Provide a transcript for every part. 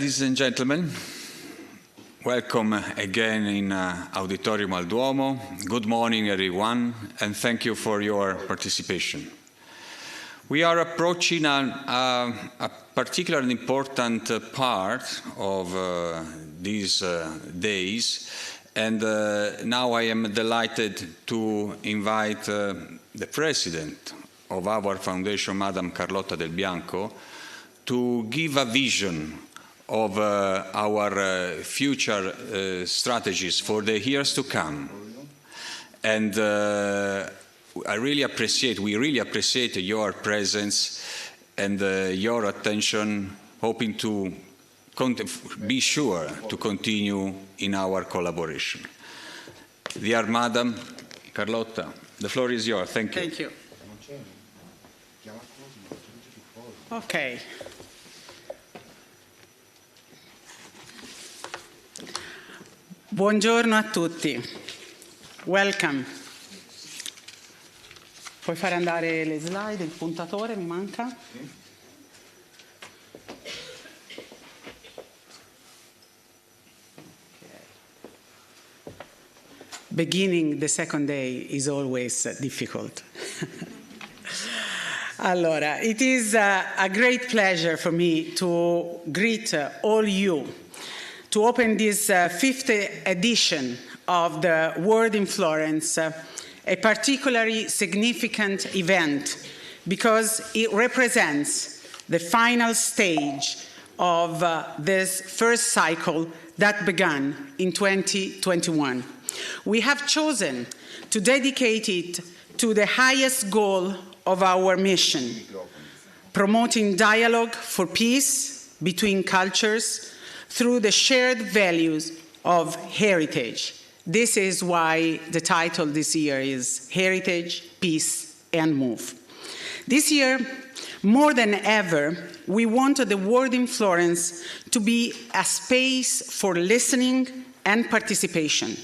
Ladies and gentlemen, welcome again in Auditorium al Duomo. Good morning, everyone, and thank you for your participation. We are approaching a particularly important part of these days, and now I am delighted to invite the president of our foundation, Madam Carlotta del Bianco, to give a vision of our future strategies for the years to come. And we really appreciate your presence and your attention, hoping to be sure to continue in our collaboration. Dear Madam Carlotta, the floor is yours. Thank you. Thank you. Okay. Buongiorno a tutti. Welcome. Puoi fare andare le slide, il puntatore mi manca? Beginning the second day is always difficult. Allora, it is a great pleasure for me to greet all you to open this fifth edition of the World in Florence, a particularly significant event because it represents the final stage of this first cycle that began in 2021. We have chosen to dedicate it to the highest goal of our mission, promoting dialogue for peace between cultures through the shared values of heritage. This is why the title this year is Heritage, Peace, and Move. This year, more than ever, we wanted the World in Florence to be a space for listening and participation,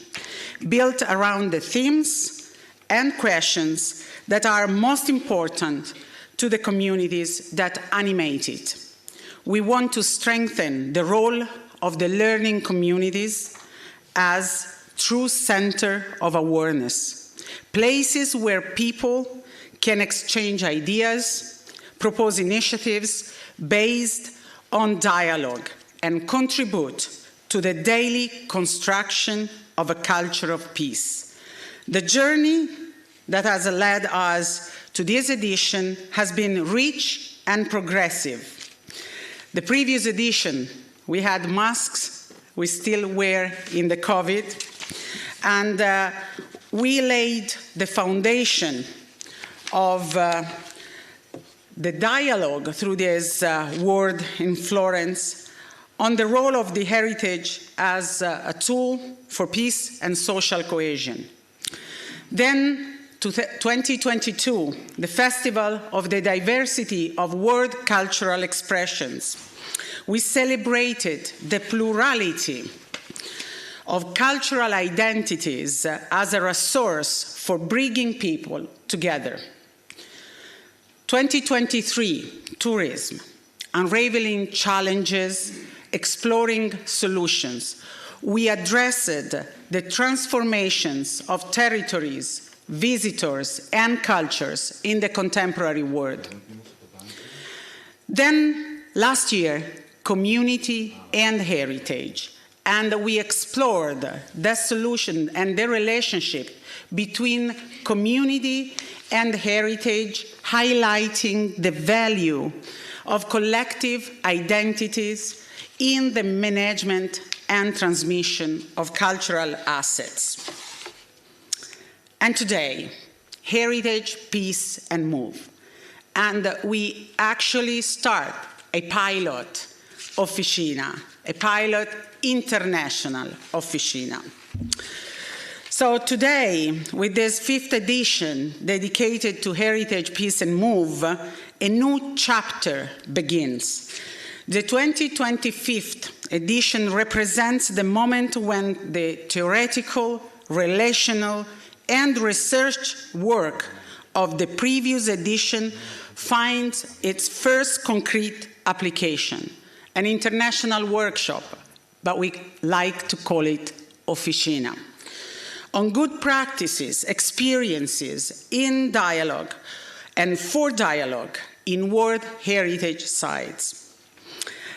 built around the themes and questions that are most important to the communities that animate it. We want to strengthen the role of the learning communities as true center of awareness, places where people can exchange ideas, propose initiatives based on dialogue, and contribute to the daily construction of a culture of peace. The journey that has led us to this edition has been rich and progressive. The previous edition, we had masks, we still wear in the COVID, and we laid the foundation of the dialogue through this World in Florence on the role of the heritage as a tool for peace and social cohesion. Then, 2022, the Festival of the Diversity of World Cultural Expressions. We celebrated the plurality of cultural identities as a resource for bringing people together. 2023, tourism, unraveling challenges, exploring solutions. We addressed the transformations of territories, visitors, and cultures in the contemporary world. Then, last year, community and heritage, and we explored the solution and the relationship between community and heritage, highlighting the value of collective identities in the management and transmission of cultural assets. And today, heritage, peace, and move. And we actually start a pilot Officina, a pilot international Officina. So today, with this fifth edition dedicated to heritage, peace, and move, a new chapter begins. The 2025 edition represents the moment when the theoretical, relational, and research work of the previous edition finds its first concrete application, an international workshop, but we like to call it Officina, on good practices, experiences in dialogue and for dialogue in World Heritage Sites.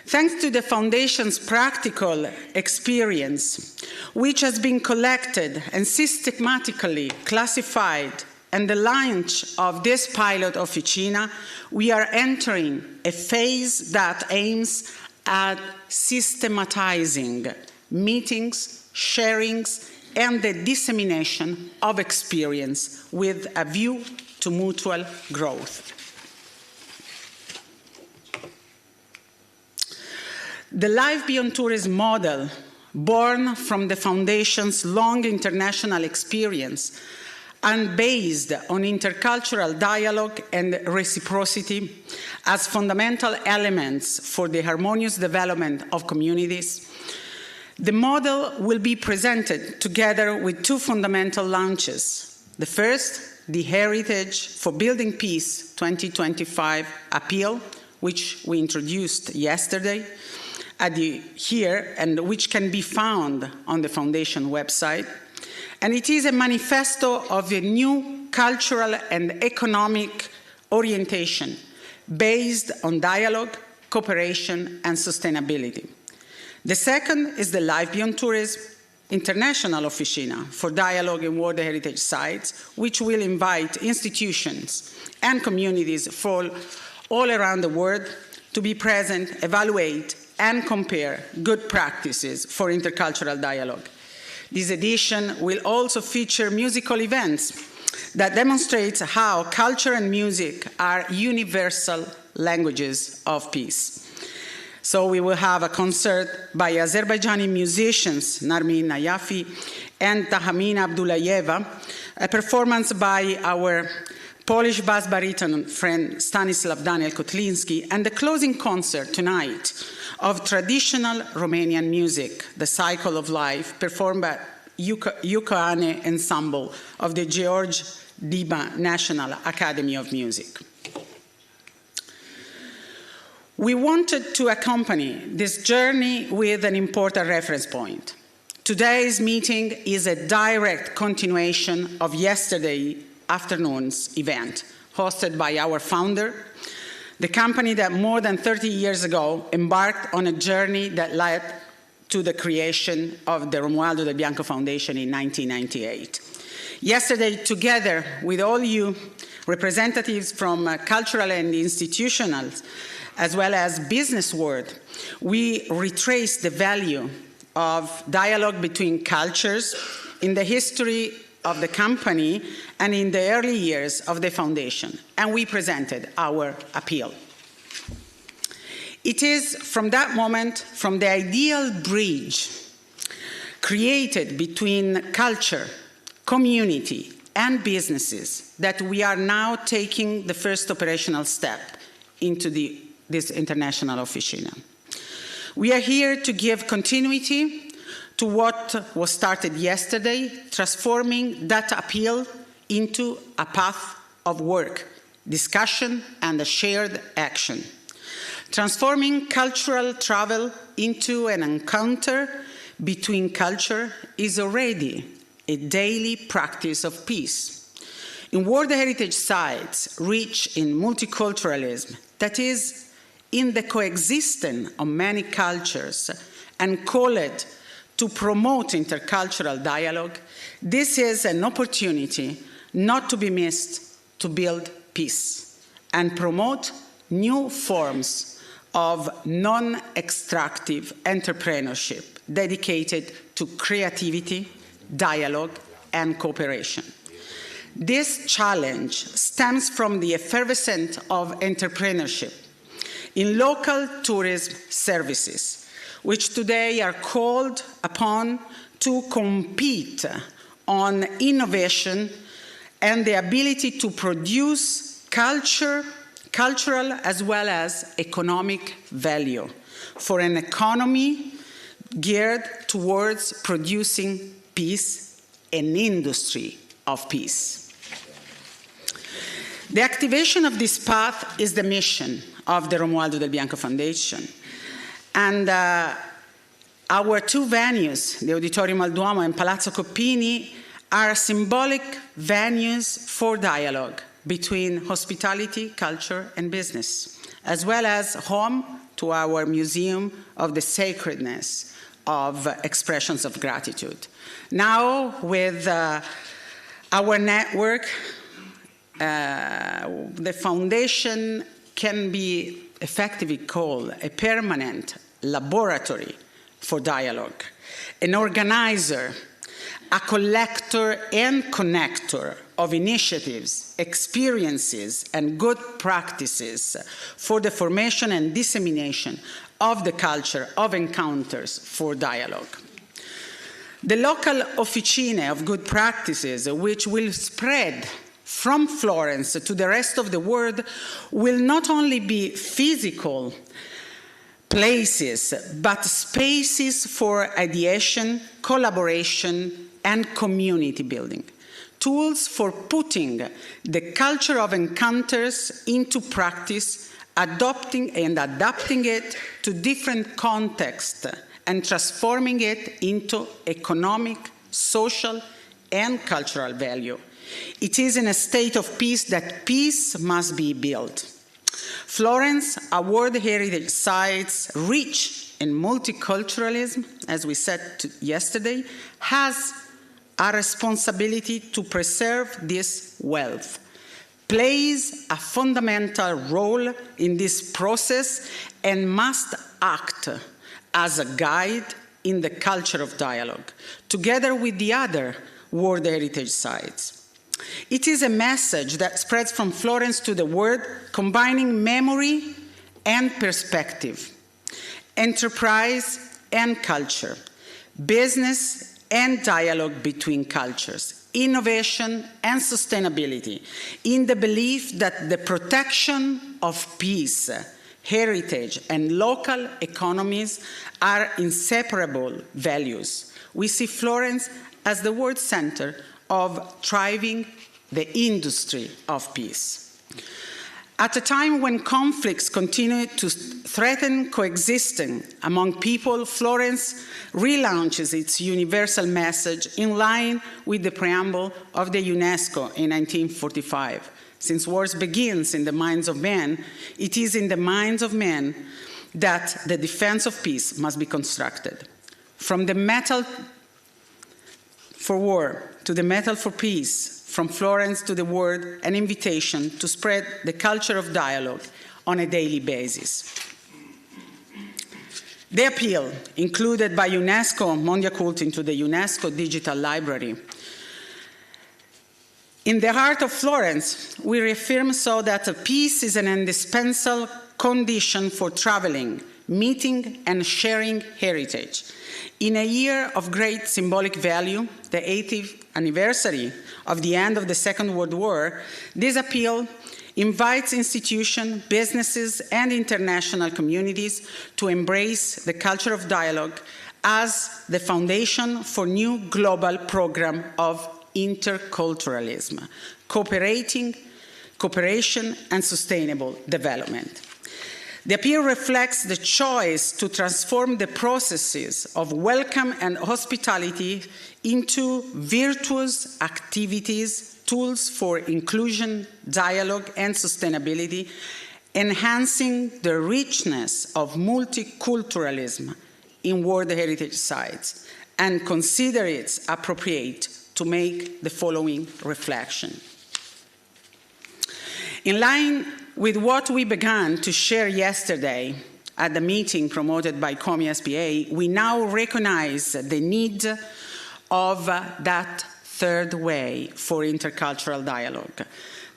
Thanks to the Foundation's practical experience, which has been collected and systematically classified, and the launch of this pilot Officina, we are entering a phase that aims at systematizing meetings, sharings, and the dissemination of experience with a view to mutual growth. The Life Beyond Tourism model, born from the Foundation's long international experience and based on intercultural dialogue and reciprocity as fundamental elements for the harmonious development of communities, the model will be presented together with two fundamental launches. The first, the Heritage for Building Peace 2025 appeal, which we introduced yesterday, here, and which can be found on the Foundation website. And it is a manifesto of a new cultural and economic orientation based on dialogue, cooperation, and sustainability. The second is the Life Beyond Tourism International Officina for Dialogue in World Heritage Sites, which will invite institutions and communities from all around the world to be present, evaluate, and compare good practices for intercultural dialogue. This edition will also feature musical events that demonstrate how culture and music are universal languages of peace. So we will have a concert by Azerbaijani musicians, Narmine, Najafli, and Tahmina, Abdullayeva, a performance by our Polish Bass-Baritone friend Stanisław Kotliński, and the closing concert tonight of traditional Romanian music, The Cycle of Life, performed by Ukulele Ensemble of the George Diba National Academy of Music. We wanted to accompany this journey with an important reference point. Today's meeting is a direct continuation of yesterday afternoon's event, hosted by our founder, the company that more than 30 years ago embarked on a journey that led to the creation of the Romualdo del Bianco Foundation in 1998. Yesterday, together with all you representatives from cultural and institutional, as well as business world, we retraced the value of dialogue between cultures in the history of the company and in the early years of the foundation, and we presented our appeal. It is from that moment, from the ideal bridge created between culture, community, and businesses, that we are now taking the first operational step into this international Officina. We are here to give continuity to what was started yesterday, transforming that appeal into a path of work, discussion, and a shared action. Transforming cultural travel into an encounter between culture is already a daily practice of peace. In World Heritage Sites rich in multiculturalism, that is, in the coexistence of many cultures, and called to promote intercultural dialogue, this is an opportunity not to be missed to build peace and promote new forms of non-extractive entrepreneurship dedicated to creativity, dialogue, and cooperation. This challenge stems from the effervescence of entrepreneurship in local tourism services, which today are called upon to compete on innovation and the ability to produce cultural as well as economic value for an economy geared towards producing peace, an industry of peace. The activation of this path is the mission of the Romualdo del Bianco Foundation. And our two venues, the Auditorium al Duomo and Palazzo Coppini, are symbolic venues for dialogue between hospitality, culture, and business, as well as home to our Museum of the Sacredness of Expressions of Gratitude. Now, with our network, the foundation can be effectively called a permanent laboratory for dialogue, an organizer, a collector and connector of initiatives, experiences, and good practices for the formation and dissemination of the culture of encounters for dialogue. The local Officina of good practices, which will spread from Florence to the rest of the world, will not only be physical places, but spaces for ideation, collaboration, and community building. Tools for putting the culture of encounters into practice, adopting and adapting it to different contexts, and transforming it into economic, social, and cultural value. It is in a state of peace that peace must be built. Florence, a World Heritage Site rich in multiculturalism, as we said yesterday, has a responsibility to preserve this wealth, plays a fundamental role in this process, and must act as a guide in the culture of dialogue, together with the other World Heritage Sites. It is a message that spreads from Florence to the world, combining memory and perspective, enterprise and culture, business and dialogue between cultures, innovation and sustainability, in the belief that the protection of peace, heritage, and local economies are inseparable values. We see Florence as the world center of thriving the industry of peace. At a time when conflicts continue to threaten coexisting among people, Florence relaunches its universal message in line with the preamble of the UNESCO in 1945. Since wars begins in the minds of men, it is in the minds of men that the defense of peace must be constructed. From the metal for war to the metal for peace, from Florence to the world, an invitation to spread the culture of dialogue on a daily basis. The appeal included by UNESCO Mondiacult into the UNESCO Digital Library. In the heart of Florence, we reaffirm so that peace is an indispensable condition for traveling, meeting, and sharing heritage. In a year of great symbolic value, the 80th anniversary of the end of the Second World War, this appeal invites institutions, businesses, and international communities to embrace the culture of dialogue as the foundation for new global program of interculturalism, cooperation, and sustainable development. The appeal reflects the choice to transform the processes of welcome and hospitality into virtuous activities, tools for inclusion, dialogue, and sustainability, enhancing the richness of multiculturalism in World Heritage Sites, and consider it appropriate to make the following reflection. In line with what we began to share yesterday at the meeting promoted by COMI SPA, we now recognize the need of that third way for intercultural dialogue.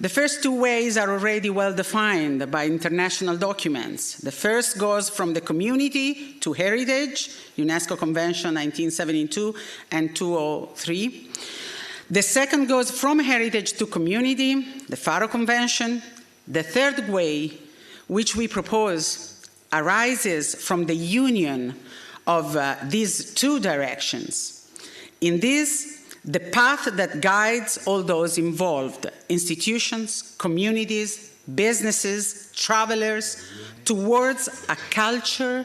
The first two ways are already well defined by international documents. The first goes from the community to heritage, UNESCO Convention 1972 and 203. The second goes from heritage to community, the Faro Convention. The third way, which we propose, arises from the union of these two directions. In this, the path that guides all those involved, institutions, communities, businesses, travelers, towards a culture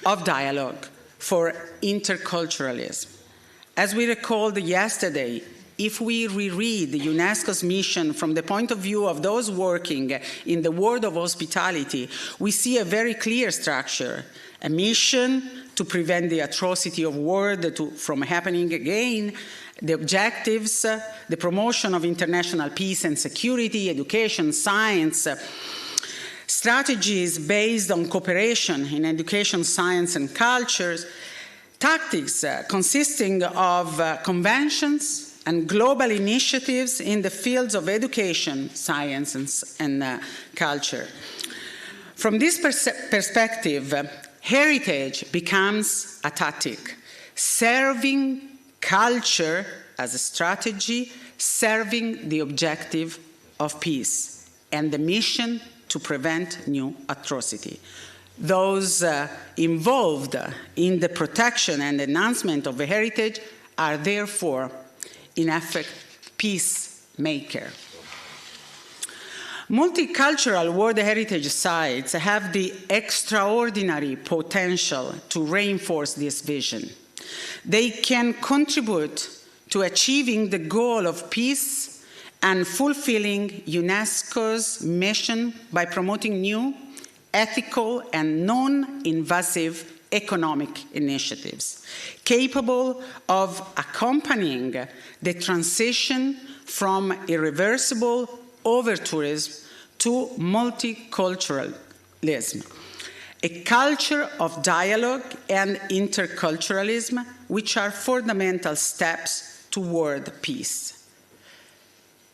of dialogue for interculturalism. As we recalled yesterday, if we reread UNESCO's mission from the point of view of those working in the world of hospitality, we see a very clear structure, a mission to prevent the atrocity of war from happening again, the objectives, the promotion of international peace and security, education, science, strategies based on cooperation in education, science, and cultures, tactics consisting of conventions and global initiatives in the fields of education, science, and culture. From this perspective, heritage becomes a tactic, serving culture as a strategy, serving the objective of peace and the mission to prevent new atrocity. Those involved in the protection and enhancement of the heritage are therefore, in effect, peacemaker. Multicultural World Heritage Sites have the extraordinary potential to reinforce this vision. They can contribute to achieving the goal of peace and fulfilling UNESCO's mission by promoting new, ethical, and non-invasive economic initiatives, capable of accompanying the transition from irreversible over-tourism to multiculturalism, a culture of dialogue and interculturalism, which are fundamental steps toward peace.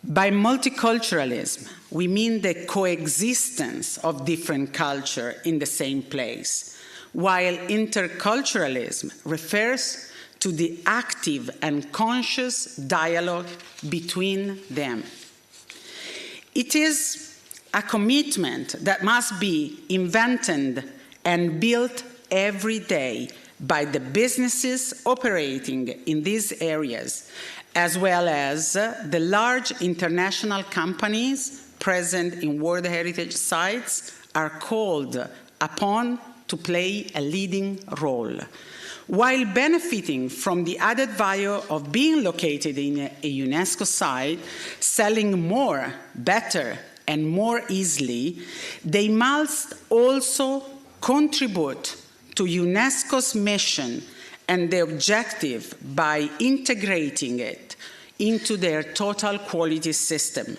By multiculturalism, we mean the coexistence of different cultures in the same place, while interculturalism refers to the active and conscious dialogue between them. It is a commitment that must be invented and built every day by the businesses operating in these areas, as well as the large international companies present in World Heritage Sites are called upon to play a leading role, while benefiting from the added value of being located in a UNESCO site, selling more, better, and more easily. They must also contribute to UNESCO's mission and the objective by integrating it into their total quality system,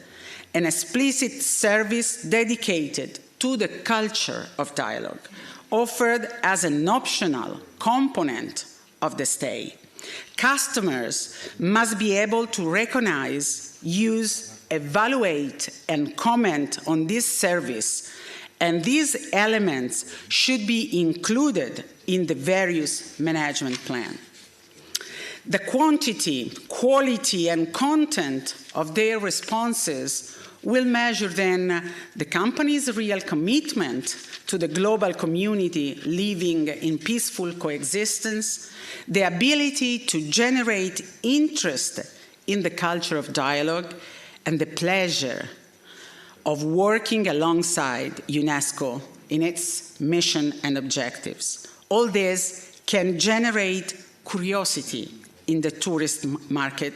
an explicit service dedicated to the culture of dialogue, offered as an optional component of the stay. Customers must be able to recognize, use, evaluate, and comment on this service, and these elements should be included in the various management plans. The quantity, quality, and content of their responses will measure then the company's real commitment to the global community living in peaceful coexistence, the ability to generate interest in the culture of dialogue, and the pleasure of working alongside UNESCO in its mission and objectives. All this can generate curiosity in the tourist market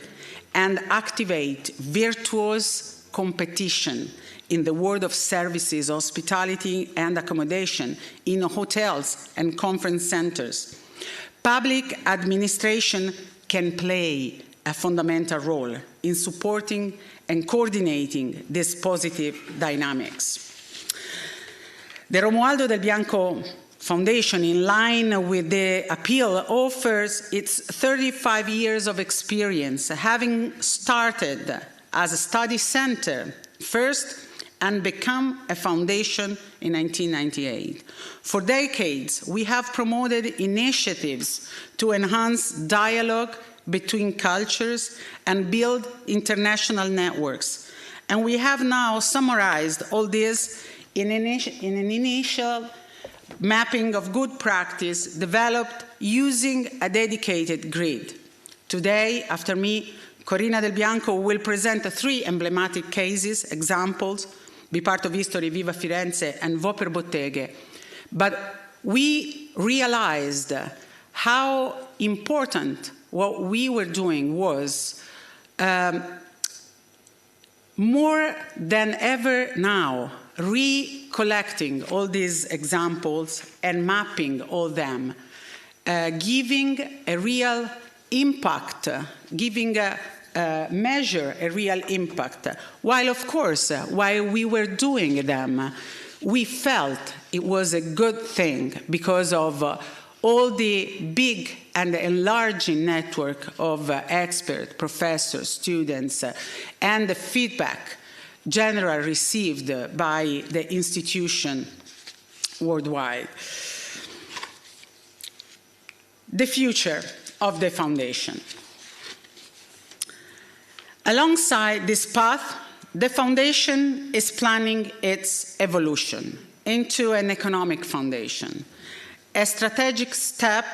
and activate virtuous competition in the world of services, hospitality, and accommodation in hotels and conference centers. Public administration can play a fundamental role in supporting and coordinating these positive dynamics. The Romualdo del Bianco Foundation, in line with the appeal, offers its 35 years of experience, having started as a study center first and become a foundation in 1998. For decades, we have promoted initiatives to enhance dialogue between cultures and build international networks. And we have now summarized all this in an initial mapping of good practice developed using a dedicated grid. Today, after me, Corinna del Bianco will present 3 emblematic cases, examples, Be Part of History, Viva Firenze, and Vo per Botteghe. But we realized how important what we were doing was. More than ever now, recollecting all these examples and mapping all them, giving a real impact, giving a measure a real impact. While, of course, while we were doing them, we felt it was a good thing because of all the big and enlarging network of experts, professors, students, and the feedback generally received by the institution worldwide. The future of the foundation. Alongside this path, the foundation is planning its evolution into an economic foundation, a strategic step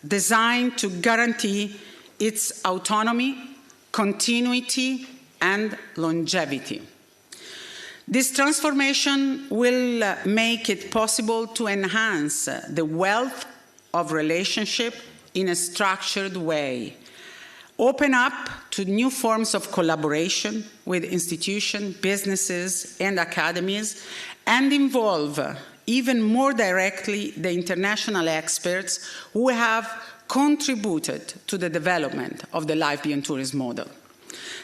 designed to guarantee its autonomy, continuity, and longevity. This transformation will make it possible to enhance the wealth of relationship in a structured way, open up to new forms of collaboration with institutions, businesses, and academies, and involve even more directly the international experts who have contributed to the development of the life beyond tourism model.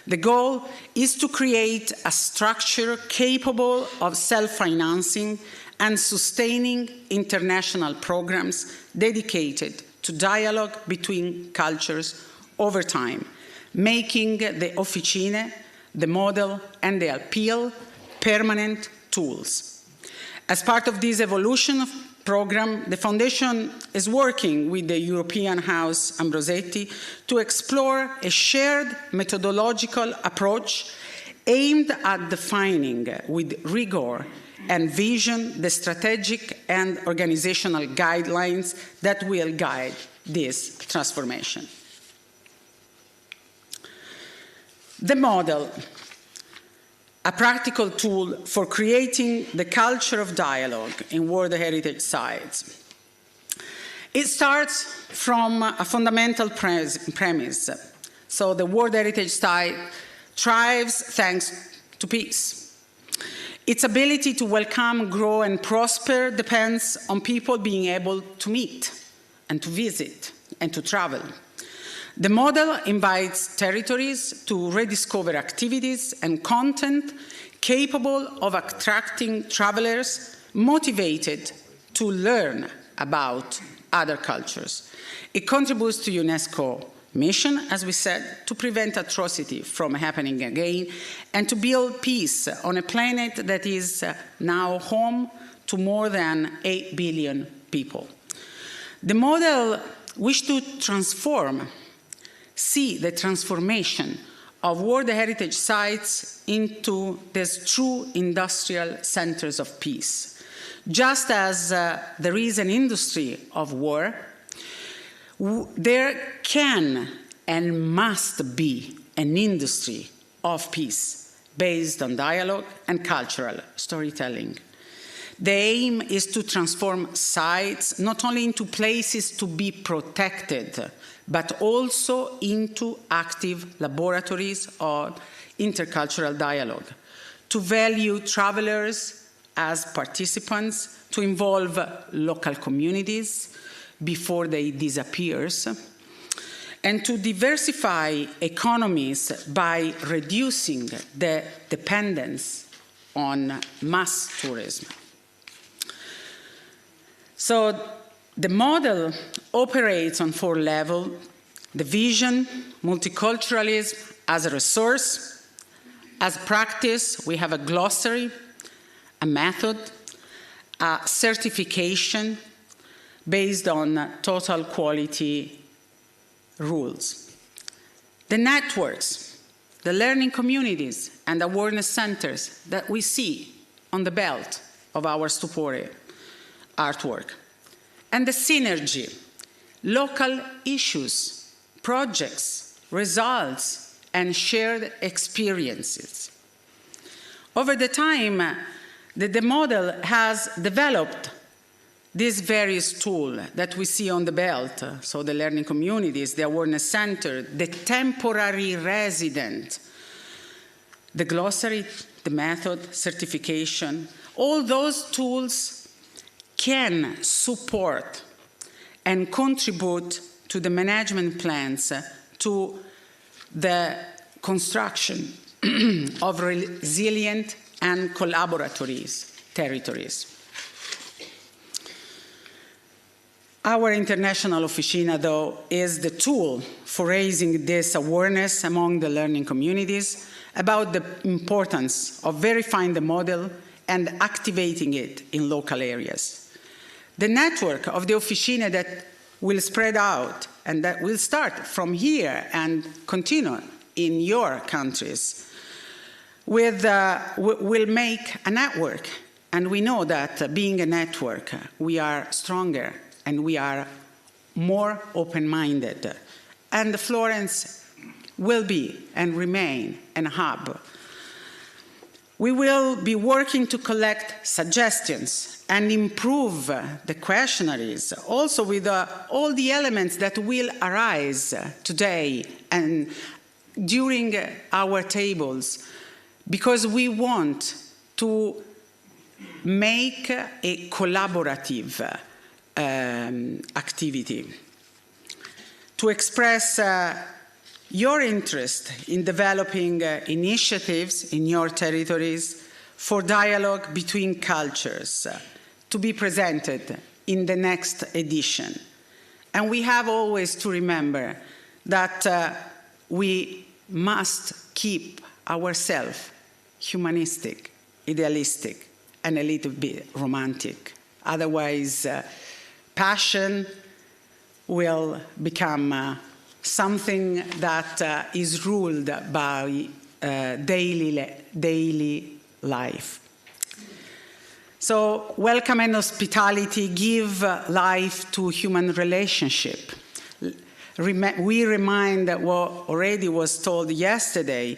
The goal is to create a structure capable of self-financing and sustaining international programs dedicated to dialogue between cultures over time, making the Officina, the model, and the appeal permanent tools. As part of this evolution program, the Foundation is working with the European House Ambrosetti to explore a shared methodological approach aimed at defining with rigor and vision the strategic and organizational guidelines that will guide this transformation. The model, a practical tool for creating the culture of dialogue in World Heritage Sites. It starts from a fundamental premise. So the World Heritage Site thrives thanks to peace. Its ability to welcome, grow, and prosper depends on people being able to meet and to visit and to travel. The model invites territories to rediscover activities and content capable of attracting travelers motivated to learn about other cultures. It contributes to UNESCO mission, as we said, to prevent atrocity from happening again and to build peace on a planet that is now home to more than 8 billion people. The model wishes to see the transformation of World Heritage Sites into these true industrial centers of peace. Just as there is an industry of war, there can and must be an industry of peace based on dialogue and cultural storytelling. The aim is to transform sites not only into places to be protected, but also into active laboratories of intercultural dialogue, to value travelers as participants, to involve local communities before they disappear, and to diversify economies by reducing the dependence on mass tourism. So the model operates on 4 levels: the vision, multiculturalism as a resource. As practice, we have a glossary, a method, a certification based on total quality rules. The networks, the learning communities, and awareness centers that we see on the belt of our stupore artwork. And the synergy, local issues, projects, results, and shared experiences. Over the time, the model has developed these various tools that we see on the belt, so the learning communities, the awareness center, the temporary resident, the glossary, the method, certification, all those tools can support and contribute to the management plans, to the construction of resilient and collaborative territories. Our international Officina, though, is the tool for raising this awareness among the learning communities about the importance of verifying the model and activating it in local areas. The network of the Officina that will spread out and that will start from here and continue in your countries will make a network. And we know that being a network, we are stronger and we are more open-minded. And Florence will be and remain a hub. We will be working to collect suggestions and improve the questionnaires, also with all the elements that will arise today and during our tables, because we want to make a collaborative activity, to express your interest in developing initiatives in your territories for dialogue between cultures to be presented in the next edition. And we have always to remember that we must keep ourselves humanistic, idealistic, and a little bit romantic. Otherwise, passion will become something that is ruled by daily life. So welcome and hospitality give life to human relationship. We remind what already was told yesterday,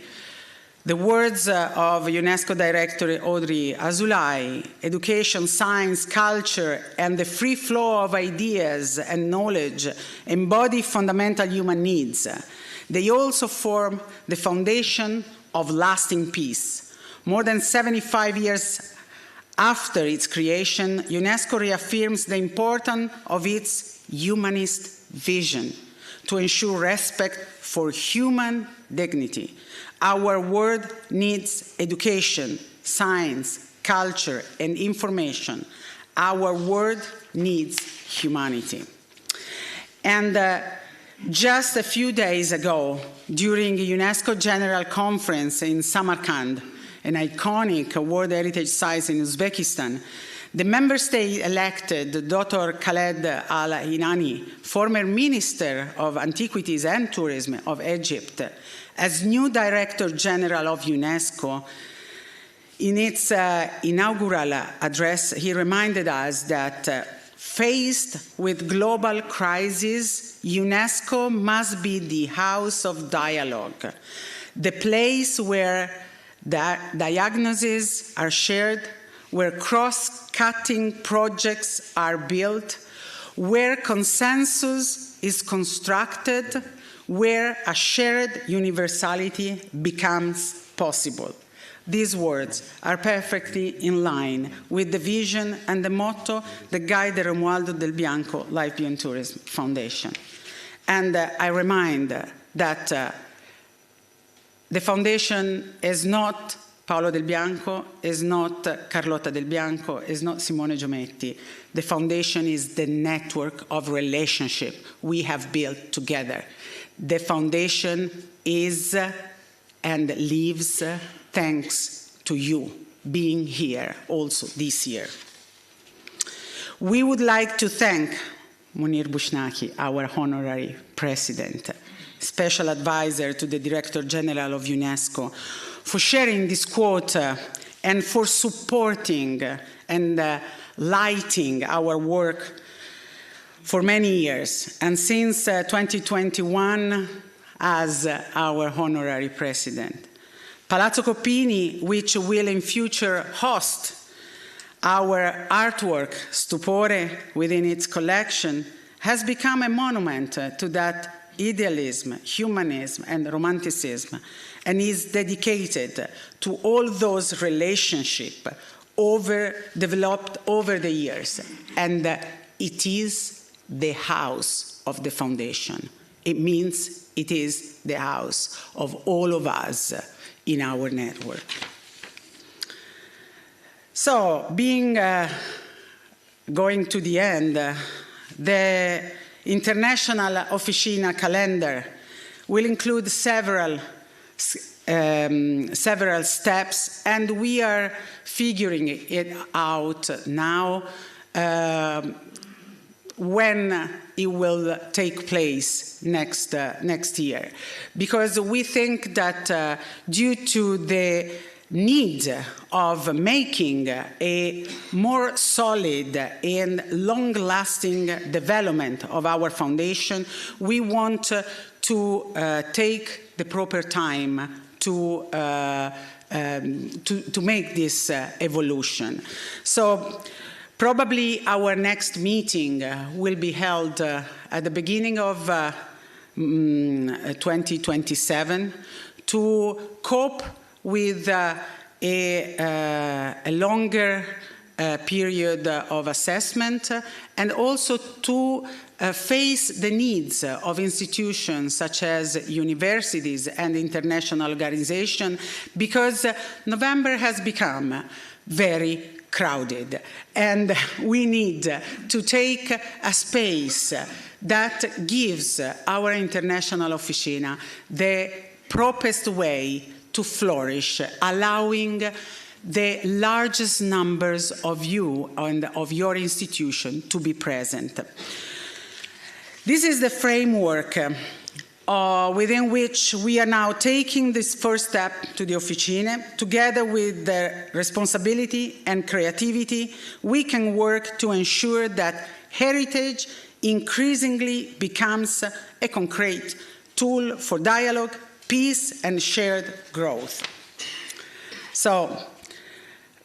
the words of UNESCO Director Audrey Azoulay: education, science, culture, and the free flow of ideas and knowledge embody fundamental human needs. They also form the foundation of lasting peace. More than 75 years after its creation, UNESCO reaffirms the importance of its humanist vision to ensure respect for human dignity. Our world needs education, science, culture, and information. Our world needs humanity. And just a few days ago, during a UNESCO General Conference in Samarkand, an iconic World Heritage Site in Uzbekistan, the member state elected Dr. Khaled Al-Inani, former Minister of Antiquities and Tourism of Egypt, as new Director General of UNESCO. In its inaugural address, he reminded us that faced with global crises, UNESCO must be the house of dialogue, the place where diagnoses are shared, where cross-cutting projects are built, where consensus is constructed, where a shared universality becomes possible. These words are perfectly in line with the vision and the motto that guide the Romualdo del Bianco Life Beyond Tourism Foundation. And I remind that the foundation is not Paolo Del Bianco, is not Carlotta Del Bianco, is not Simone Giometti. The foundation is the network of relationship we have built together. The foundation is and lives thanks to you being here also this year. We would like to thank Munir Bushnaki, our honorary president, special advisor to the Director General of UNESCO, for sharing this quote and for supporting and lighting our work for many years, and since 2021 as our honorary president. Palazzo Coppini, which will in future host Our artwork, Stupore, within its collection, has become a monument to that idealism, humanism, and romanticism, and is dedicated to all those relationships developed over the years. And it is the house of the foundation. It means it is the house of all of us in our network. So, going to the end, the International Officina calendar will include several steps, and we are figuring it out now when it will take place next year. Because we think that due to the need of making a more solid and long-lasting development of our foundation, we want to take the proper time to make this evolution. So probably our next meeting will be held at the beginning of 2027 to cope with a longer period of assessment, and also to face the needs of institutions such as universities and international organizations, because November has become very crowded, and we need to take a space that gives our international officina the properest way to flourish, allowing the largest numbers of you and of your institution to be present. This is the framework within which we are now taking this first step to the Officine. Together with the responsibility and creativity, we can work to ensure that heritage increasingly becomes a concrete tool for dialogue, peace, and shared growth. So,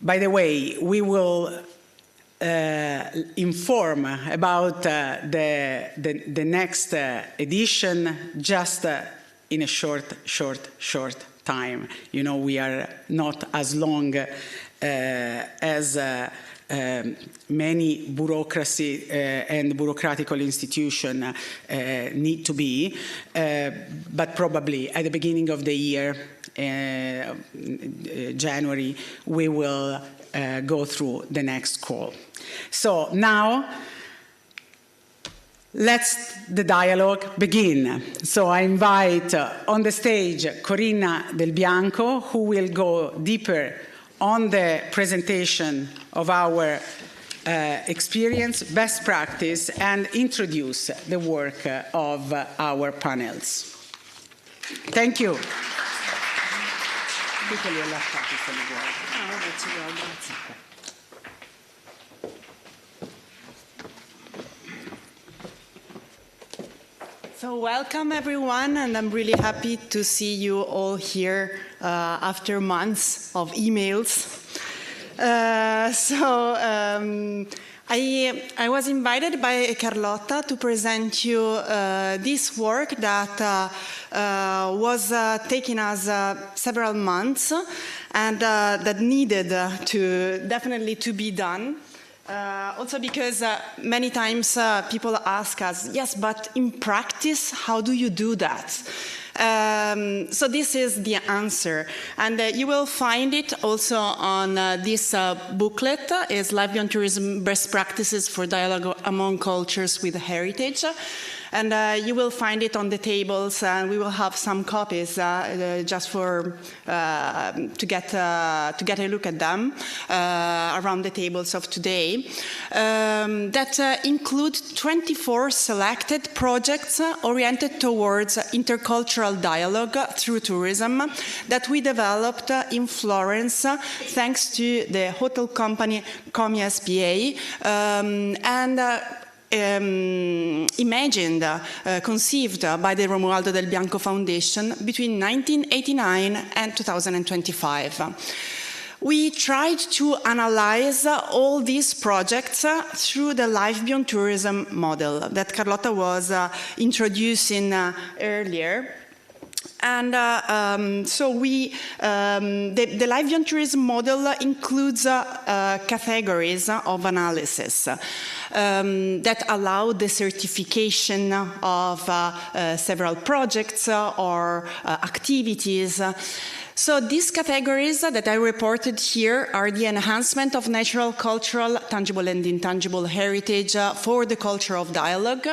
by the way, we will inform about the next edition just in a short time. You know, we are not as long as many bureaucracy and bureaucratical institutions need to be, but probably at the beginning of the year, January, we will go through the next call. So now, let's the dialogue begin. So I invite on the stage Corinna del Bianco, who will go deeper on the presentation of our experience, best practice, and introduce the work of our panels. Thank you. So welcome everyone, and I'm really happy to see you all here after months of emails. I was invited by Carlotta to present you this work that was taking us several months and that needed definitely to be done. Also because many times people ask us, yes, but in practice, how do you do that? So this is the answer, and you will find it also on this booklet, is Live Beyond Tourism Best Practices for Dialogue Among Cultures with Heritage. And you will find it on the tables, and we will have some copies just for to get a look at them around the tables of today. That include 24 selected projects oriented towards intercultural dialogue through tourism that we developed in Florence, thanks to the hotel company Comi SPA, and imagined, conceived by the Romualdo del Bianco Foundation between 1989 and 2025. we tried to analyze all these projects through the life beyond tourism model that Carlotta was introducing earlier. And so the life beyond tourism model includes categories of analysis that allow the certification of several projects or activities. So these categories that I reported here are the enhancement of natural, cultural, tangible and intangible heritage for the culture of dialogue,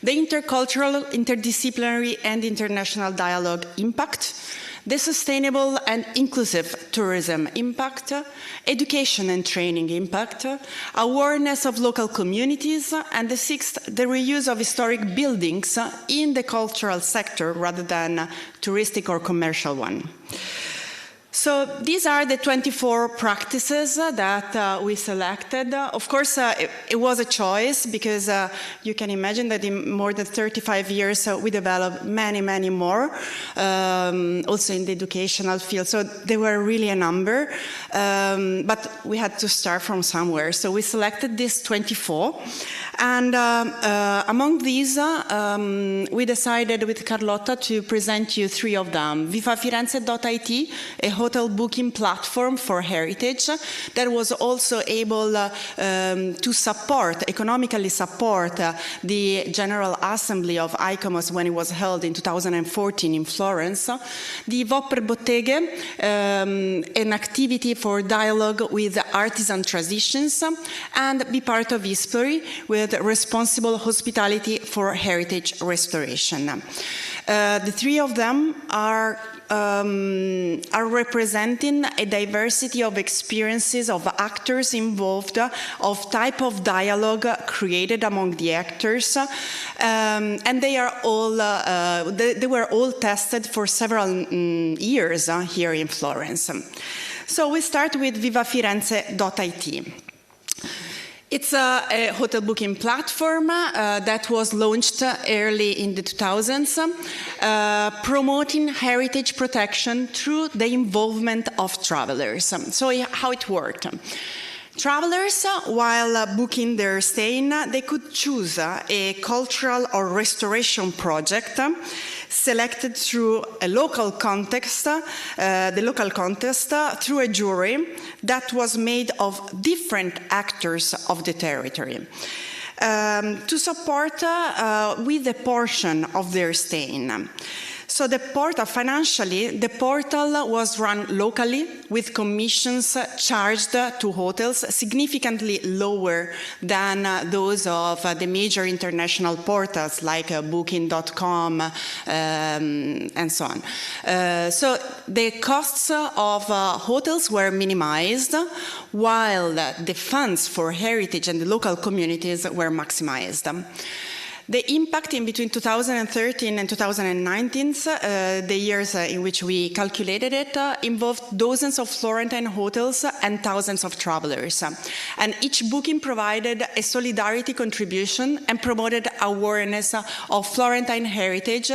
the intercultural, interdisciplinary and international dialogue impact, the sustainable and inclusive tourism impact, education and training impact, awareness of local communities, and the sixth, the reuse of historic buildings in the cultural sector rather than touristic or commercial one. So these are the 24 practices that we selected. Of course, it was a choice because you can imagine that in more than 35 years we developed many, many more, also in the educational field. So there were really a number, but we had to start from somewhere. So we selected these 24. And among these, we decided with Carlotta to present you 3 of them. vivafirenze.it, a hotel booking platform for heritage that was also able to support, economically support, the General Assembly of ICOMOS when it was held in 2014 in Florence. The Vop per Botteghe, an activity for dialogue with artisan traditions, and Be Part of History with responsible hospitality for heritage restoration. The 3 of them are representing a diversity of experiences of actors involved, of type of dialogue created among the actors, and they are all they were all tested for several years here in Florence. So we start with vivafirenze.it. It's a hotel booking platform that was launched early in the 2000s, promoting heritage protection through the involvement of travelers. So how it worked. Travelers, while booking their stay, they could choose a cultural or restoration project selected through a local context, through a jury that was made of different actors of the territory to support with a portion of their stay. So the portal, financially, the portal was run locally with commissions charged to hotels significantly lower than those of the major international portals like Booking.com and so on. So the costs of hotels were minimized while the funds for heritage and the local communities were maximized. The impact in between 2013 and 2019, the years in which we calculated it, involved dozens of Florentine hotels and thousands of travelers. And each booking provided a solidarity contribution and promoted awareness of Florentine heritage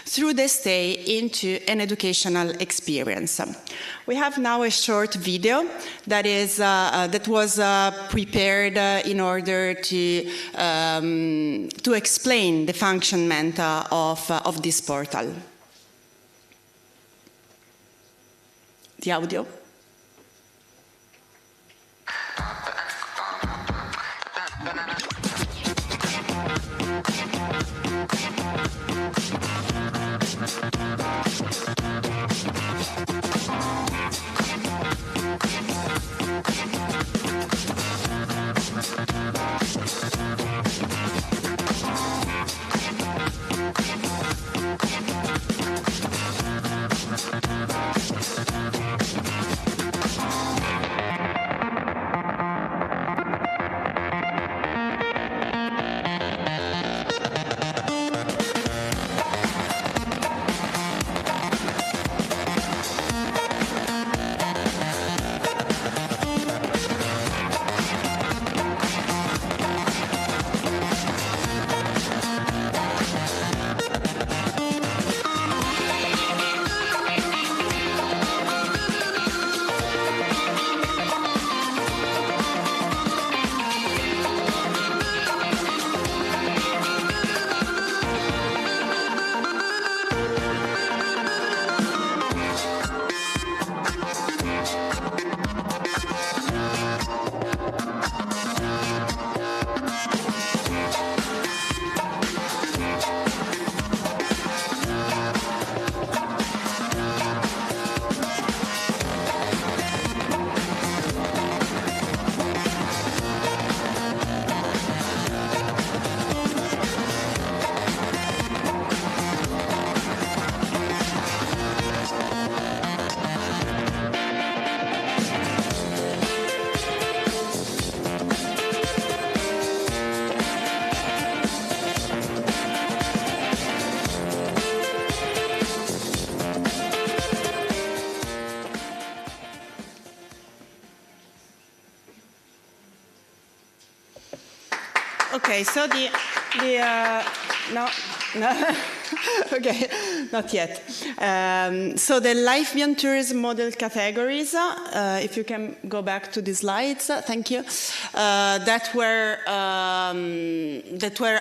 through the stay into an educational experience. We have now a short video that is that was prepared in order to explain the functionment of this portal. The audio. Okay, so no, okay, not yet. So the life beyond tourism model categories, if you can go back to the slides, thank you, that were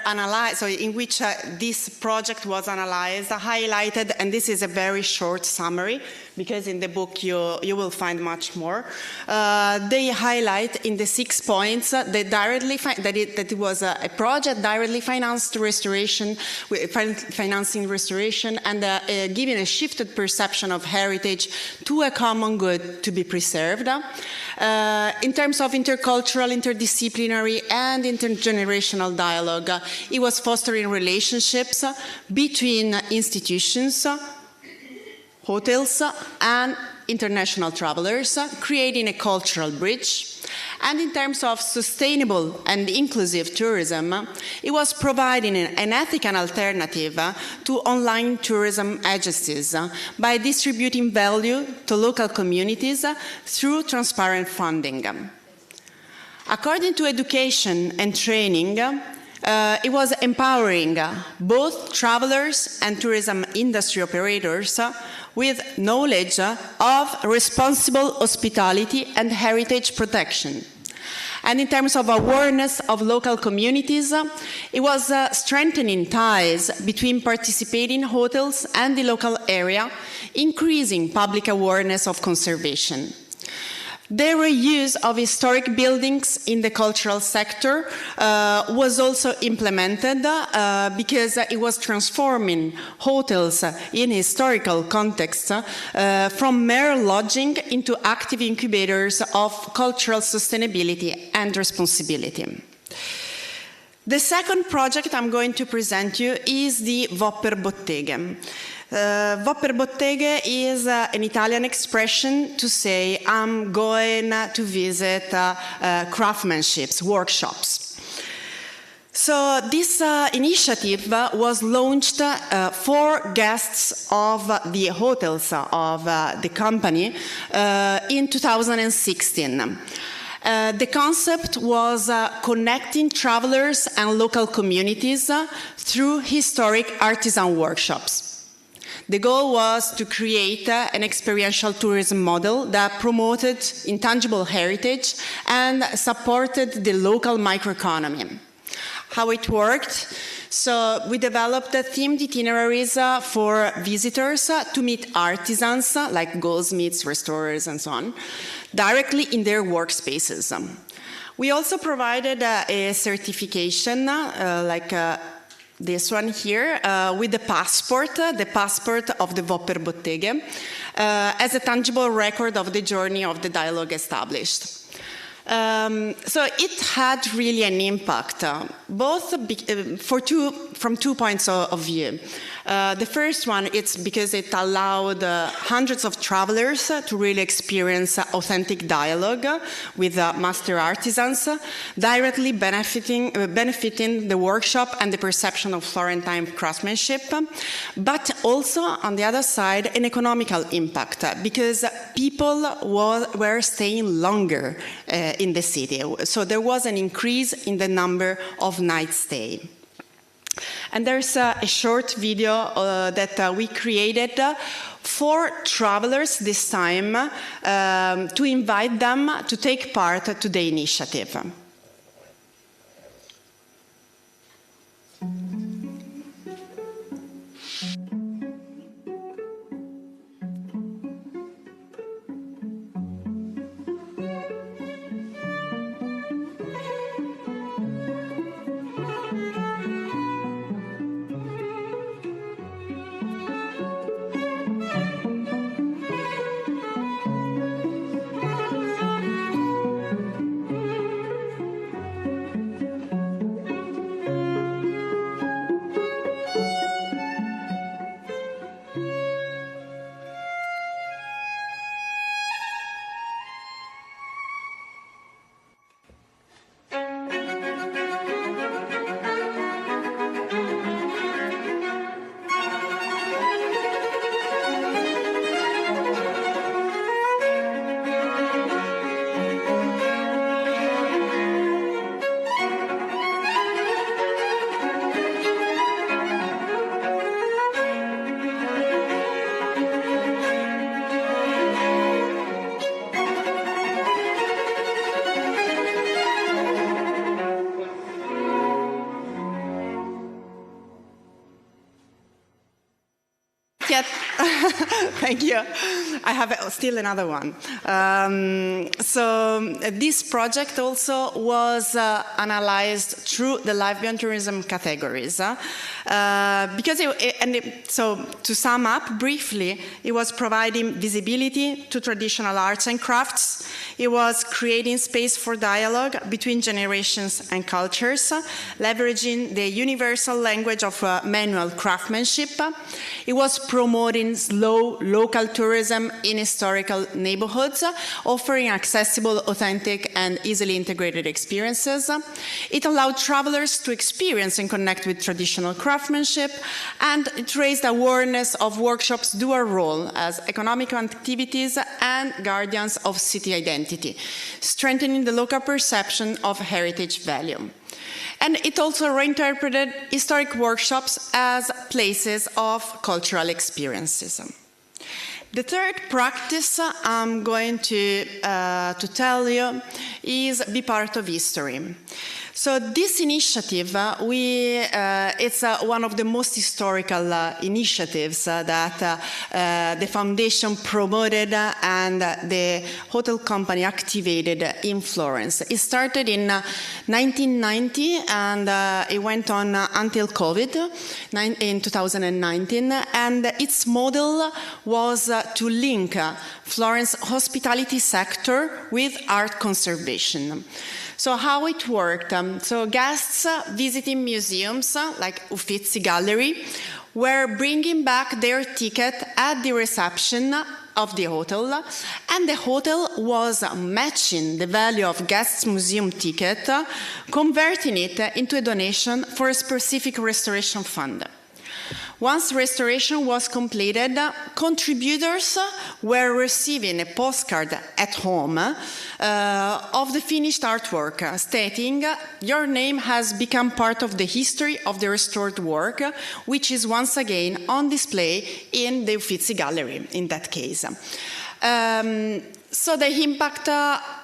analyzed, so in which this project was analyzed, highlighted, and this is a very short summary, because in the book you will find much more. They highlight in the 6 points that it was a project directly financed restoration, financing restoration, and giving a shifted perception of heritage to a common good to be preserved. In terms of intercultural, interdisciplinary, and intergenerational dialogue, it was fostering relationships between institutions, hotels, and international travelers, creating a cultural bridge. And in terms of sustainable and inclusive tourism, it was providing an ethical alternative to online tourism agencies by distributing value to local communities through transparent funding. According to education and training, it was empowering both travelers and tourism industry operators with knowledge of responsible hospitality and heritage protection. And in terms of awareness of local communities, it was strengthening ties between participating hotels and the local area, increasing public awareness of conservation. The reuse of historic buildings in the cultural sector was also implemented because it was transforming hotels in historical context from mere lodging into active incubators of cultural sustainability and responsibility. The second project I'm going to present you is the Whopper Botteghe. Whopper Botteghe is an Italian expression to say I'm going to visit craftsmanship workshops. So this initiative was launched for guests of the hotels of the company in 2016. The concept was connecting travelers and local communities through historic artisan workshops. The goal was to create an experiential tourism model that promoted intangible heritage and supported the local microeconomy. How it worked? So we developed themed itineraries for visitors to meet artisans like goldsmiths, restorers, and so on, directly in their workspaces. We also provided a certification like this one here, with the passport of the Whopper Botteghe, as a tangible record of the journey of the dialogue established. So it had really an impact, both from 2 points of view. The first one, it's because it allowed hundreds of travelers to really experience authentic dialogue with master artisans, directly benefiting the workshop and the perception of Florentine craftsmanship, but also, on the other side, an economical impact, because people were staying longer in the city. So there was an increase in the number of night stay. And there's a short video that we created for travelers this time to invite them to take part to the initiative. yet. Thank you. I have still another one. So this project also was analyzed through the live beyond tourism categories. So to sum up briefly, it was providing visibility to traditional arts and crafts. It was creating space for dialogue between generations and cultures, leveraging the universal language of manual craftsmanship. It was promoting slow local tourism in historical neighborhoods, offering accessible, authentic, and easily integrated experiences. It allowed travelers to experience and connect with traditional craftsmanship, and it raised awareness of workshops' dual role as economic activities and guardians of city identity, strengthening the local perception of heritage value. And it also reinterpreted historic workshops as places of cultural experiences. The third practice I'm going to tell you is be part of history. So this initiative, it's one of the most historical initiatives that the foundation promoted and the hotel company activated in Florence. It started in 1990 and it went on until COVID in 2019. And its model was to link Florence hospitality sector with art conservation. So how it worked? So guests visiting museums like Uffizi Gallery were bringing back their ticket at the reception of the hotel, and the hotel was matching the value of guests' museum ticket, converting it into a donation for a specific restoration fund. Once restoration was completed, contributors were receiving a postcard at home of the finished artwork stating, "Your name has become part of the history of the restored work," which is once again on display in the Uffizi Gallery in that case. So the impact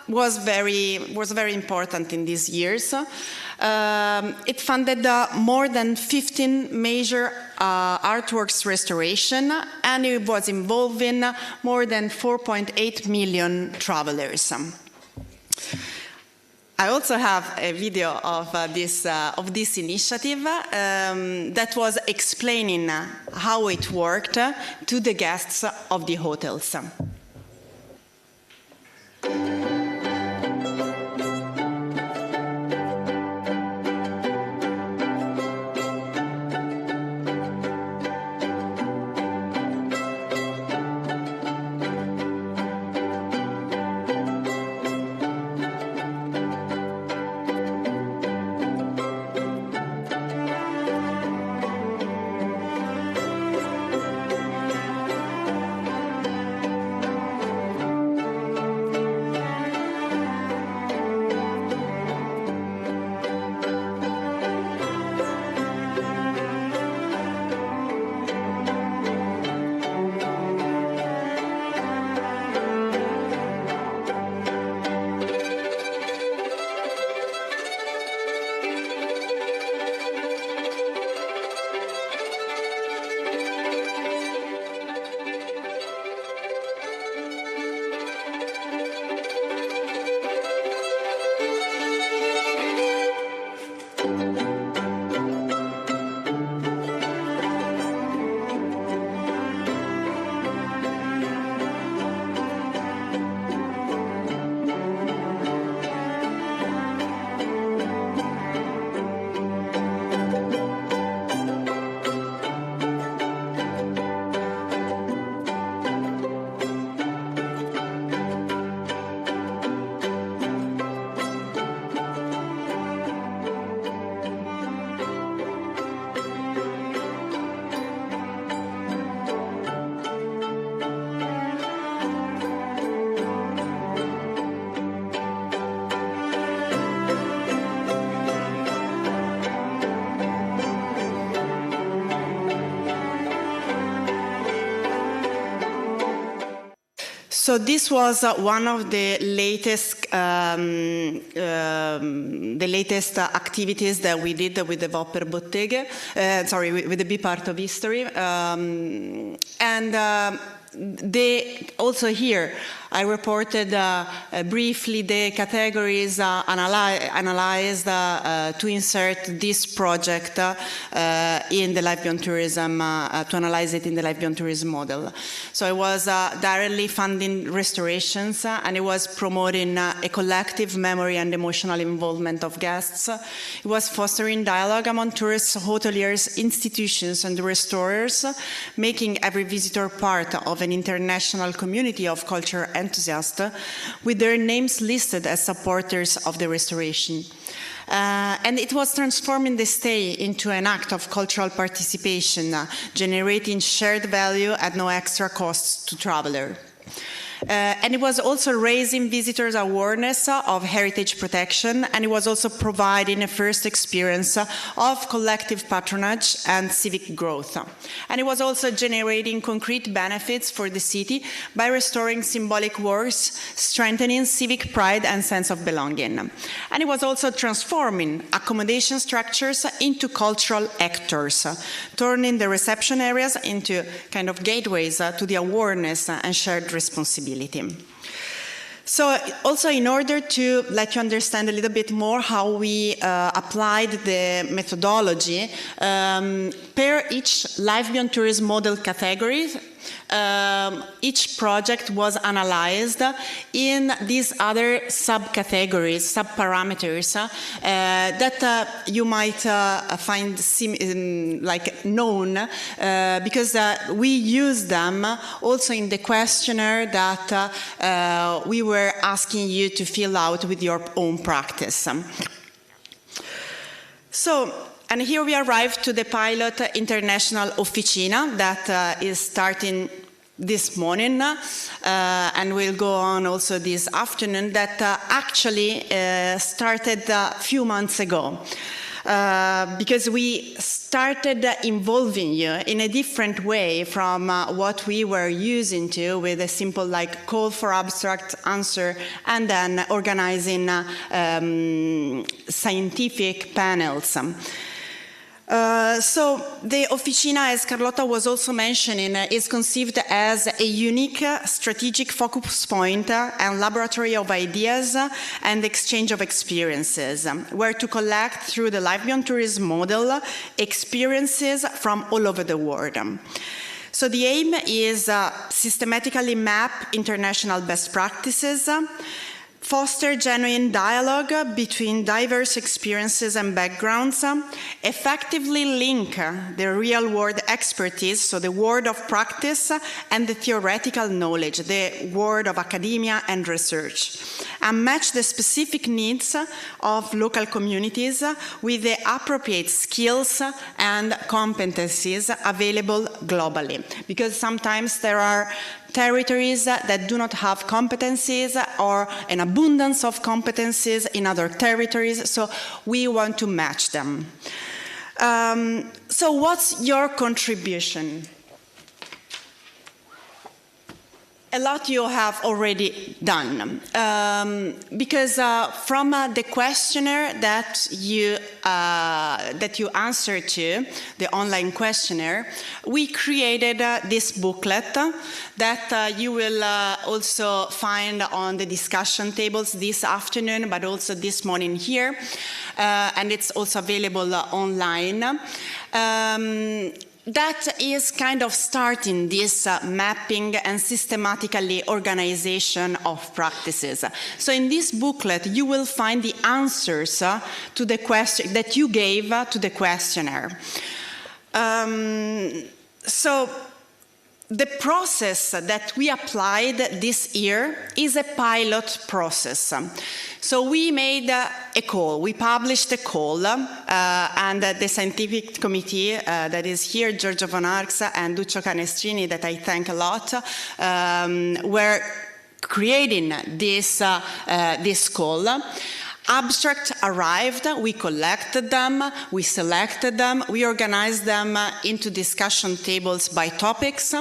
was very important in these years. It funded more than 15 major artworks restoration, and it was involving more than 4.8 million travelers. I also have a video of this initiative that was explaining how it worked to the guests of the hotels. So this was one of the latest activities that we did with the Wopper Botteghe, with the B part of history. Also here, I reported briefly the categories analyzed to insert this project in the life beyond tourism, to analyze it in the life beyond tourism model. So I was directly funding restorations, and it was promoting a collective memory and emotional involvement of guests. It was fostering dialogue among tourists, hoteliers, institutions, and restorers, making every visitor part of an international community of culture enthusiasts with their names listed as supporters of the restoration. And it was transforming the stay into an act of cultural participation, generating shared value at no extra cost to traveler. And it was also raising visitors' awareness of heritage protection, and it was also providing a first experience of collective patronage and civic growth. And it was also generating concrete benefits for the city by restoring symbolic works, strengthening civic pride and sense of belonging. And it was also transforming accommodation structures into cultural actors, turning the reception areas into kind of gateways to the awareness and shared responsibility. So also in order to let you understand a little bit more how we applied the methodology, per each life beyond tourism model category, each project was analyzed in these other subcategories, subparameters that you might find known because we use them also in the questionnaire that we were asking you to fill out with your own practice. And here we arrived to the pilot international Officina that is starting this morning and will go on also this afternoon, that actually started a few months ago. Because we started involving you in a different way from what we were using to, with a simple call for abstract answer and then organizing scientific panels. So the Officina, as Carlotta was also mentioning, is conceived as a unique strategic focus point and laboratory of ideas and exchange of experiences, where to collect through the life beyond tourism model experiences from all over the world. So the aim is systematically map international best practices, foster genuine dialogue between diverse experiences and backgrounds, effectively link the real-world expertise, so the world of practice, and the theoretical knowledge, the world of academia and research, and match the specific needs of local communities with the appropriate skills and competencies available globally. Because sometimes there are territories that do not have competencies or an abundance of competencies in other territories, so we want to match them. So what's your contribution? A lot you have already done, because from the questionnaire that you answered to, the online questionnaire, we created this booklet that you will also find on the discussion tables this afternoon, but also this morning here, and it's also available online. That is kind of starting this mapping and systematically organization of practices. So in this booklet, you will find the answers to the question that you gave to the questionnaire. So the process that we applied this year is a pilot process. So we made a call, we published a call, and the scientific committee that is here, Giorgio von Arx and Duccio Canestrini, that I thank a lot, were creating this call. Abstract arrived, we collected them, we selected them, we organized them into discussion tables by topics,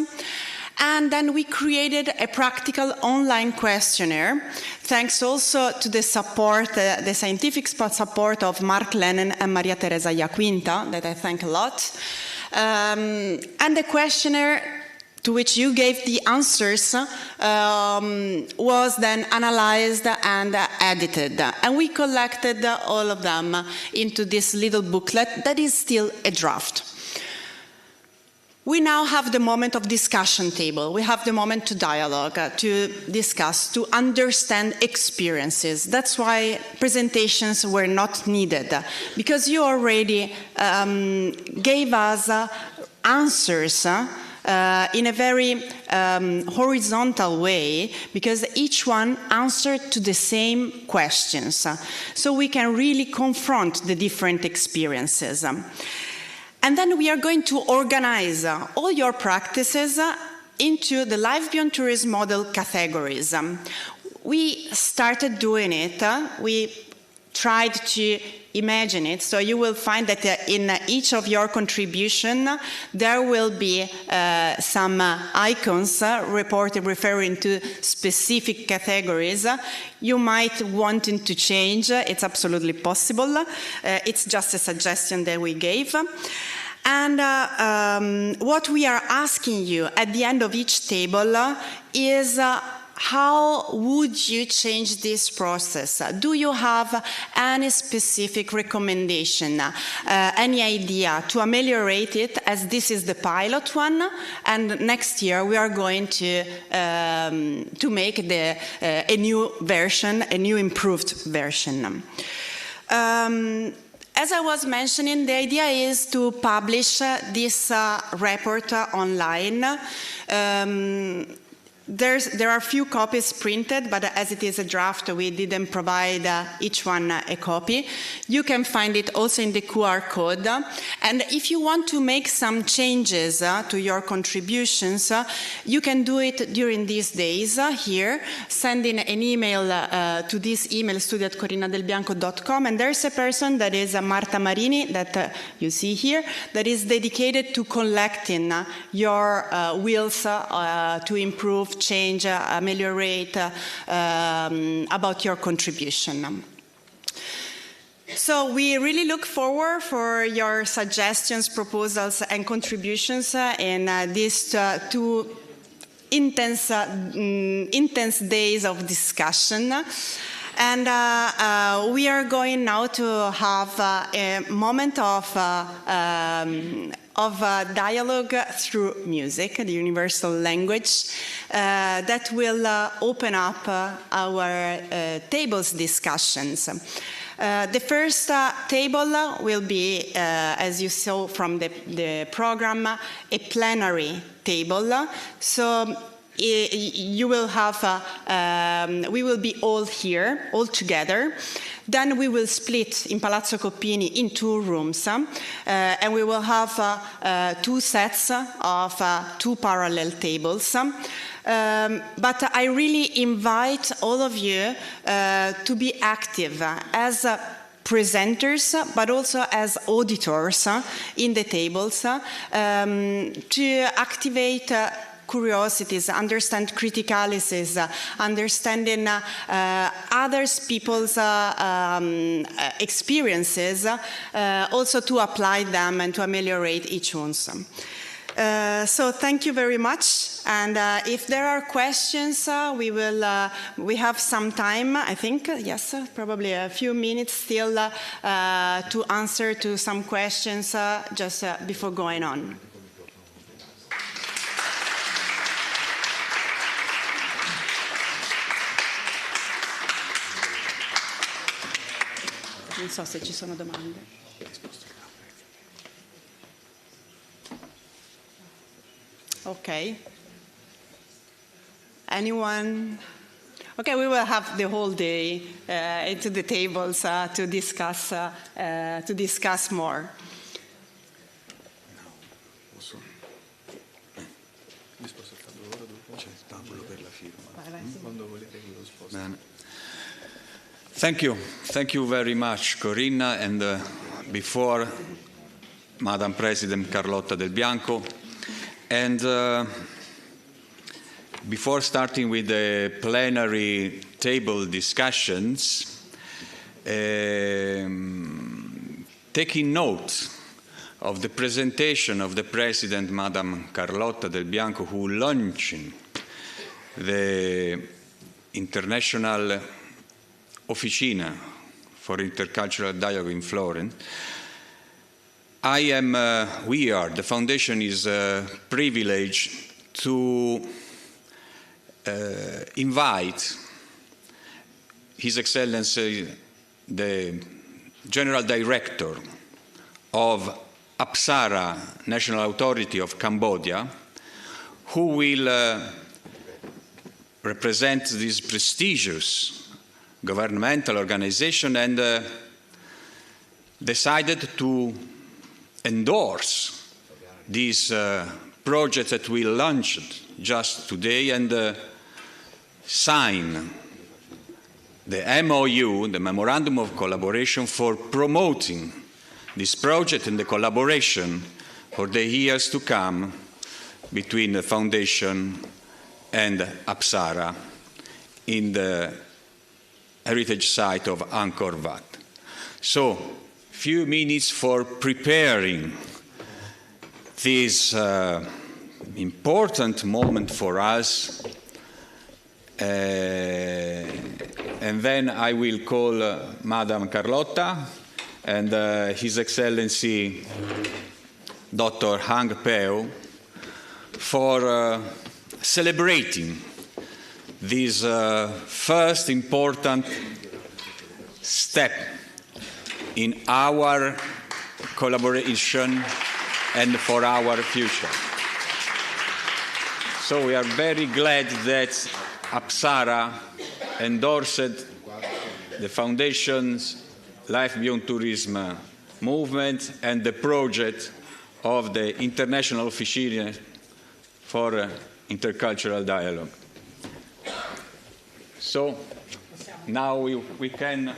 And then we created a practical online questionnaire, thanks also to the support, the scientific support of Mark Lennon and Maria Teresa Iaquinta, that I thank a lot. And the questionnaire to which you gave the answers was then analyzed and edited. And we collected all of them into this little booklet that is still a draft. We now have the moment of discussion table. We have the moment to dialogue, to discuss, to understand experiences. That's why presentations were not needed, because you already gave us answers in a very horizontal way, because each one answered to the same questions. So we can really confront the different experiences. And then we are going to organize all your practices into the Life Beyond Tourism model categories. We started doing it. We tried to imagine it. So you will find that in each of your contribution, there will be some icons referring to specific categories. You might want to change. It's absolutely possible. It's just a suggestion that we gave. And what we are asking you at the end of each table is how would you change this process? Do you have any specific recommendation, any idea to ameliorate it, as this is the pilot one, and next year we are going to make a new version, a new improved version. As I was mentioning, the idea is to publish this report online. There are few copies printed, but as it is a draft, we didn't provide each one a copy. You can find it also in the QR code. And if you want to make some changes to your contributions, you can do it during these days here, sending an email to this email, studio@corinnadelbianco.com, and there's a person that is Marta Marini, that you see here, that is dedicated to collecting your wills to improve, change, ameliorate about your contribution. So we really look forward for your suggestions, proposals, and contributions in these two intense days of discussion. And we are going now to have a moment of dialogue through music, the universal language, that will open up our tables discussions. The first table will be, as you saw from the program, a plenary table. So you will have, we will be all here, all together. Then we will split in Palazzo Coppini in 2 rooms, and we will have 2 sets of 2 parallel tables. But I really invite all of you to be active as presenters, but also as auditors in the tables, to activate curiosities, understand criticalities, understanding other people's experiences, also to apply them and to ameliorate each one's. So thank you very much. And if there are questions, we have some time, I think, yes, probably a few minutes still to answer to some questions just before going on. Non so se ci sono domande. Okay. Anyone? Okay, we will have the whole day into the tables to discuss more. Thank you. Thank you very much, Corinna, and before Madam President Carlotta Del Bianco. And Before starting with the plenary table discussions, taking note of the presentation of the President, Madam Carlotta del Bianco, who launched the International Officina for Intercultural Dialogue in Florence, the foundation is privileged to invite His Excellency, the General Director of APSARA, National Authority of Cambodia, who will represent this prestigious governmental organization and decided to endorse this project that we launched just today and sign the MOU, the Memorandum of Collaboration, for promoting this project and the collaboration for the years to come between the Foundation and APSARA in the heritage site of Angkor Wat. So, few minutes for preparing this important moment for us, and then I will call Madam Carlotta and His Excellency Dr. Hang Peo for celebrating this first important step in our collaboration and for our future. So we are very glad that APSARA endorsed the Foundation's Life Beyond Tourism movement and the project of the International Officina for Intercultural Dialogue. So now we can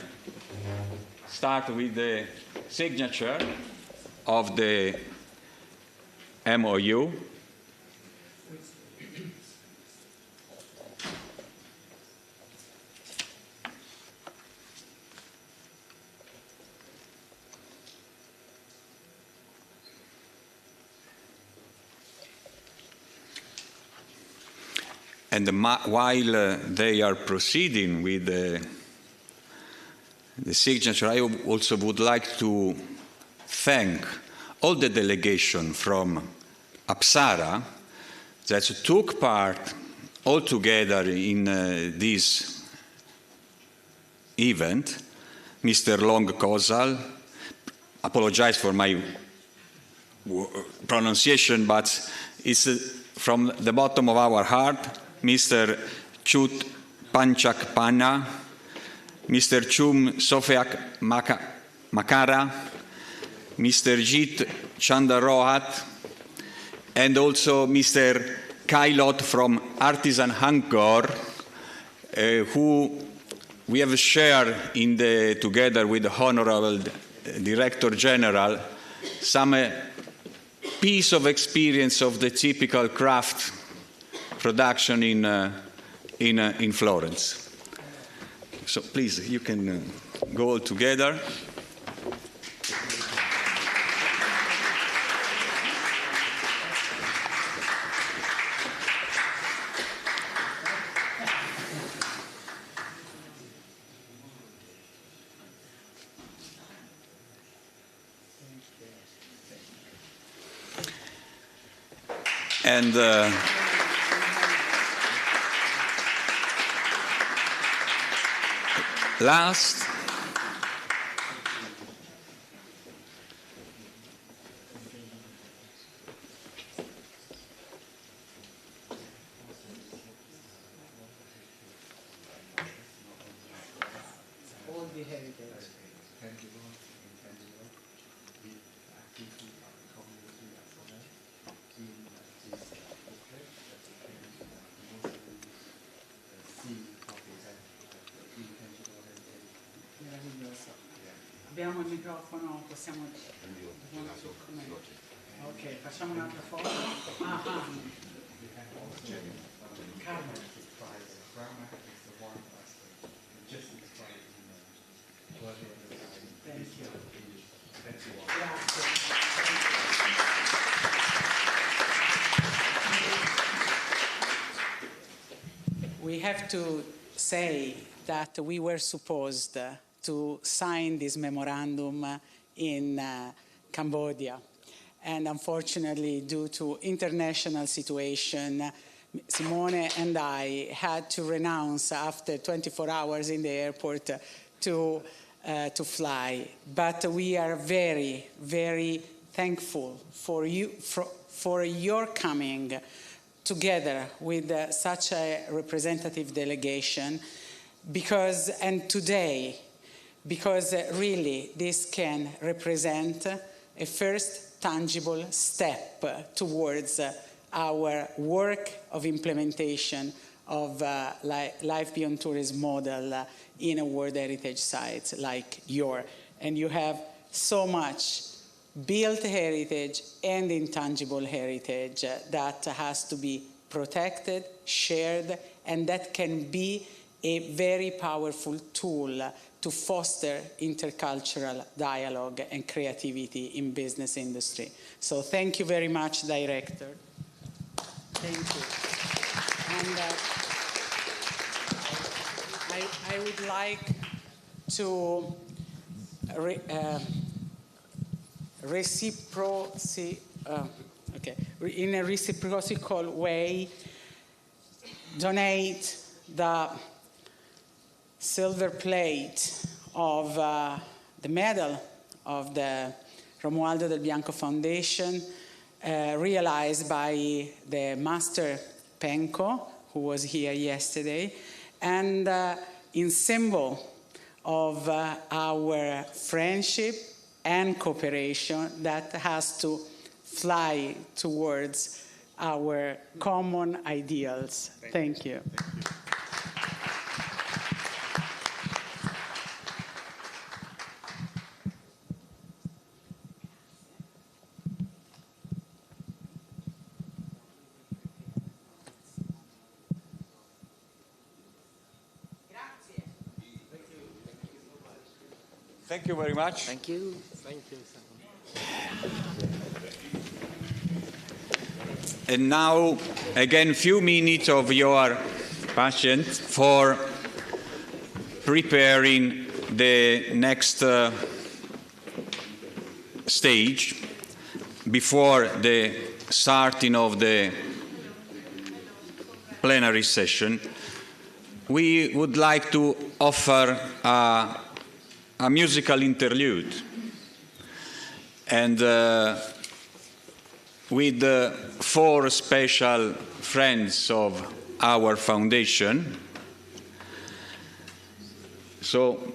start with the signature of the MOU. And while they are proceeding with the signature, I also would like to thank all the delegation from APSARA that took part all together in this event. Mr. Long Kozal, apologize for my pronunciation, but it's from the bottom of our heart. Mr. Chut Panchak Pana, Mr. Chum Sofiak Makara, Mr. Jit Chandarohat, and also Mr. Kailot from Artisan Angkor, who we have shared together with the Honorable Director General some piece of experience of the typical craft production in Florence. So please, you can go all together. And last, all the heritage. Abbiamo il microfono, possiamo... Ok, facciamo un'altra foto. Carlo. we have to say that we were supposed to sign this memorandum in Cambodia. And unfortunately, due to international situation, Simone and I had to renounce after 24 hours in the airport to fly. But we are very, very thankful for you, for your coming together with such a representative delegation, because really this can represent a first tangible step towards our work of implementation of Life Beyond Tourism model in a World Heritage site like yours. And you have so much built heritage and intangible heritage that has to be protected, shared, and that can be a very powerful tool to foster intercultural dialogue and creativity in business industry. So thank you very much, Director. Thank you. And I would like to in a reciprocal way, donate the silver plate of the medal of the Romualdo del Bianco Foundation, realized by the master Bianco, who was here yesterday, and in symbol of our friendship and cooperation that has to fly towards our common ideals. Thank you. Thank you very much. Thank you. Thank you. And now, again, few minutes of your patience for preparing the next stage before the starting of the plenary session. We would like to offer a musical interlude, and with 4 special friends of our foundation. So,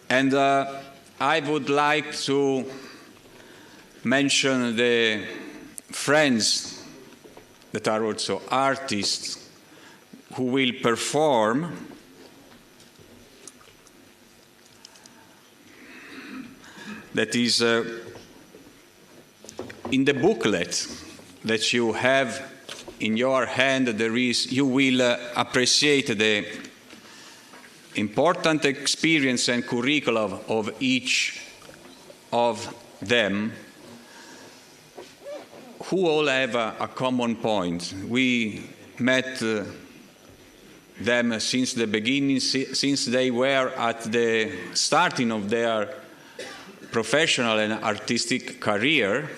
and I would like to mention the friends that are also artists who will perform. That is in the booklet that you have in your hand. You will appreciate the important experience and curriculum of each of them, who all have a common point. We met them since the beginning, since they were at the starting of their professional and artistic career,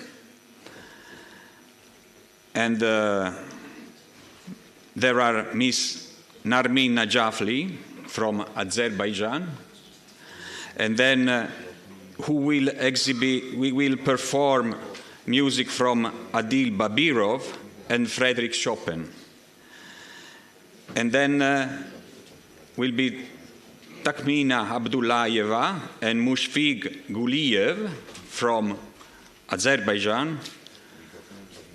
and there are Miss Narmine Najafli from Azerbaijan, and then who will exhibit, we will perform music from Adil Babirov and Frederick Chopin, and then will be Tahmina Abdullayeva and Mushfig Guliyev from Azerbaijan,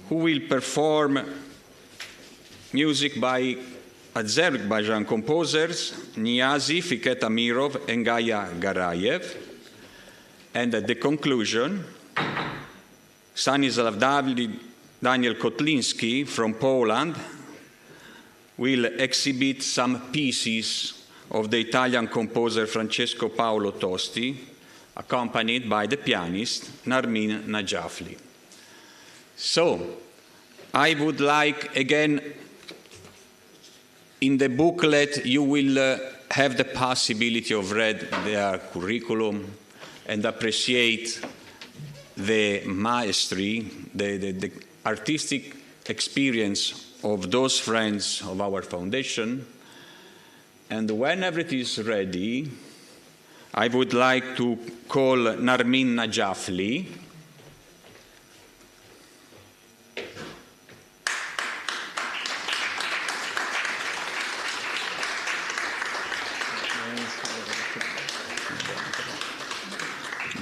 who will perform music by Azerbaijan composers Niazi Fiket Amirov and Gaya Garayev. And at the conclusion, Stanisław Daniel Kotliński from Poland will exhibit some pieces of the Italian composer Francesco Paolo Tosti, accompanied by the pianist Narmine Najafli. So, I would like, again, in the booklet, you will have the possibility of read their curriculum and appreciate the maestry, the artistic experience of those friends of our foundation. And when everything is ready, I would like to call Narmine Najafli.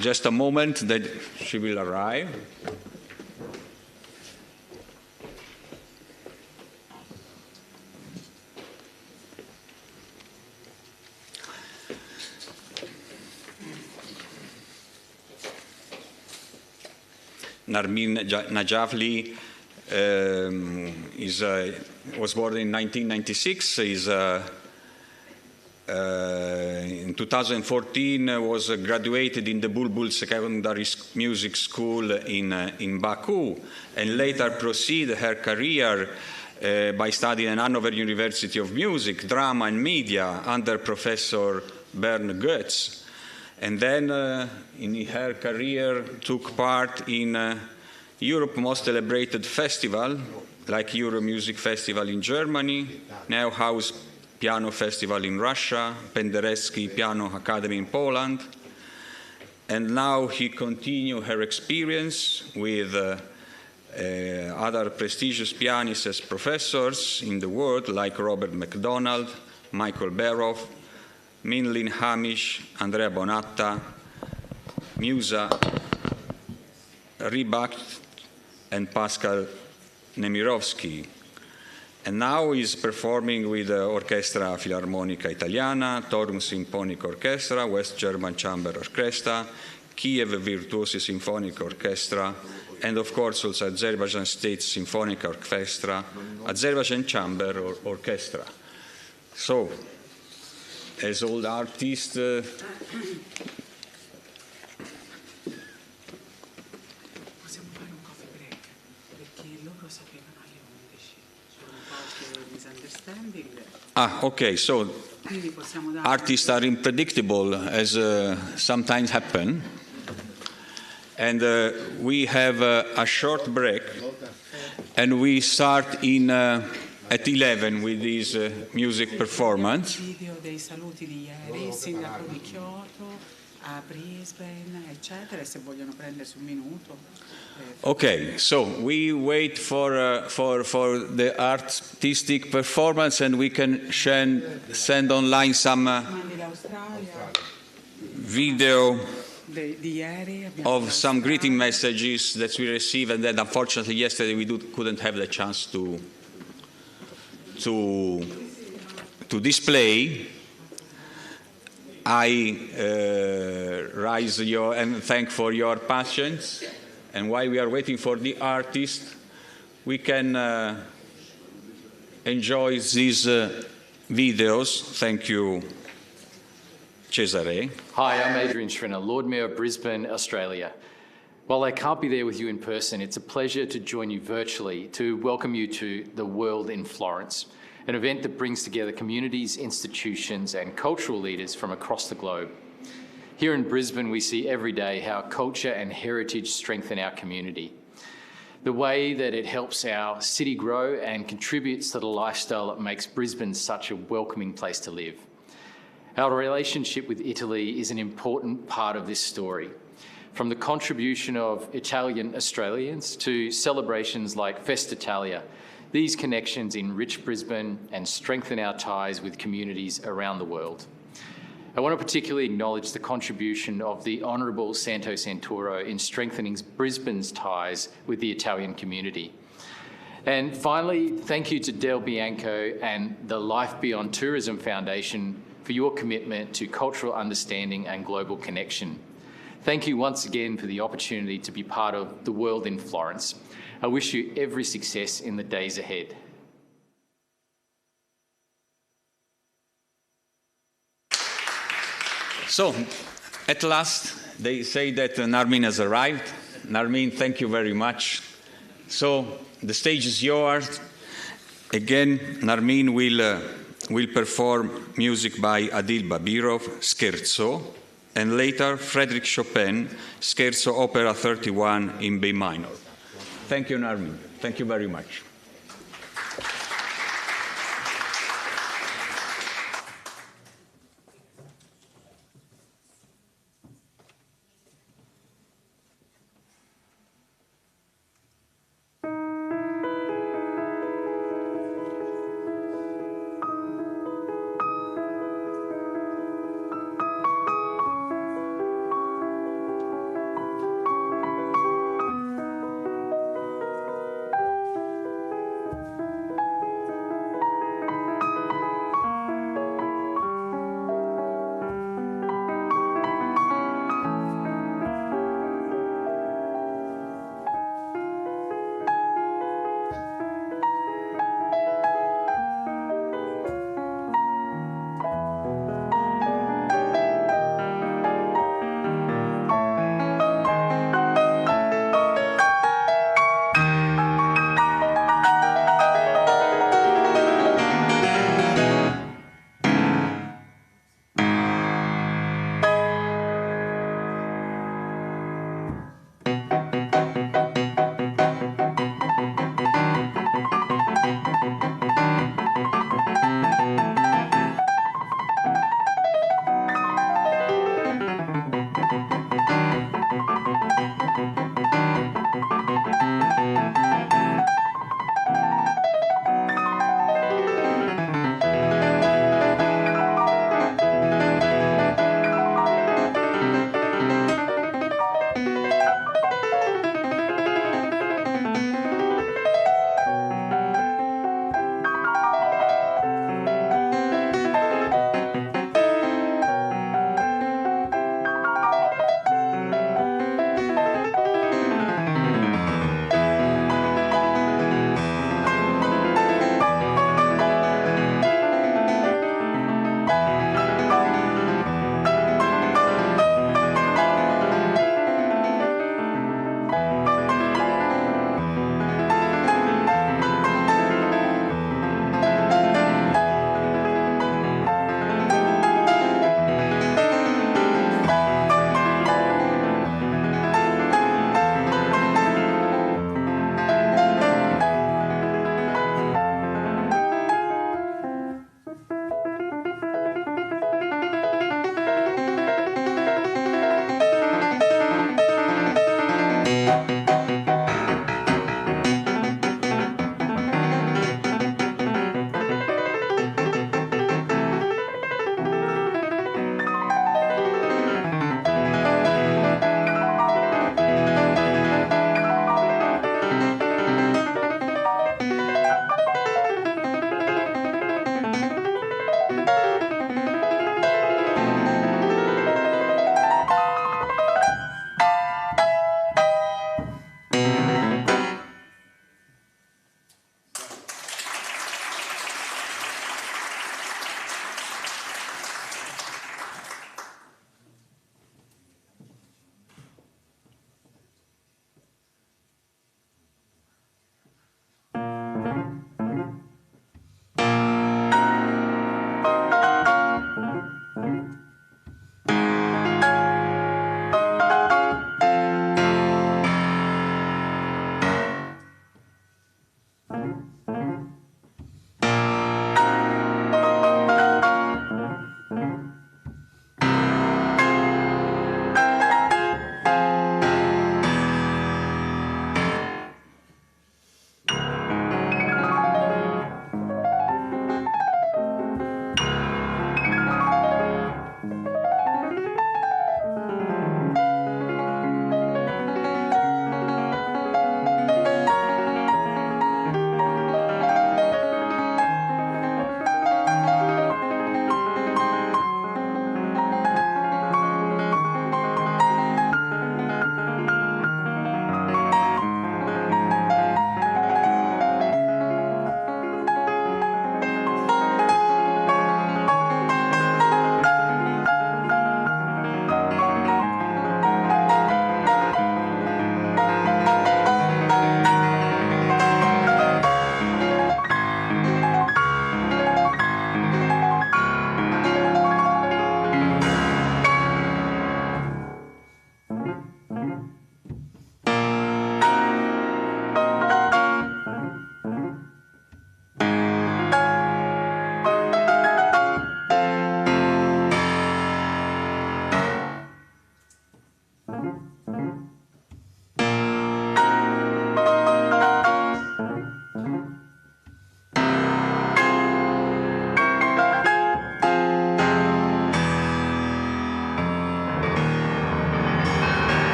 Just a moment that she will arrive. Narmine Najafli was born in 1996. In 2014 was graduated in the Bulbul Secondary Music School in Baku, and later proceeded her career by studying at Hanover University of Music, Drama and Media under Professor Bernd Goetz. And then in her career took part in Europe's most celebrated festival, like Euro Music Festival in Germany, Neuhaus Piano Festival in Russia, Penderecki Piano Academy in Poland. And now he continued her experience with other prestigious pianists as professors in the world, like Robert MacDonald, Michael Baroff, Minlin Hamish, Andrea Bonatta, Musa Rybak, and Pascal Nemirovsky. And now he's performing with the Orchestra Filarmonica Italiana, Torum Symphonic Orchestra, West German Chamber Orchestra, Kiev Virtuosi Symphonic Orchestra, and of course also Azerbaijan State Symphonic Orchestra, Azerbaijan Chamber Orchestra. So, as old artists, okay, so artists are unpredictable, as sometimes happen. And we have a short break, and we start at 11 with this music performance. Okay, so we wait for the artistic performance, and we can send online some video of some greeting messages that we received, and then unfortunately yesterday we couldn't have the chance to display. I raise your and thank for your patience. And while we are waiting for the artist, we can enjoy these videos. Thank you, Cesare. Hi, I'm Adrian Schrinner, Lord Mayor of Brisbane, Australia. While I can't be there with you in person, it's a pleasure to join you virtually to welcome you to The World in Florence, an event that brings together communities, institutions, and cultural leaders from across the globe. Here in Brisbane, we see every day how culture and heritage strengthen our community, the way that it helps our city grow and contributes to the lifestyle that makes Brisbane such a welcoming place to live. Our relationship with Italy is an important part of this story. From the contribution of Italian Australians to celebrations like Fest'Italia, these connections enrich Brisbane and strengthen our ties with communities around the world. I want to particularly acknowledge the contribution of the Honourable Santo Santoro in strengthening Brisbane's ties with the Italian community. And finally, thank you to Del Bianco and the Life Beyond Tourism Foundation for your commitment to cultural understanding and global connection. Thank you once again for the opportunity to be part of The World in Florence. I wish you every success in the days ahead. So, at last, they say that Narmine has arrived. Narmine, thank you very much. So the stage is yours. Again, Narmine will perform music by Adil Babirov, Scherzo, and later Frédéric Chopin, Scherzo Opera 31 in B minor. Thank you, Narmine. Thank you very much.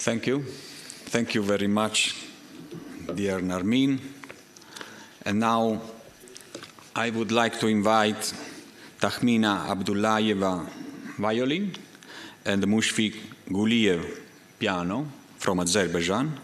Thank you. Thank you very much, dear Narmine. And now I would like to invite Tahmina Abdullayeva, violin, and Mushfig Guliyev, piano, from Azerbaijan.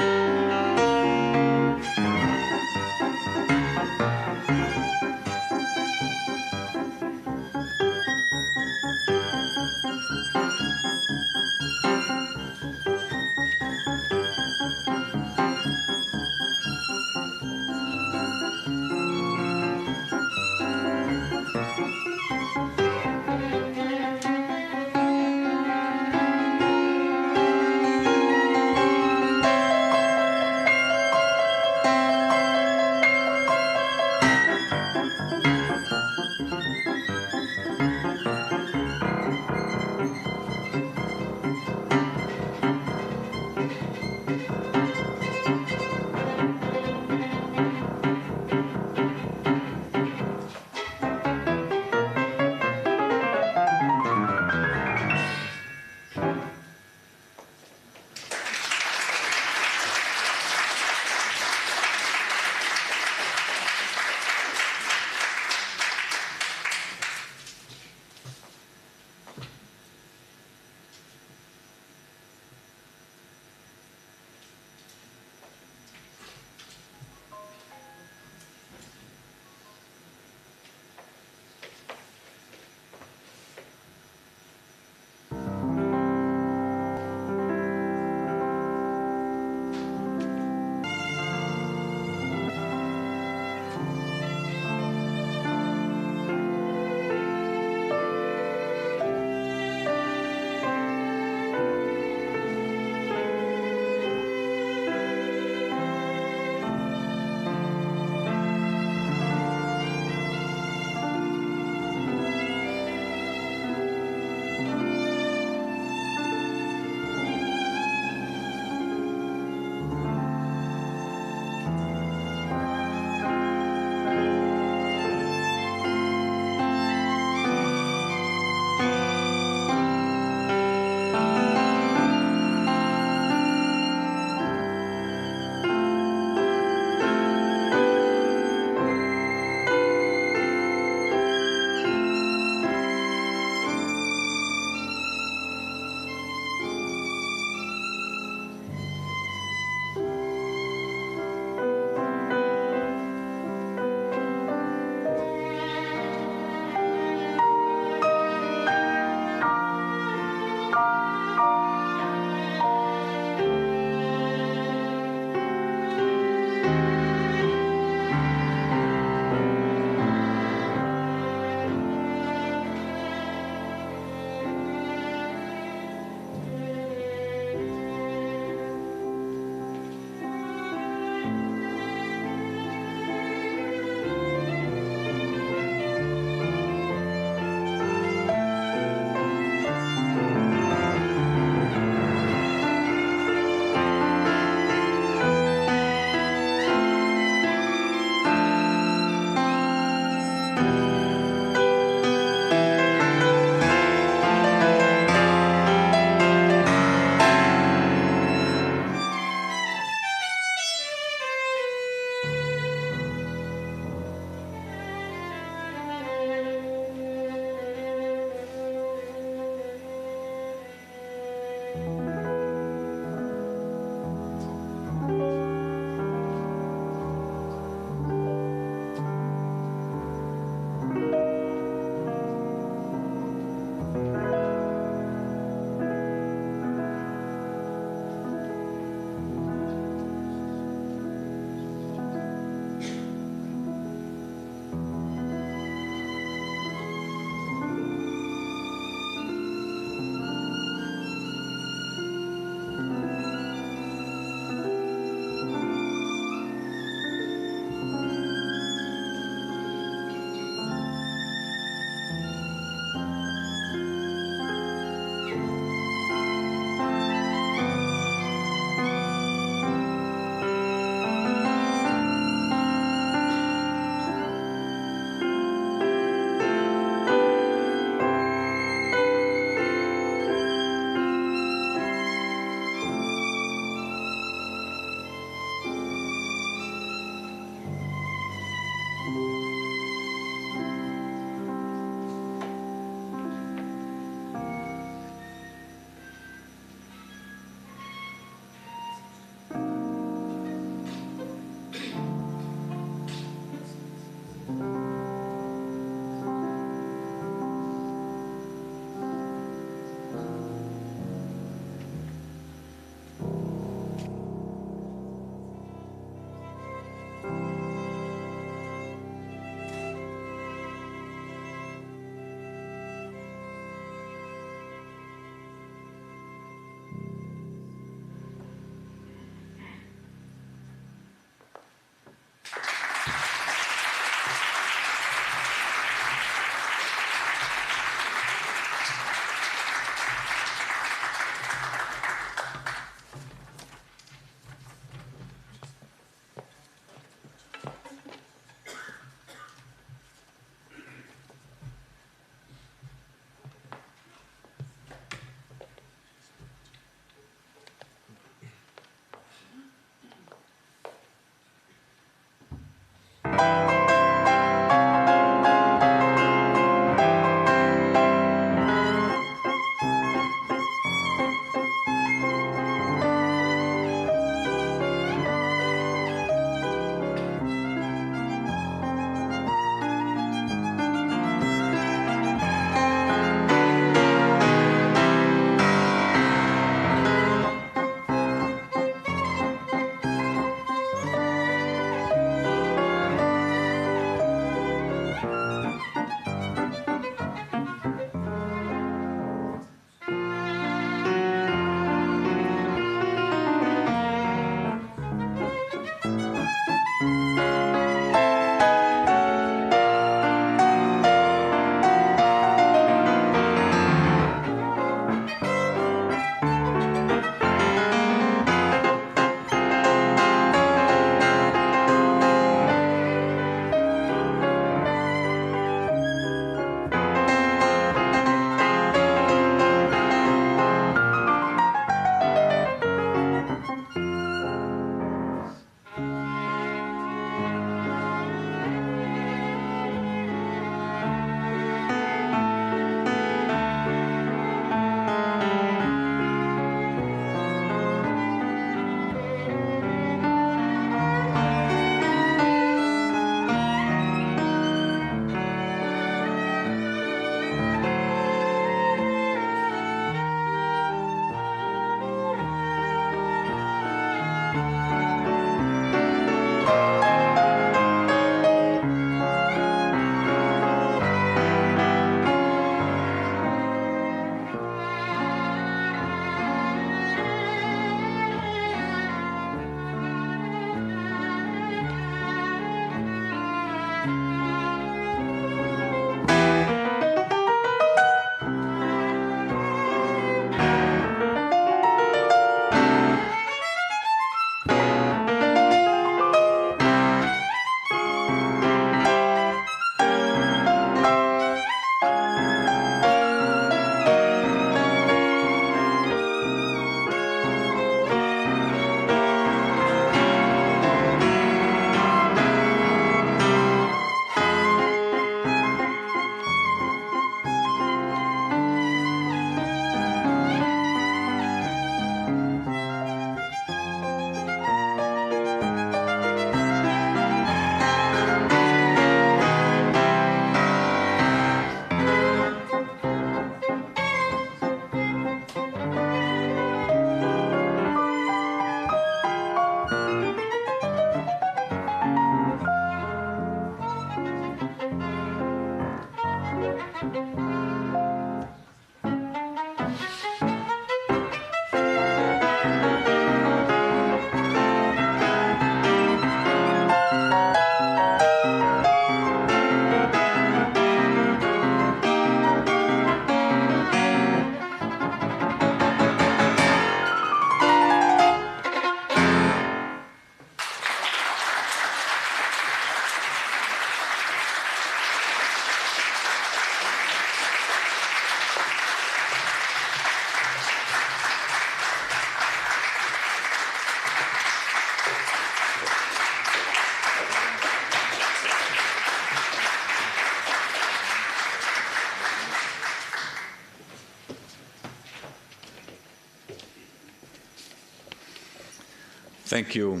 Thank you,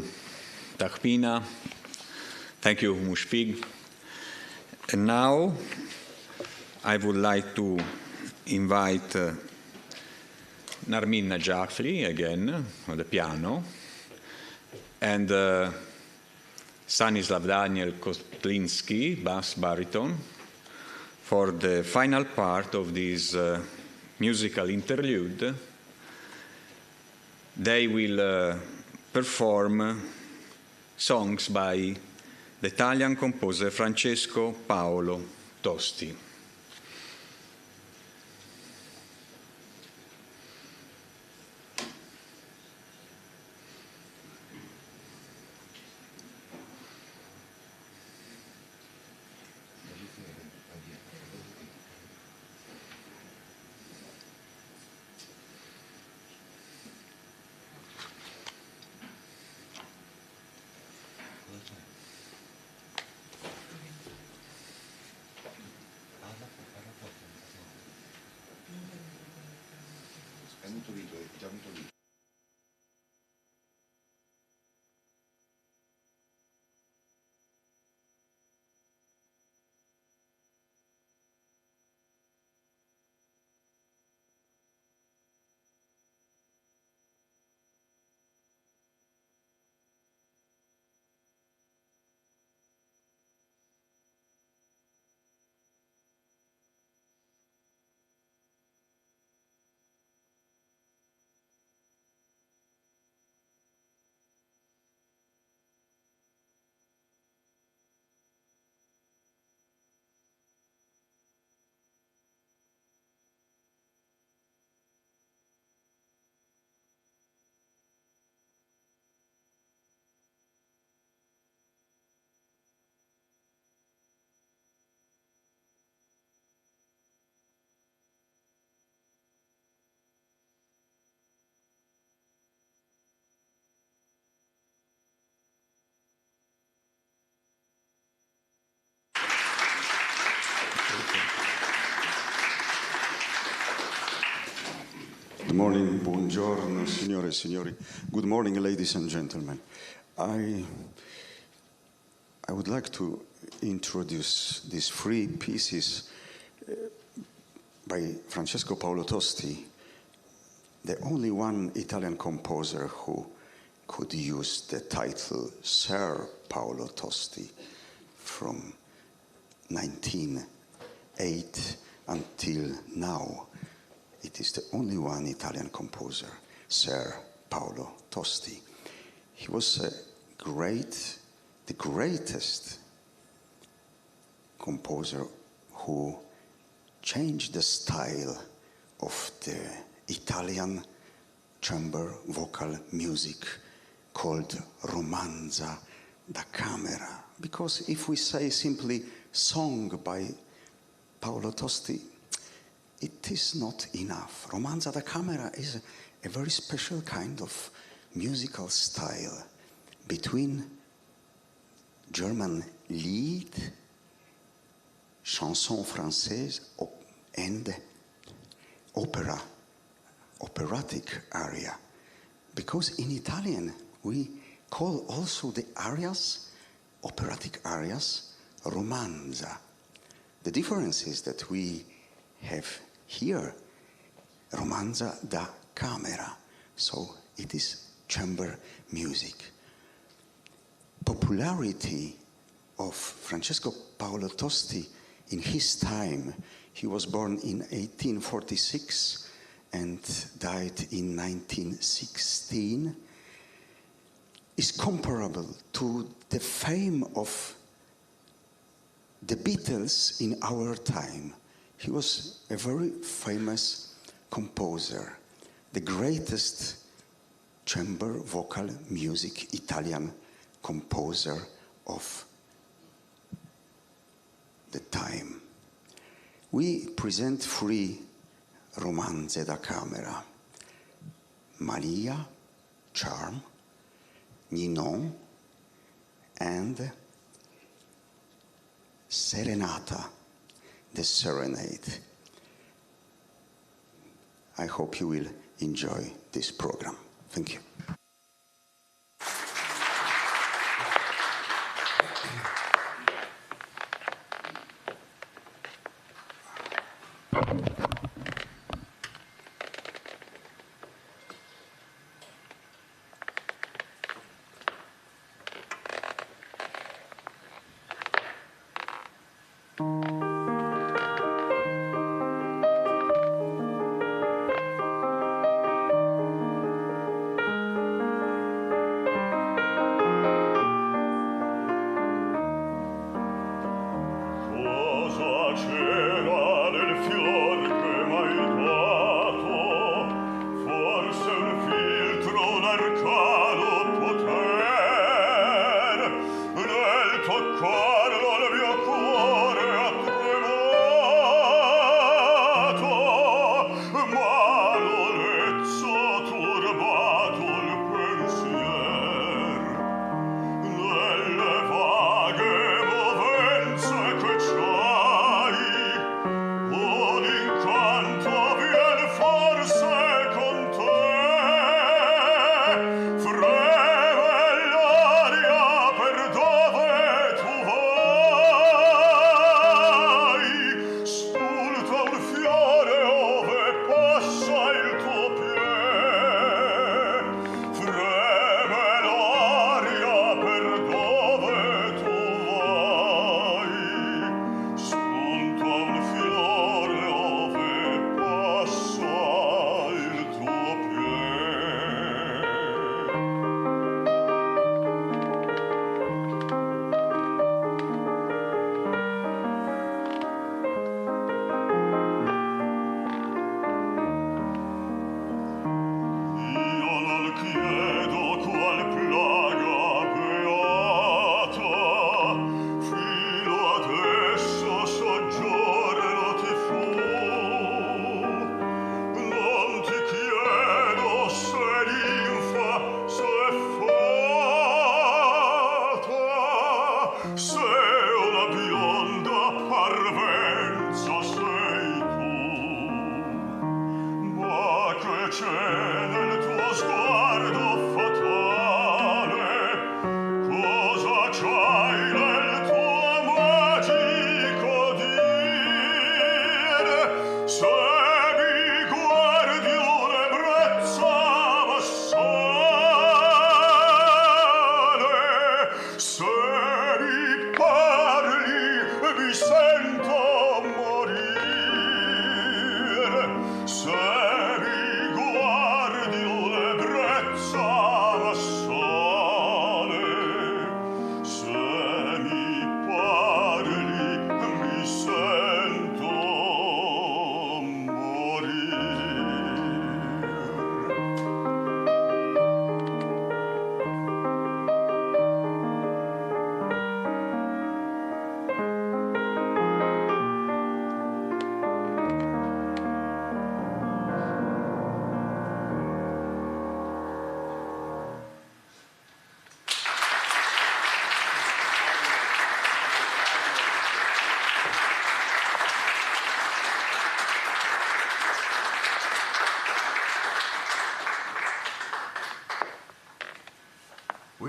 Tahmina. Thank you, Mushfig. And now I would like to invite Narmine Najafli again on the piano, and Stanisław Daniel Kotliński, Bass-Baritone, for the final part of this musical interlude. They will perform songs by the Italian composer Francesco Paolo Tosti. Good morning, buongiorno, signore e signori. Good morning, ladies and gentlemen. I would like to introduce these three pieces by Francesco Paolo Tosti, the only one Italian composer who could use the title Sir Paolo Tosti from 1908 until now. It is the only one Italian composer, Sir Paolo Tosti. He was the greatest composer who changed the style of the Italian chamber vocal music called romanza da camera. Because if we say simply song by Paolo Tosti, it is not enough. Romanza da camera is a very special kind of musical style between German Lied, chanson française, and operatic aria. Because in Italian we call also the arias, operatic arias, romanza. The difference is that we have here romanza da camera, so it is chamber music. Popularity of Francesco Paolo Tosti in his time, he was born in 1846 and died in 1916, is comparable to the fame of the Beatles in our time. He was a very famous composer, the greatest chamber vocal music Italian composer of the time. We present three romanze da camera: Maria, Charm, Ninon, and Serenata, the Serenade. I hope you will enjoy this program. Thank you.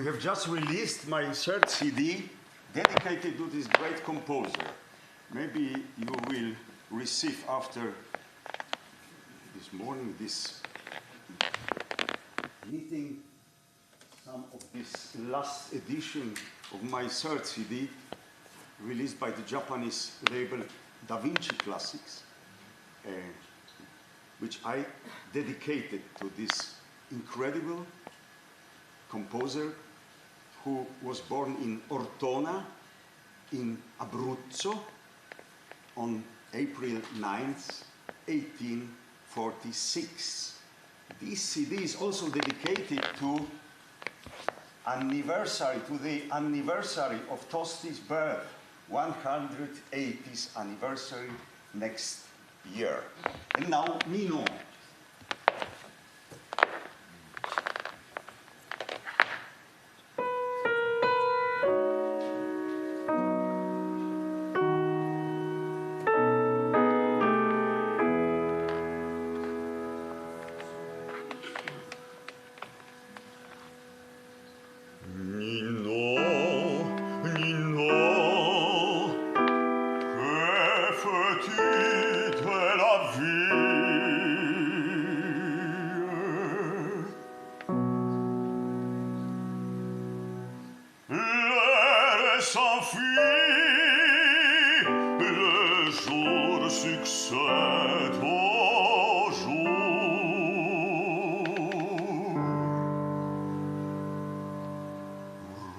We have just released my third CD dedicated to this great composer. Maybe you will receive after this morning, this meeting, some of this last edition of my third CD released by the Japanese label Da Vinci Classics, which I dedicated to this incredible composer who was born in Ortona in Abruzzo on April 9th, 1846. This CD is also dedicated to the anniversary of Tosti's birth, 180th anniversary next year. And now, Nino. Petite est la vie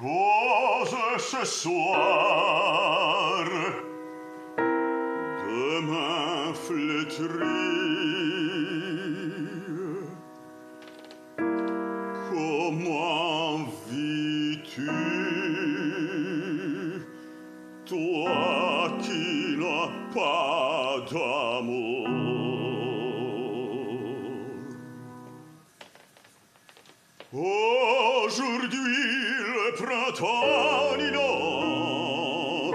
Rose ce soir, demain flétrie, comment vis-tu, toi qui n'as pas d'amour? Aujourd'hui le printemps ninant,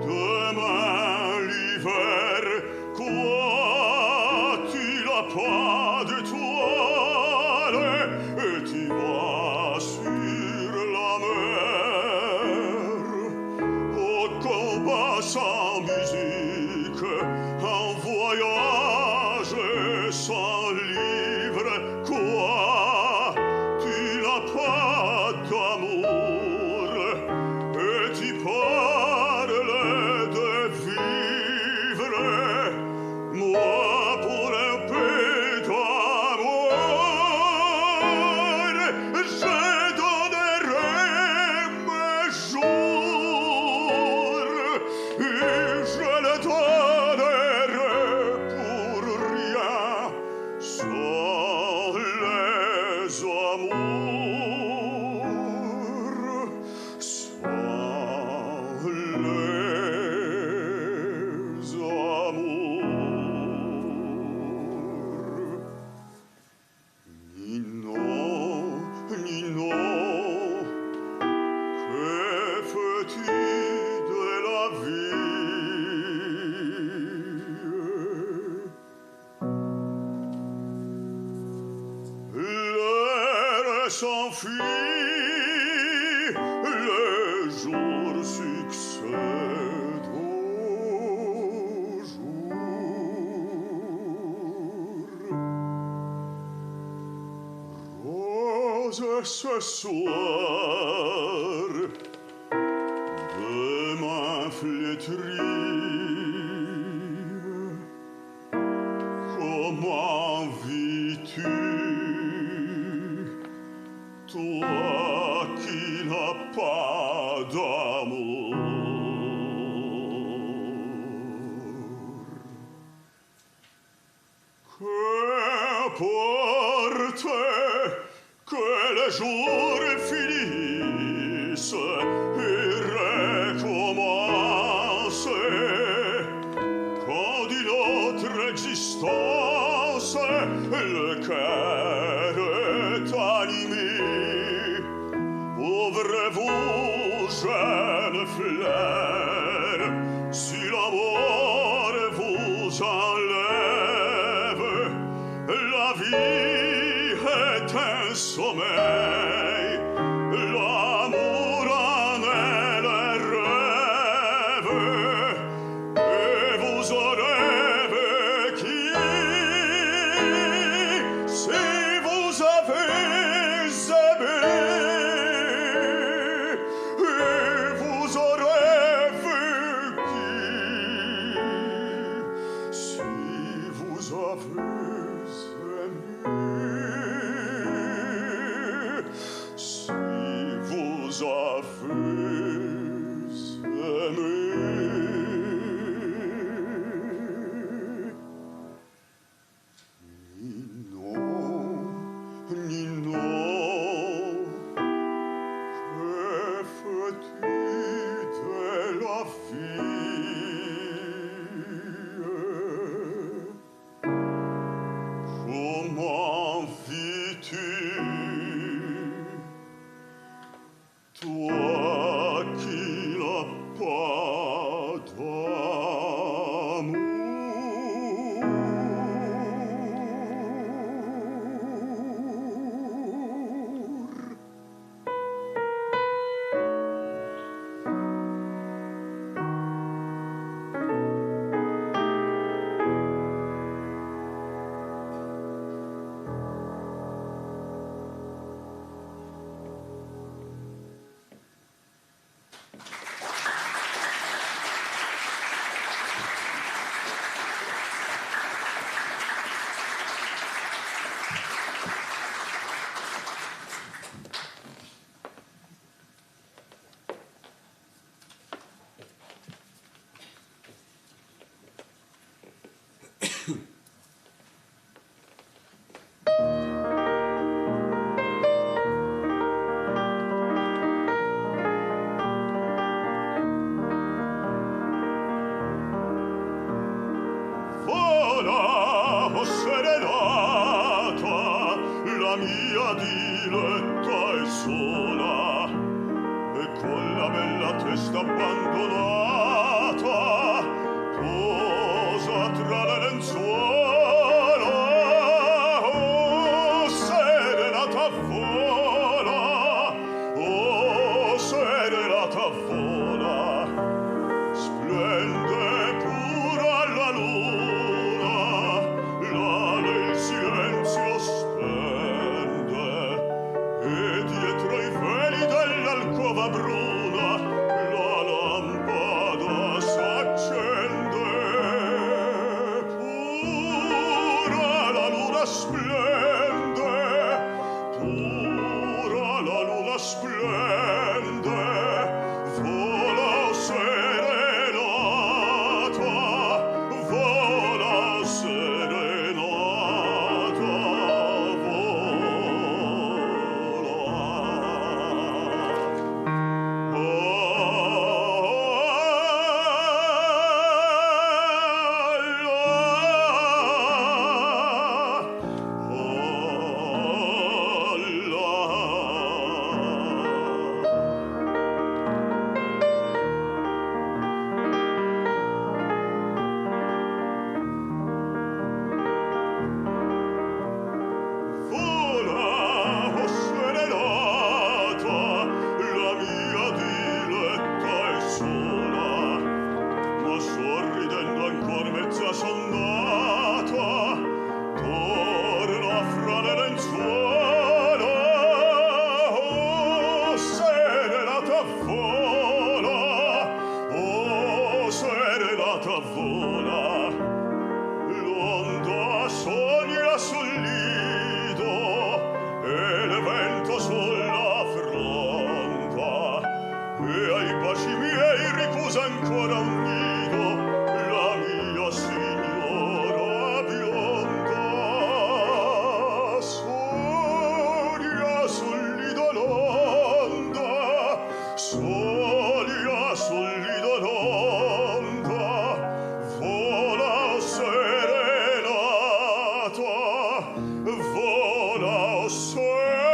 demain l'hiver, quoi, tu n'as pas de toile, et tu vas sur la mer, au combat sans musique, en voyage sans livre, quoi, tu n'as pas d'amour, et tu parles de vivre, moi pour un peu d'amour, je donnerai mes jours, et je le donnerai pour rien, sans les amours, sans les amours. Nino, que fais-tu de la vie? L'heure s'enfuit, les jours succèdent aux jours. Rose ce soir, demain flétrie, comment vis-tu, toi qui n'as pas d'amour? Qu'importe que les jours finissent et recommencent, quand d'une autre existence le cœur est animé, ouvrez-vous, jeunes fleurs, si l'amour vous enlève, la vie est un sommeil, l'amour en est le rêve, et vous aurez vécu si vous avez aimé, et vous aurez vécu si vous avez si vous avez aimé. Nino, que fais-tu de la vie? Comment vis-tu, toi qui n'as pas d'amour? diletta e sola, e con la bella testa abbandonata posa tra le lenzuola. Oh, serenata vola, oh, serenata vola, splende pura la luna, là nel silenzio spende, e dietro i veli dell'alcova bruna la lampada s'accende. Pura la luna splende, pura la luna splende, vola serenata, vola serenata, la mia diletta e sola, ma sorridendo ancor mezza sonnata, torna fra le lenzuola. Oh, serenata vola, oh, serenata vola, l'onda sogna sul lido e il vento sull'affronta, e ai baci miei ricusa ancora un nido la mia signora bionda. Sogna sul lido l'onda, sogna sul lido l'onda, vola serenata, vola serenata,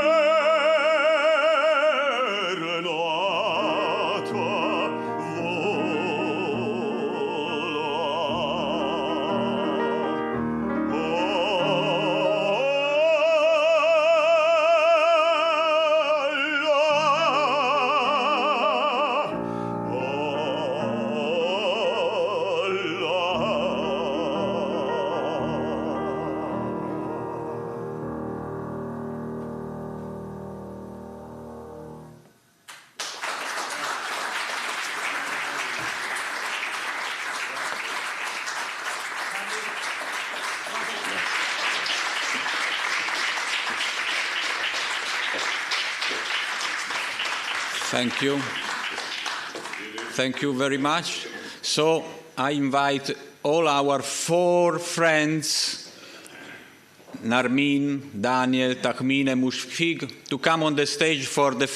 Thank you. Thank you very much. So I invite all our 4 friends, Narmine, Daniel, Tahmina, Mushfig, to come on the stage for the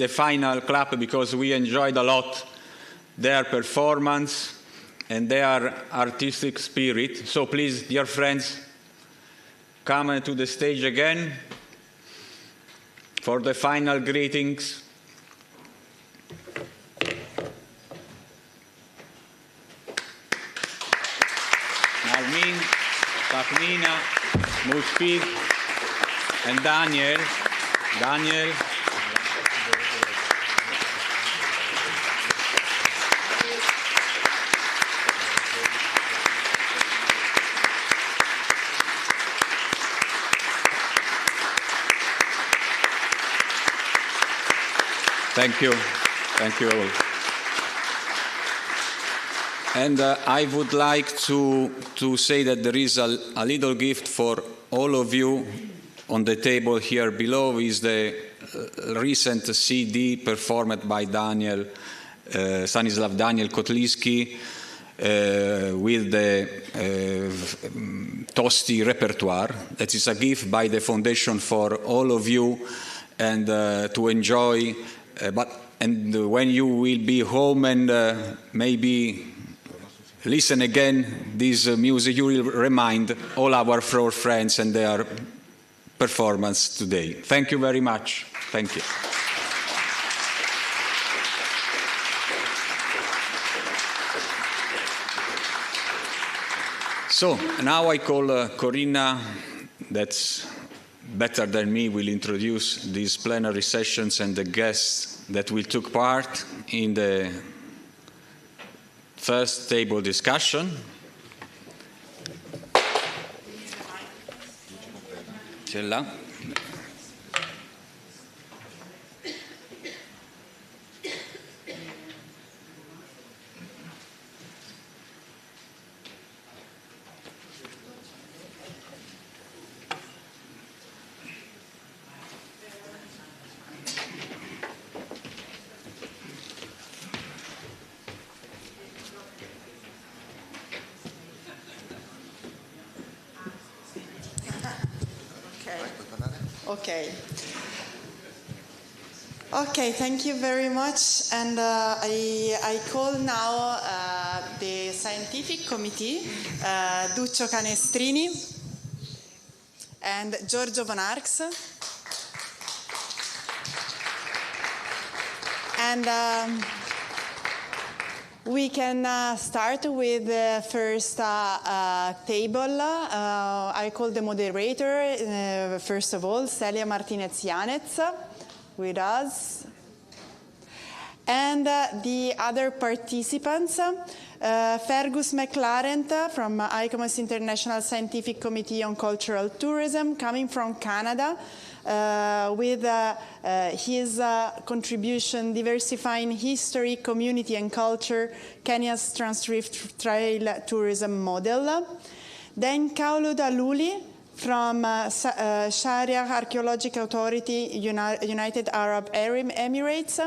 final clap, because we enjoyed a lot their performance and their artistic spirit. So please, dear friends, come to the stage again for the final greetings. Narmine, Tahmina, Mushfig, and Daniel. Daniel. Thank you. Thank you all. And I would like to say that there is a little gift for all of you on the table here below. Is the recent CD performed by Stanisław Daniel Kotliński with the Tosti repertoire. That is a gift by the Foundation for all of you, and to enjoy. And when you will be home and maybe listen again this music, you will remind all our 4 friends and their performance today. Thank you very much. Thank you. So now I call Corinna, that's better than me, will introduce these plenary sessions and the guests that will take part in the first table discussion. Ce l'ha? Okay, thank you very much. And I call now the scientific committee, Duccio Canestrini and Giorgio Von Arx. And we can start with the first table. I call the moderator, first of all, Celia Martinez-Yanez, with us. And the other participants, Fergus McLaren from ICOMOS International Scientific Committee on Cultural Tourism, coming from Canada, with his contribution diversifying history, community and culture, Kenya's Trans-Rift Trail tourism model. Then Kaulu Daluli from Sharia Archaeological Authority, United Arab Emirates,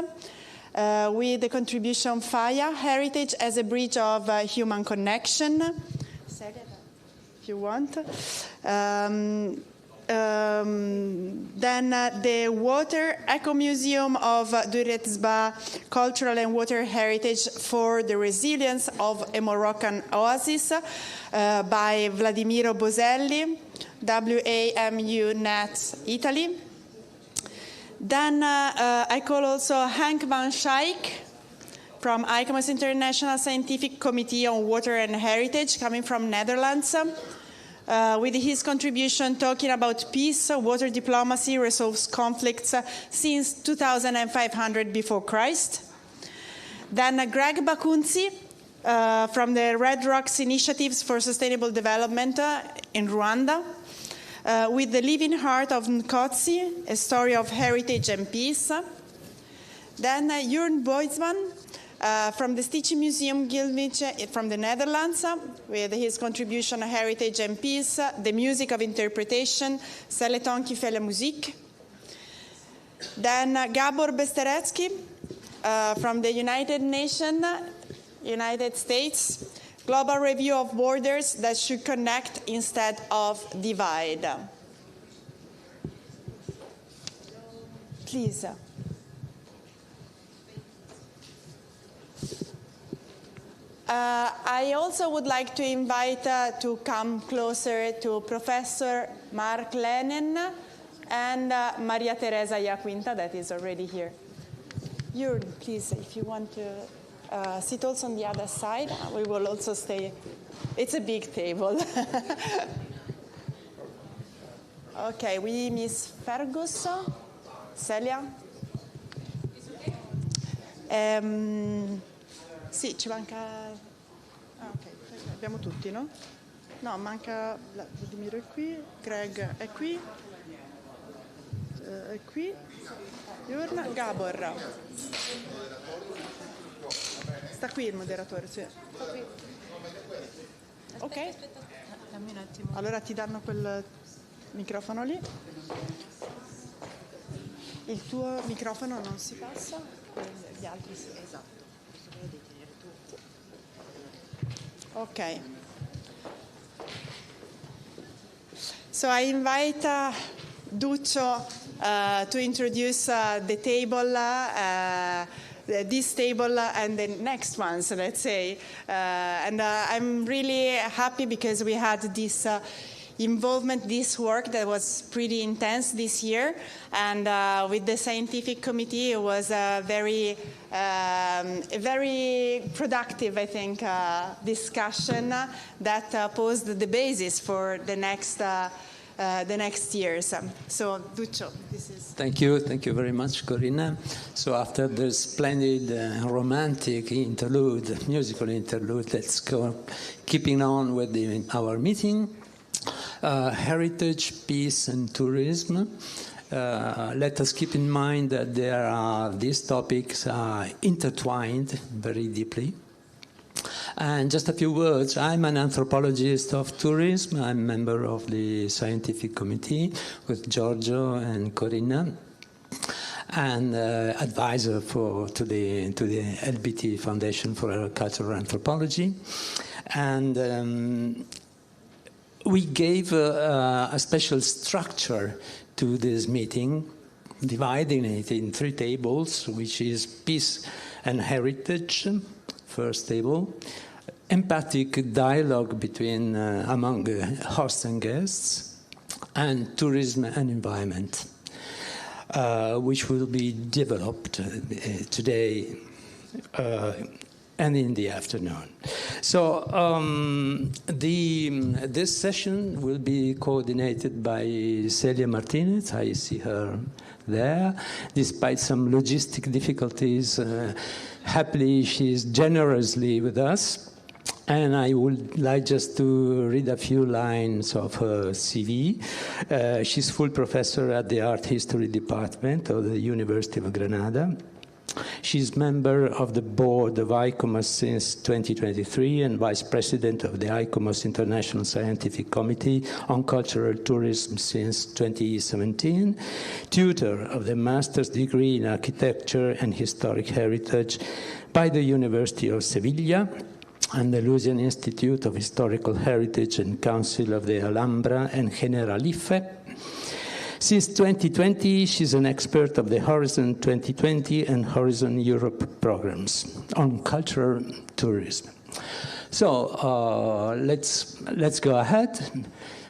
with the contribution Faya, Heritage as a Bridge of Human Connection, if you want. Then the Water Eco Museum of Duretsba, Cultural and Water Heritage for the Resilience of a Moroccan Oasis, by Vladimiro Boselli, WAMU Net Italy. Then I call also Henk van Schaik from ICOMOS International Scientific Committee on Water and Heritage, coming from Netherlands, with his contribution talking about peace, water diplomacy, resolves conflicts since 2500 before Christ. Then Greg Bakunzi from the Red Rocks Initiatives for Sustainable Development in Rwanda, with the living heart of Nkotsi, a story of heritage and peace. Then Jurn Boisman from the Stichi Museum Gilmich from the Netherlands, with his contribution Heritage and Peace, the Music of Interpretation, Seleton qui fait la musique. Then Gabor Besteretsky from the United Nations, United States, Global Review of Borders that should connect instead of divide. Please. I also would like to invite to come closer to Professor Mark Lennon and Maria Teresa Iaquinta, that is already here. Jurn, please, if you want to sit also on the other side, we will also stay. It's a big table. Okay, we miss Fergus, Celia. Sì, ci manca... Ah, ok, abbiamo tutti, no? No, manca... Vladimiro è qui, Greg è qui, Jurn, Gabor. Sta qui il moderatore, sì. Ok. Dammi un attimo. Allora ti danno quel microfono lì. Il tuo microfono non si passa, gli altri sì. Esatto. Ok. So I invite Duccio to introduce the table, this table and the next ones, let's say. And I'm really happy because we had this involvement, this work that was pretty intense this year. And with the scientific committee, it was a very productive, I think, discussion that posed the basis for the next years. So, Duccio, this is... Thank you very much, Corinna. So after the splendid romantic interlude, musical interlude, let's go keeping on with our meeting. Heritage, peace, and tourism. Let us keep in mind that these topics are intertwined very deeply. And just a few words. I'm an anthropologist of tourism. I'm a member of the scientific committee with Giorgio and Corinna, and advisor to the LBT Foundation for Cultural Anthropology. And we gave a special structure to this meeting, dividing it in 3 tables, which is peace and heritage, first table, empathic dialogue between among hosts and guests, and tourism and environment, which will be developed today and in the afternoon. So this session will be coordinated by Celia Martinez. I see her there. Despite some logistic difficulties, happily she's generously with us. And I would like just to read a few lines of her CV. She's full professor at the Art History Department of the University of Granada. She's member of the board of ICOMOS since 2023 and vice president of the ICOMOS International Scientific Committee on Cultural Tourism since 2017, tutor of the master's degree in architecture and historic heritage by the University of Sevilla and the Lusian Institute of Historical Heritage and Council of the Alhambra and Generalife. Since 2020, she's an expert of the Horizon 2020 and Horizon Europe programs on cultural tourism. So let's go ahead.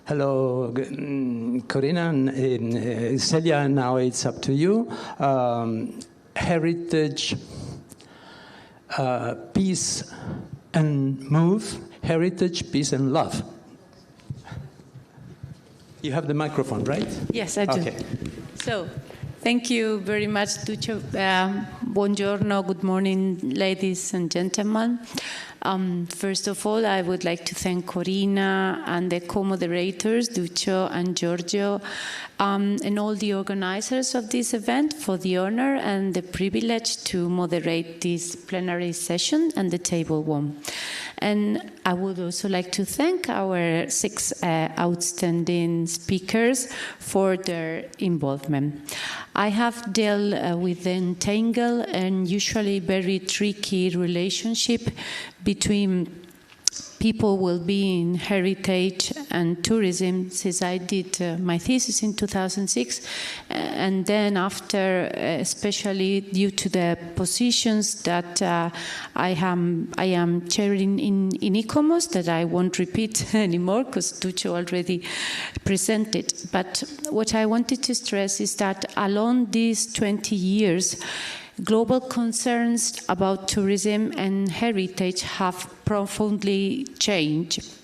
Hello, Corinna and Celia. Now it's up to you. Heritage, peace and move. Heritage, peace and love. You have the microphone, right? Yes, I do. Okay. So, thank you very much, Duccio. Buongiorno, good morning, ladies and gentlemen. First of all, I would like to thank Corinna and the co-moderators, Duccio and Giorgio, and all the organizers of this event for the honor and the privilege to moderate this plenary session and the table one. And I would also like to thank our 6 outstanding speakers for their involvement. I have dealt with the entangled and usually very tricky relationship between people well-being, heritage, and tourism since I did my thesis in 2006. And then after, especially due to the positions that I am chairing in ICOMOS, that I won't repeat anymore because Duccio already presented. But what I wanted to stress is that along these 20 years, global concerns about tourism and heritage have profoundly changed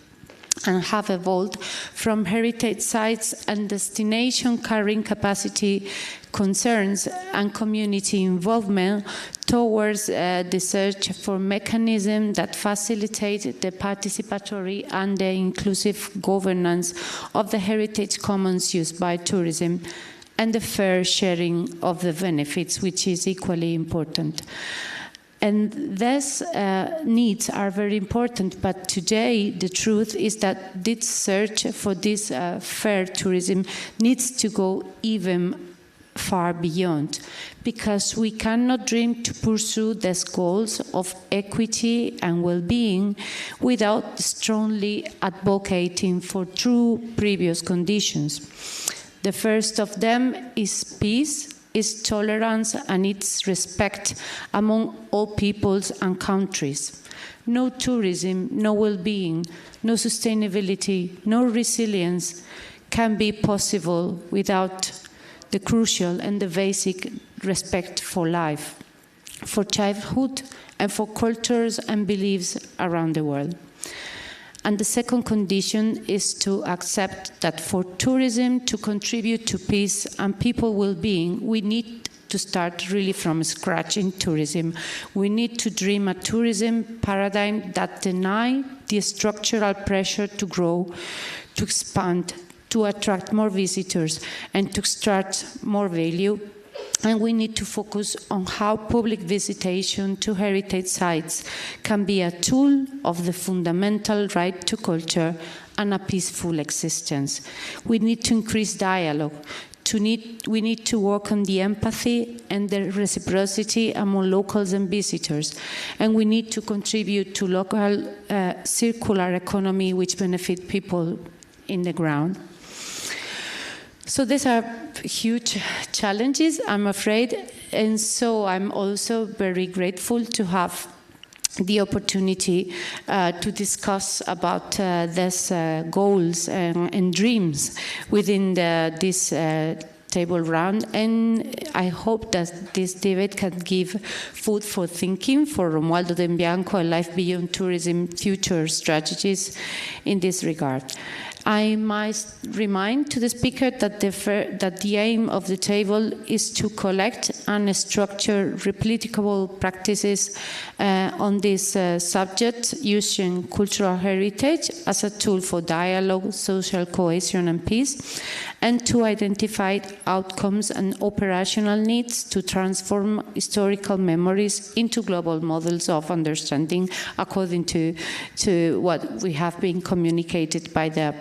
and have evolved from heritage sites and destination carrying capacity concerns and community involvement towards the search for mechanisms that facilitate the participatory and the inclusive governance of the heritage commons used by tourism and the fair sharing of the benefits, which is equally important. And these needs are very important, but today the truth is that this search for this fair tourism needs to go even far beyond, because we cannot dream to pursue these goals of equity and well-being without strongly advocating for true previous conditions. The first of them is peace its tolerance and its respect among all peoples and countries. No tourism, no well-being, no sustainability, no resilience can be possible without the crucial and the basic respect for life, for childhood, and for cultures and beliefs around the world. And the second condition is to accept that for tourism to contribute to peace and people well-being, we need to start really from scratch in tourism. We need to dream a tourism paradigm that denies the structural pressure to grow, to expand, to attract more visitors, and to extract more value. And we need to focus on how public visitation to heritage sites can be a tool of the fundamental right to culture and a peaceful existence. We need to increase dialogue. We need to work on the empathy and the reciprocity among locals and visitors. And we need to contribute to local circular economy which benefit people in the ground. So these are huge challenges, I'm afraid, and so I'm also very grateful to have the opportunity to discuss about these goals and dreams within this table round, and I hope that this debate can give food for thinking for Romualdo and Bianco and Life Beyond Tourism future strategies in this regard. I must remind to the speaker that the aim of the table is to collect and structure replicable practices on this subject using cultural heritage as a tool for dialogue, social cohesion and peace, and to identify outcomes and operational needs to transform historical memories into global models of understanding according to what we have been communicated by the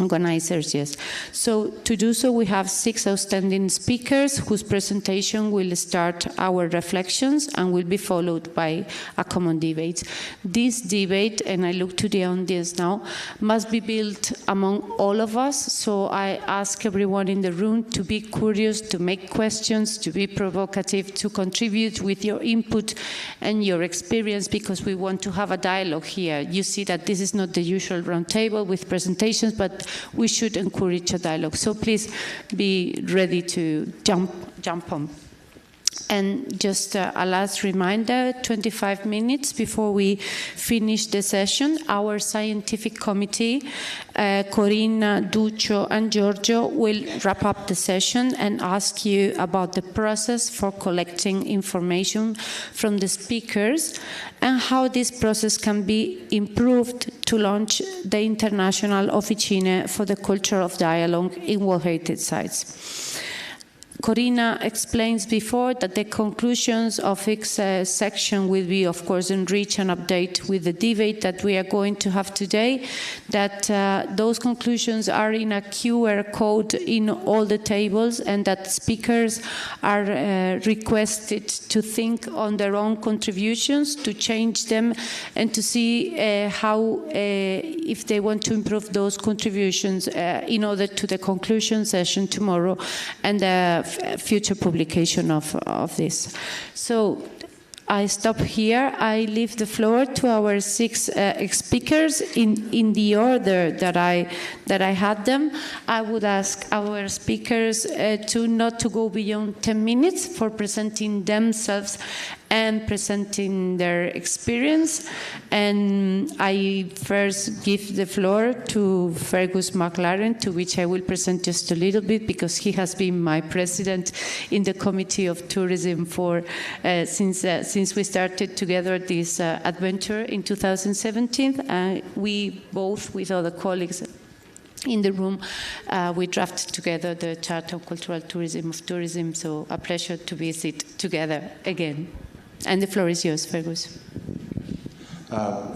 organizers, yes. So to do so, we have 6 outstanding speakers whose presentation will start our reflections and will be followed by a common debate. This debate, and I look to the audience now, must be built among all of us. So I ask everyone in the room to be curious, to make questions, to be provocative, to contribute with your input and your experience, because we want to have a dialogue here. You see that this is not the usual round table with presentations, but we should encourage a dialogue. So please be ready to jump on. And just a last reminder, 25 minutes before we finish the session, our scientific committee, Corinna, Duccio, and Giorgio will wrap up the session and ask you about the process for collecting information from the speakers and how this process can be improved to launch the International Officina for the Culture of Dialogue in World Heritage Sites. Corinna explains before that the conclusions of each section will be, of course, enriched and updated with the debate that we are going to have today, that those conclusions are in a QR code in all the tables, and that speakers are requested to think on their own contributions, to change them, and to see how, if they want to improve those contributions in order to the conclusion session tomorrow and the future publication of this. So I stop here. I leave the floor to our 6 speakers in the order that I had them. I would ask our speakers not to go beyond 10 minutes for presenting themselves and presenting their experience. And I first give the floor to Fergus McLaren, to which I will present just a little bit, because he has been my president in the Committee of Tourism for since we started together this adventure in 2017. We both, with other colleagues in the room, we drafted together the Charter of Cultural Tourism of Tourism, so a pleasure to visit together again. And the floor is yours, Fergus.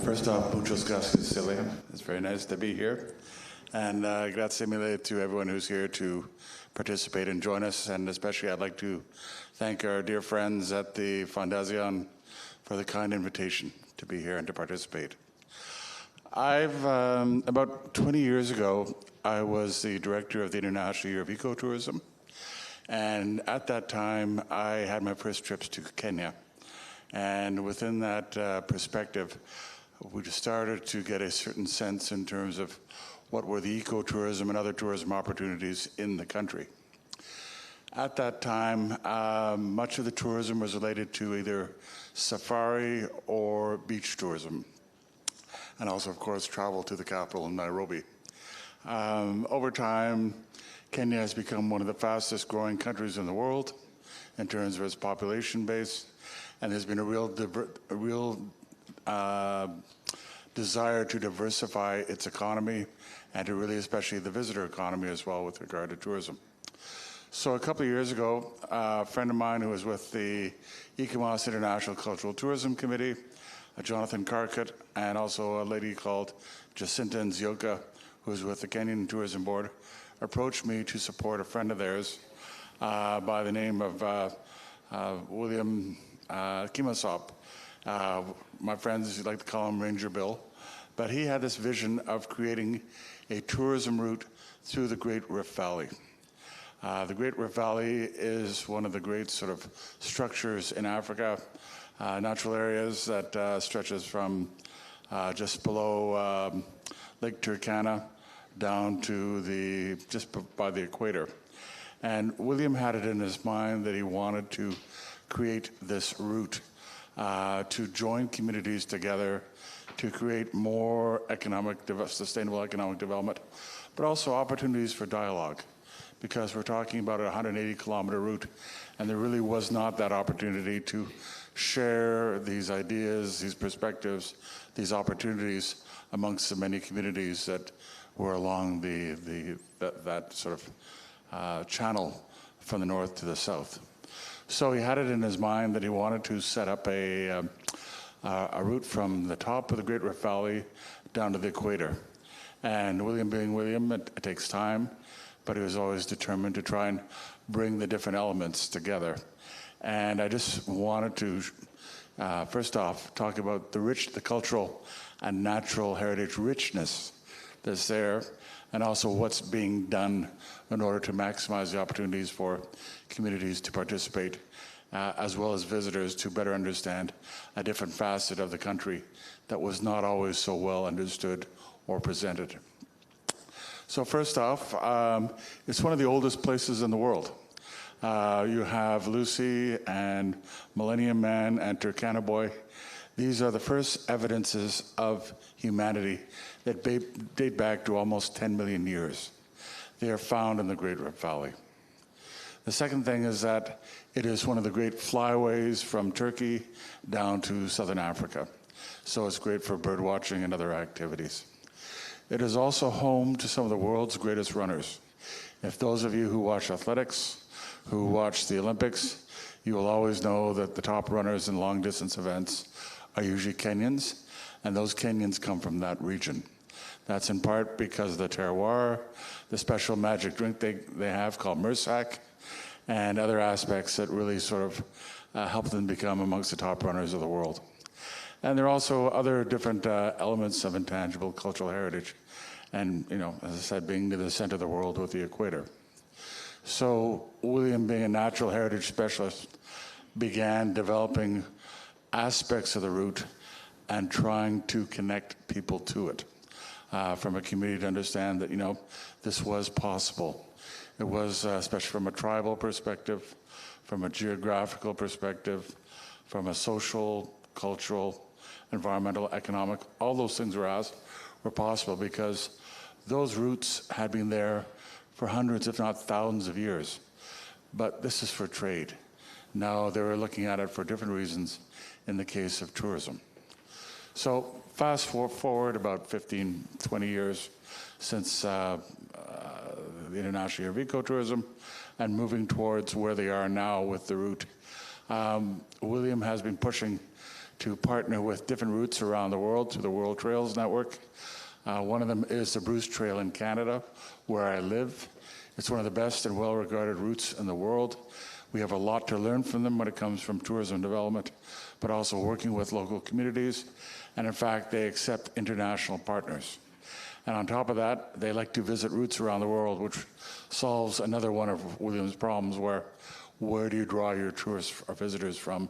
First off, muchas gracias, Celia. It's very nice to be here. And grazie mille to everyone who's here to participate and join us. And especially I'd like to thank our dear friends at the Fondazione for the kind invitation to be here and to participate. About 20 years ago, I was the director of the International Year of Ecotourism. And at that time, I had my first trips to Kenya. And within that perspective, we just started to get a certain sense in terms of what were the ecotourism and other tourism opportunities in the country. At that time, much of the tourism was related to either safari or beach tourism, and also, of course, travel to the capital in Nairobi. Over time, Kenya has become one of the fastest growing countries in the world in terms of its population base, and there's been a real desire to diversify its economy and to really, especially the visitor economy as well with regard to tourism. So a couple of years ago, a friend of mine who was with the ECOMOS International Cultural Tourism Committee, Jonathan Karkut, and also a lady called Jacinta Nzioka, who's with the Kenyan Tourism Board, approached me to support a friend of theirs by the name of William Kimasop. My friends like to call him Ranger Bill, but he had this vision of creating a tourism route through the Great Rift Valley. The Great Rift Valley is one of the great sort of structures in Africa, natural areas that stretches from just below Lake Turkana down to just by the equator. And William had it in his mind that he wanted to create this route to join communities together to create more sustainable economic development, but also opportunities for dialogue, because we're talking about a 180-kilometer route, and there really was not that opportunity to share these ideas, these perspectives, these opportunities amongst the many communities that were along that sort of channel from the north to the south. So he had it in his mind that he wanted to set up a route from the top of the Great Rift Valley down to the equator. And William being William, it takes time, but he was always determined to try and bring the different elements together. And I just wanted to, first off, talk about the cultural and natural heritage richness that's there, and also what's being done in order to maximize the opportunities for communities to participate, as well as visitors to better understand a different facet of the country that was not always so well understood or presented. So first off, it's one of the oldest places in the world. You have Lucy and Millennium Man and Turkana Boy. These are the first evidences of humanity that date back to almost 10 million years. They are found in the Great Rift Valley. The second thing is that it is one of the great flyways from Turkey down to southern Africa. So it's great for bird watching and other activities. It is also home to some of the world's greatest runners. If those of you who watch athletics, who watch the Olympics, you will always know that the top runners in long distance events are usually Kenyans, and those Kenyans come from that region. That's in part because of the terroir, the special magic drink they have called Mursak, and other aspects that really sort of help them become amongst the top runners of the world. And there are also other different elements of intangible cultural heritage, and, you know, as I said, being to the center of the world with the equator. So William, being a natural heritage specialist, began developing aspects of the route and trying to connect people to it from a community to understand that, you know, this was possible. It was, especially from a tribal perspective, from a geographical perspective, from a social, cultural, environmental, economic, all those things were possible because those roots had been there for hundreds, if not thousands of years. But this is for trade. Now they were looking at it for different reasons in the case of tourism. So fast forward about 15, 20 years since the International Year of Ecotourism and moving towards where they are now with the route. William has been pushing to partner with different routes around the world through the World Trails Network. One of them is the Bruce Trail in Canada, where I live. It's one of the best and well-regarded routes in the world. We have a lot to learn from them when it comes from tourism development, but also working with local communities. And in fact, they accept international partners. And on top of that, they like to visit routes around the world, which solves another one of William's problems, where do you draw your tourists or visitors from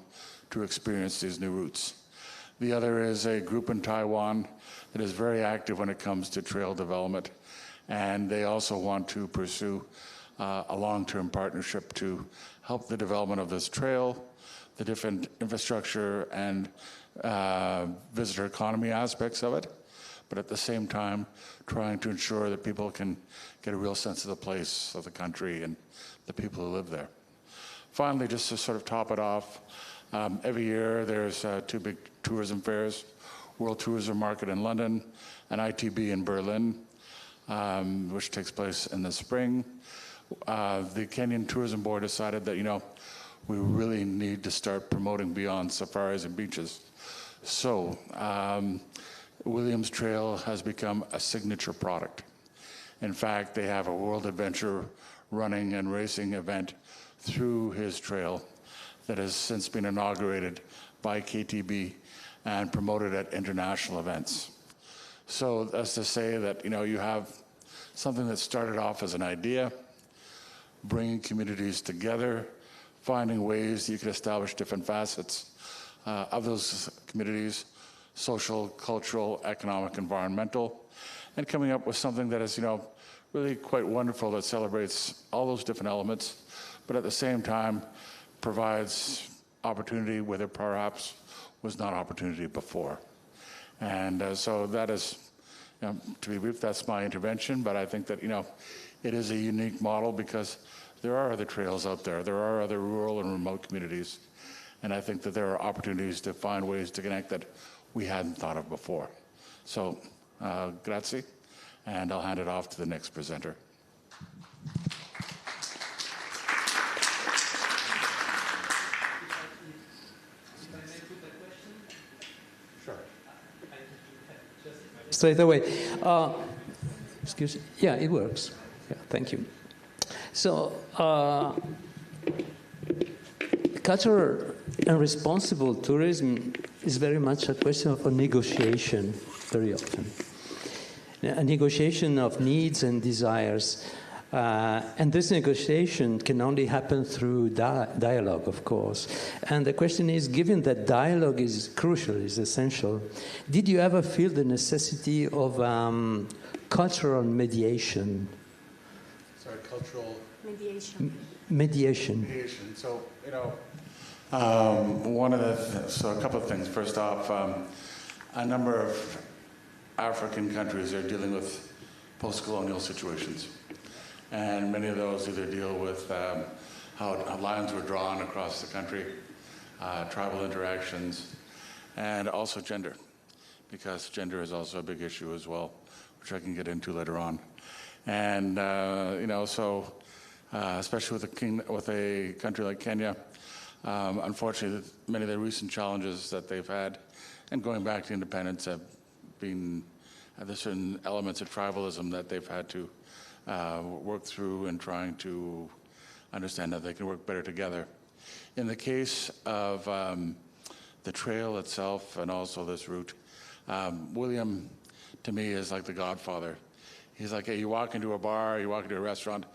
to experience these new routes? The other is a group in Taiwan that is very active when it comes to trail development, and they also want to pursue a long-term partnership to help the development of this trail, the different infrastructure and visitor economy aspects of it, but at the same time trying to ensure that people can get a real sense of the place, of the country, and the people who live there. Finally, just to sort of top it off, every year there's two big tourism fairs, World Tourism Market in London and ITB in Berlin, which takes place in the spring. The Kenyan Tourism Board decided that, we really need to start promoting beyond safaris and beaches. So Williams Trail has become a signature product. In fact, they have a World Adventure running and racing event through his trail that has since been inaugurated by KTB and promoted at international events. So that's to say that, you have something that started off as an idea, bringing communities together, finding ways that you can establish different facets of those communities, social, cultural, economic, environmental, and coming up with something that is, really quite wonderful, that celebrates all those different elements, but at the same time provides opportunity where there perhaps was not opportunity before. And so that is, to be brief, that's my intervention, but I think that, it is a unique model because there are other trails out there. There are other rural and remote communities. And I think that there are opportunities to find ways to connect that we hadn't thought of before. So, grazie, and I'll hand it off to the next presenter. Straight away. Excuse me. Yeah, it works. Yeah, thank you. So, cultural and responsible tourism is very much a question of a negotiation, very often. A negotiation of needs and desires. And this negotiation can only happen through dialogue, of course. And the question is, given that dialogue is crucial, is essential, did you ever feel the necessity of cultural mediation? Sorry, cultural... Mediation. So, so a couple of things. First off, a number of African countries are dealing with post-colonial situations. And many of those either deal with how lines were drawn across the country, tribal interactions, and also gender, because gender is also a big issue as well, which I can get into later on. And, especially with a country like Kenya, unfortunately, many of the recent challenges that they've had, and going back to independence, have been there's certain elements of tribalism that they've had to work through and trying to understand that they can work better together. In the case of the trail itself and also this route, William, to me, is like the godfather. He's like, hey, you walk into a bar, you walk into a restaurant,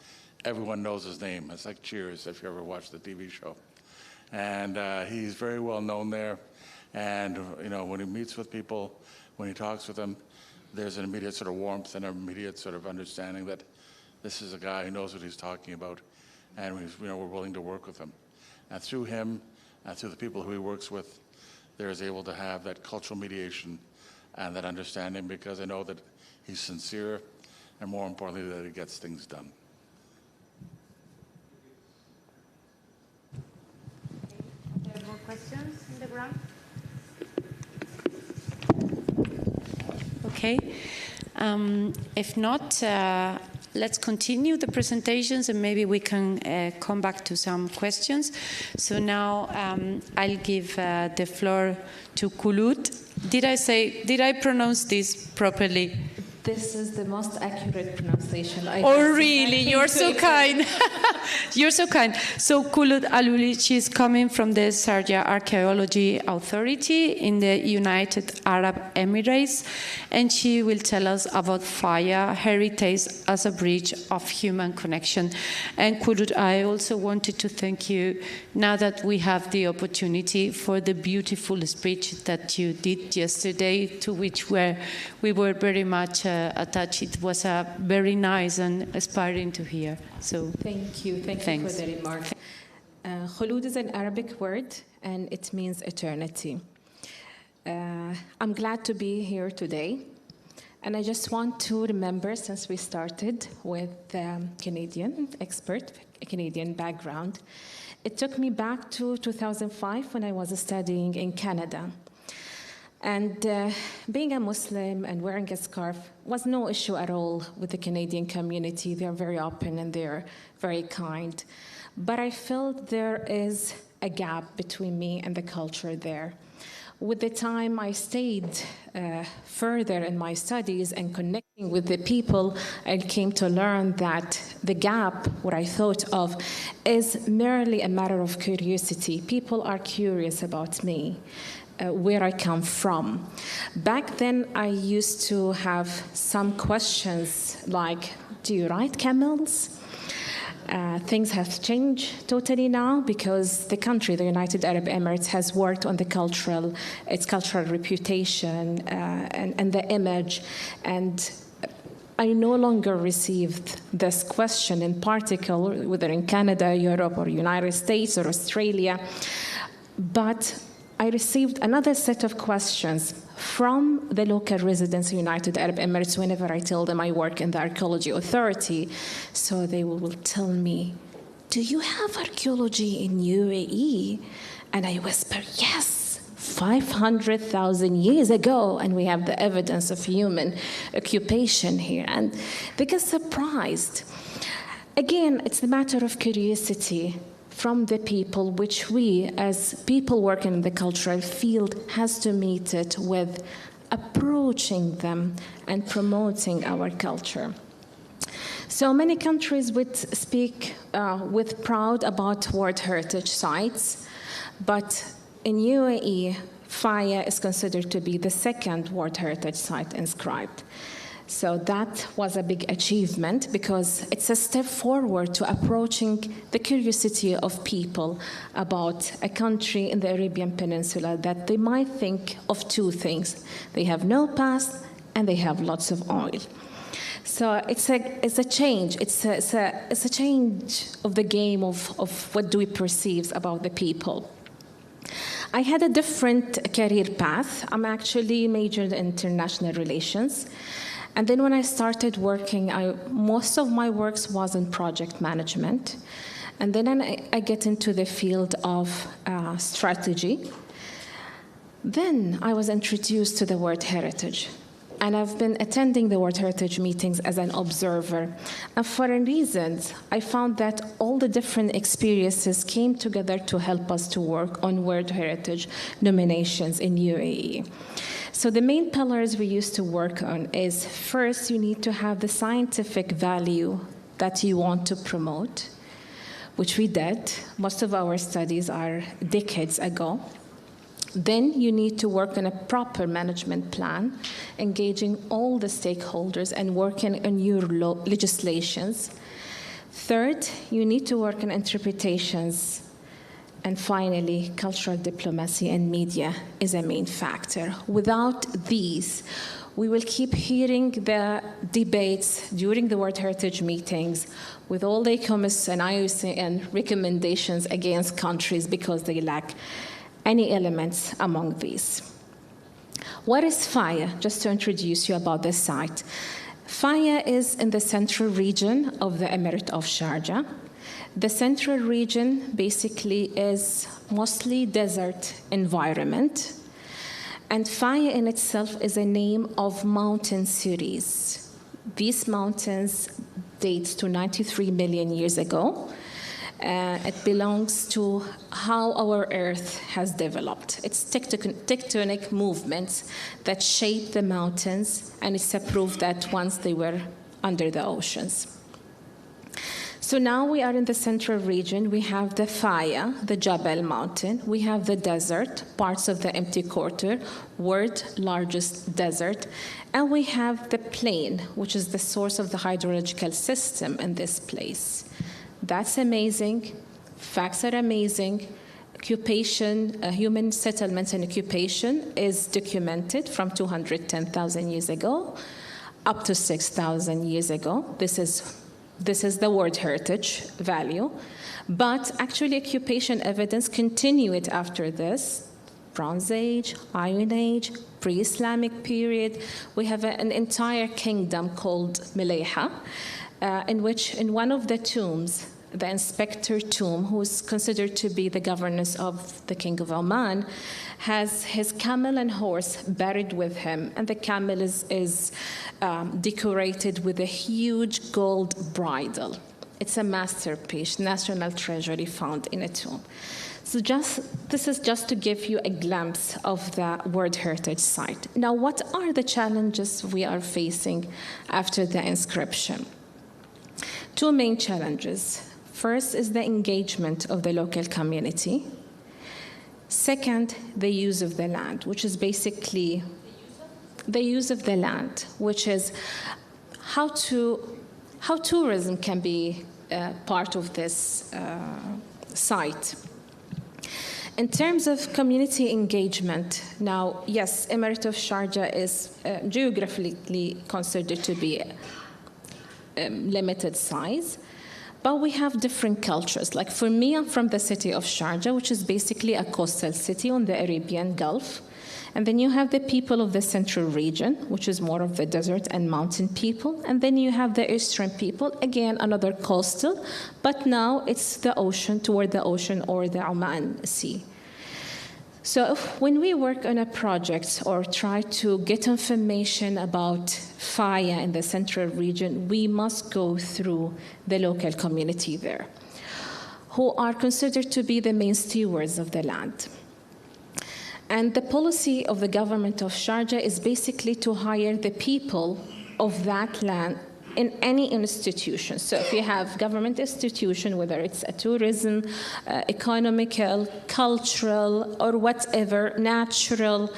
everyone knows his name. It's like Cheers, if you ever watched the TV show. And he's very well known there. And when he meets with people, when he talks with them, there's an immediate sort of warmth and an immediate sort of understanding that this is a guy who knows what he's talking about, and we're willing to work with him. And through him, and through the people who he works with, they're able to have that cultural mediation and that understanding, because I know that he's sincere, and more importantly, that he gets things done. There are more questions in the ground? Okay. If not, let's continue the presentations and maybe we can come back to some questions. So now I'll give the floor to Kulut. Did I pronounce this properly? this is the most accurate pronunciation. Oh, really? You're so kind. You're so kind. So Kulut Aluli, she's coming from the Sharjah Archaeology Authority in the United Arab Emirates, and she will tell us about fire, heritage as a bridge of human connection. And Kulut, I also wanted to thank you now that we have the opportunity for the beautiful speech that you did yesterday, to which we were very much attached. It was very nice and inspiring to hear. So thank you. Thank you for the remark. Khulud is an Arabic word, and it means eternity. I'm glad to be here today. And I just want to remember, since we started with Canadian expert, a Canadian background, it took me back to 2005 when I was studying in Canada. And being a Muslim and wearing a scarf was no issue at all with the Canadian community. They're very open and they're very kind. But I felt there is a gap between me and the culture there. With the time I stayed further in my studies and connecting with the people, I came to learn that the gap, what I thought of, is merely a matter of curiosity. People are curious about me. Where I come from. Back then, I used to have some questions like, do you ride camels? Things have changed totally now because the country, the United Arab Emirates, has worked on its cultural reputation and the image. And I no longer received this question in particular, whether in Canada, Europe, or United States, or Australia. But I received another set of questions from the local residents in the United Arab Emirates whenever I tell them I work in the Archaeology Authority. So they will tell me, do you have archaeology in UAE? And I whisper, yes, 500,000 years ago, and we have the evidence of human occupation here. And they get surprised. Again, it's a matter of curiosity from the people, which we, as people working in the cultural field, has to meet it with approaching them and promoting our culture. So many countries would speak with pride about World Heritage Sites, but in UAE, Faya is considered to be the second World Heritage Site inscribed. So that was a big achievement because it's a step forward to approaching the curiosity of people about a country in the Arabian Peninsula that they might think of two things. They have no past and they have lots of oil. So it's a change. It's a change of the game of what do we perceive about the people. I had a different career path. I'm actually majored in international relations. And then when I started working, most of my works was in project management. And then I get into the field of strategy. Then I was introduced to the World Heritage. And I've been attending the World Heritage meetings as an observer. And for a reason, I found that all the different experiences came together to help us to work on World Heritage nominations in UAE. So the main pillars we used to work on is, first, you need to have the scientific value that you want to promote, which we did. Most of our studies are decades ago. Then you need to work on a proper management plan, engaging all the stakeholders and working on your legislations. Third, you need to work on interpretations. And finally, cultural diplomacy and media is a main factor. Without these, we will keep hearing the debates during the World Heritage meetings with all the comments and IOC and recommendations against countries because they lack any elements among these. What is Faya? Just to introduce you about this site. Faya is in the central region of the Emirate of Sharjah. The central region basically is mostly desert environment. And Faya in itself is a name of mountain series. These mountains date to 93 million years ago. It belongs to how our Earth has developed. It's tectonic movements that shape the mountains, and it's a proof that once they were under the oceans. So now we are in the central region. We have the Faya, the Jabal mountain. We have the desert, parts of the empty quarter, world's largest desert. And we have the plain, which is the source of the hydrological system in this place. That's amazing. Facts are amazing. Occupation, human settlements and occupation is documented from 210,000 years ago up to 6,000 years ago. This is the World Heritage value. But actually, occupation evidence continued after this. Bronze Age, Iron Age, pre-Islamic period. We have an entire kingdom called Mileha, in which, in one of the tombs, the inspector tomb, who is considered to be the governess of the king of Oman, has his camel and horse buried with him, and the camel is decorated with a huge gold bridle. It's a masterpiece, national treasury found in a tomb. So this is just to give you a glimpse of the World Heritage Site. Now, what are the challenges we are facing after the inscription? Two main challenges. First is the engagement of the local community. Second, the use of the land, which is basically the use of the land, which is how tourism can be part of this site. In terms of community engagement, now, yes, Emirate of Sharjah is geographically considered to be limited size, but we have different cultures. Like for me, I'm from the city of Sharjah, which is basically a coastal city on the Arabian Gulf. And then you have the people of the central region, which is more of the desert and mountain people. And then you have the eastern people, again, another coastal, but now it's the ocean, toward the ocean or the Oman Sea. So when we work on a project or try to get information about Faya in the central region, we must go through the local community there, who are considered to be the main stewards of the land. And the policy of the government of Sharjah is basically to hire the people of that land in any institution. So if you have government institution, whether it's a tourism, economical, cultural, or whatever, natural,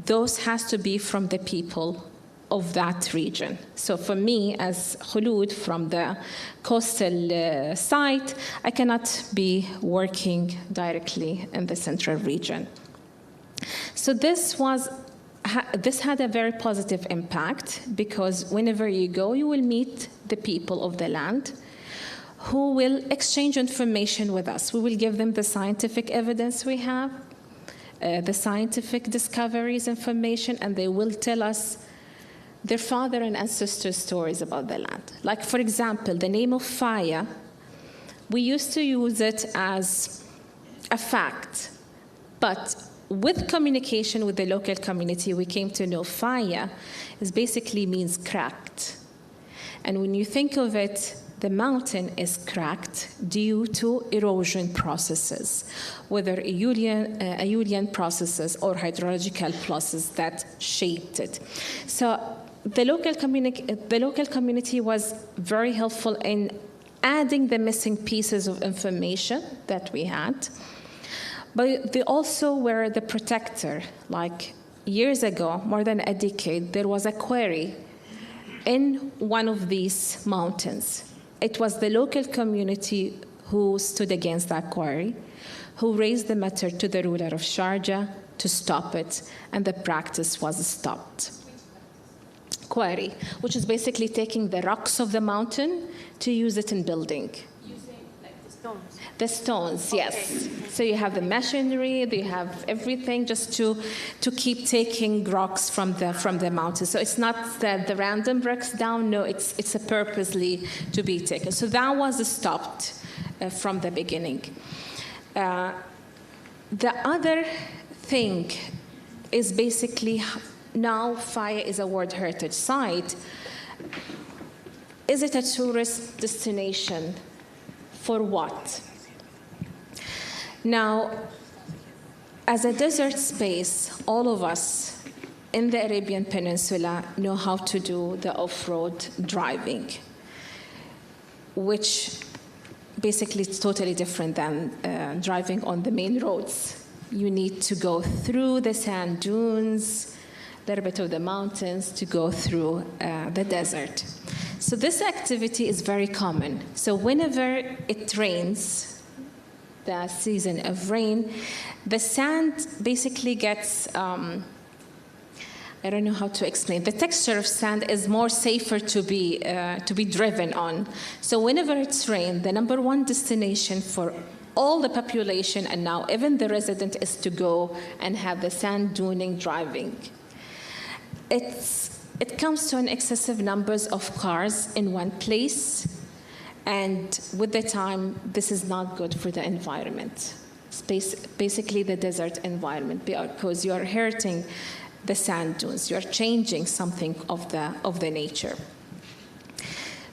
those has to be from the people of that region. So for me, as Khulud from the coastal site, I cannot be working directly in the central region. So this had a very positive impact, because whenever you go, you will meet the people of the land who will exchange information with us. We will give them the scientific evidence we have, the scientific discoveries information, and they will tell us their father and ancestor stories about the land. Like, for example, the name of Faya, we used to use it as a fact, but with communication with the local community, we came to know Faya basically means cracked. And when you think of it, the mountain is cracked due to erosion processes, whether aeolian processes or hydrological processes that shaped it. So the local community was very helpful in adding the missing pieces of information that we had. But they also were the protector. Like years ago, more than a decade, there was a quarry in one of these mountains. It was the local community who stood against that quarry, who raised the matter to the ruler of Sharjah to stop it, and the practice was stopped. Quarry, which is basically taking the rocks of the mountain to use it in building. The stones, yes. So you have the machinery, you have everything just to keep taking rocks from the mountain. So it's not the random bricks down, no, it's a purposely to be taken. So that was stopped from the beginning. The other thing is basically now Faya is a World Heritage Site. Is it a tourist destination For what? Now, as a desert space, all of us in the Arabian Peninsula know how to do the off-road driving, which basically is totally different than driving on the main roads. You need to go through the sand dunes, a little bit of the mountains to go through the desert. So this activity is very common. So whenever it rains, the season of rain, the sand basically gets, I don't know how to explain. The texture of sand is more safer to be driven on. So whenever it's rain, the number one destination for all the population and now even the resident is to go and have the sand duning driving. It comes to an excessive numbers of cars in one place, and with the time, this is not good for the environment. Basically the desert environment, because you are hurting the sand dunes. You are changing something of the nature.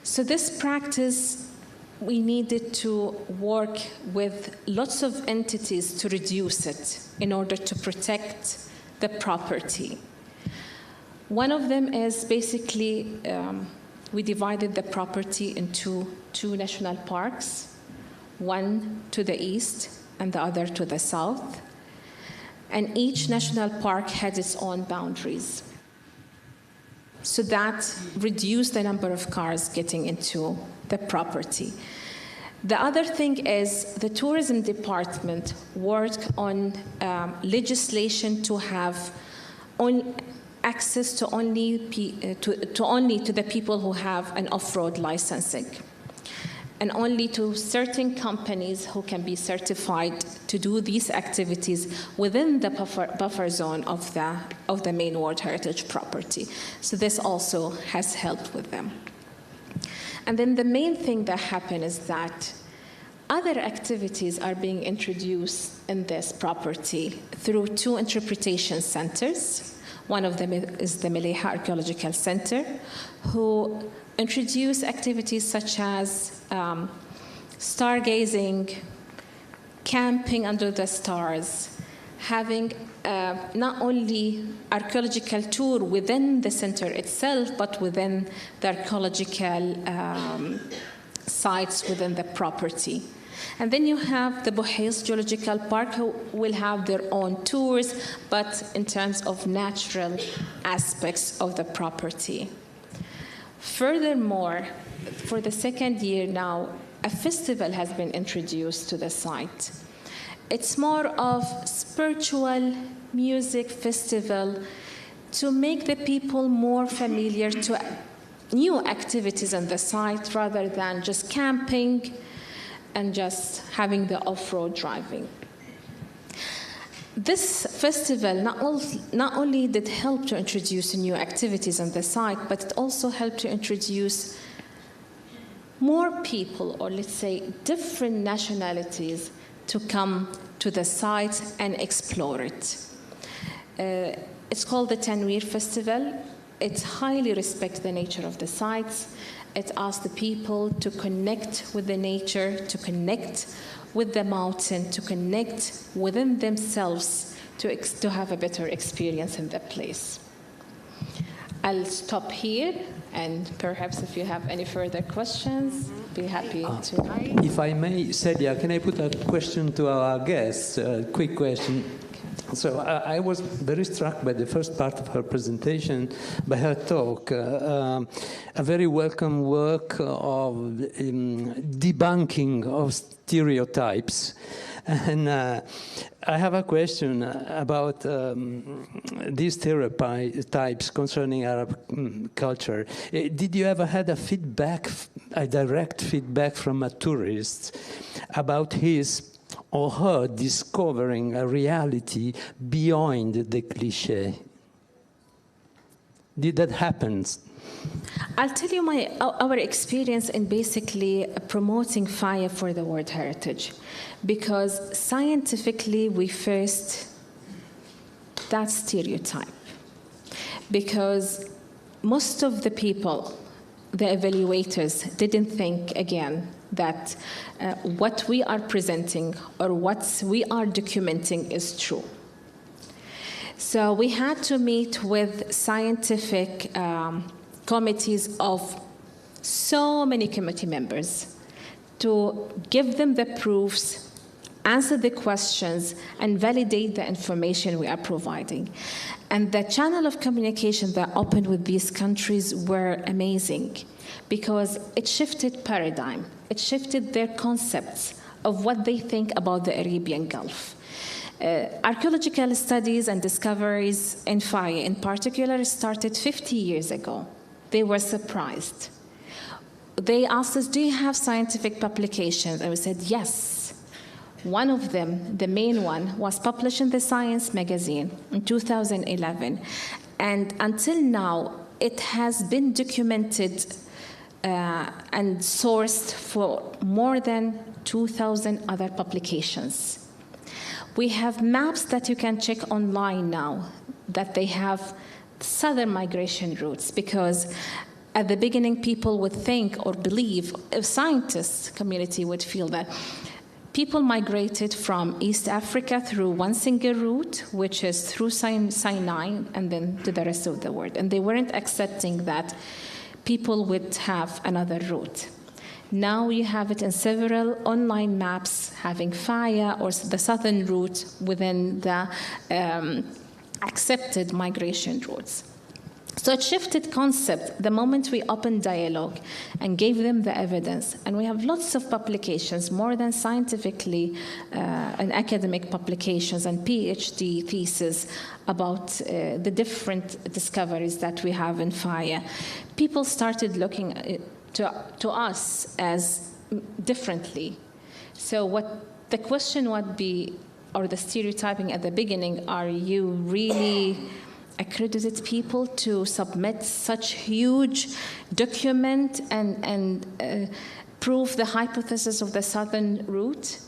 So this practice, we needed to work with lots of entities to reduce it in order to protect the property. One of them is basically, we divided the property into two national parks, one to the east and the other to the south. And each national park had its own boundaries. So that reduced the number of cars getting into the property. The other thing is the tourism department worked on legislation to have access to only to the people who have an off-road licensing, and only to certain companies who can be certified to do these activities within the buffer zone of the main World Heritage property. So this also has helped with them. And then the main thing that happened is that other activities are being introduced in this property through two interpretation centers. One of them is the Meleha Archaeological Center, who introduce activities such as stargazing, camping under the stars, having not only archaeological tour within the center itself, but within the archaeological sites within the property. And then you have the Buhais Geological Park, who will have their own tours, but in terms of natural aspects of the property. Furthermore, for the second year now, a festival has been introduced to the site. It's more of spiritual music festival to make the people more familiar to new activities on the site rather than just camping and just having the off-road driving. This festival not only did help to introduce new activities on the site, but it also helped to introduce more people, or let's say different nationalities, to come to the site and explore it. It's called the Tanweer Festival. It highly respects the nature of the sites. It asks the people to connect with the nature, to connect with the mountain, to connect within themselves, to have a better experience in that place. I'll stop here, and perhaps if you have any further questions, be happy to. If I may, Celia, can I put a question to our guests? A quick question. So I was very struck by the first part of her presentation, by her talk, a very welcome work of debunking of stereotypes. And I have a question about these stereotypes concerning Arab culture. Did you ever had a direct feedback from a tourist about his or her discovering a reality beyond the cliché? Did that happen? I'll tell you our experience in basically promoting fire for the World Heritage, because scientifically we faced that stereotype, because most of the people, the evaluators, didn't think again that what we are presenting or what we are documenting is true. So we had to meet with scientific committees of so many committee members to give them the proofs, answer the questions, and validate the information we are providing. And the channel of communication that opened with these countries were amazing because it shifted paradigm. It shifted their concepts of what they think about the Arabian Gulf. Archaeological studies and discoveries in fire in particular started 50 years ago. They were surprised. They asked us, do you have scientific publications? And we said, yes. One of them, the main one, was published in the Science magazine in 2011. And until now, it has been documented and sourced for more than 2,000 other publications. We have maps that you can check online now that they have southern migration routes, because at the beginning people would think or believe, a scientist community would feel that people migrated from East Africa through one single route, which is through Sinai and then to the rest of the world. And they weren't accepting that people would have another route. Now you have it in several online maps having Faya or the southern route within the accepted migration routes. So it shifted concept the moment we opened dialogue and gave them the evidence. And we have lots of publications, more than scientifically and academic publications and PhD theses about the different discoveries that we have in Faya. People started looking to us as differently. So what the question would be, or the stereotyping at the beginning, are you really accredited people to submit such huge document and prove the hypothesis of the southern route?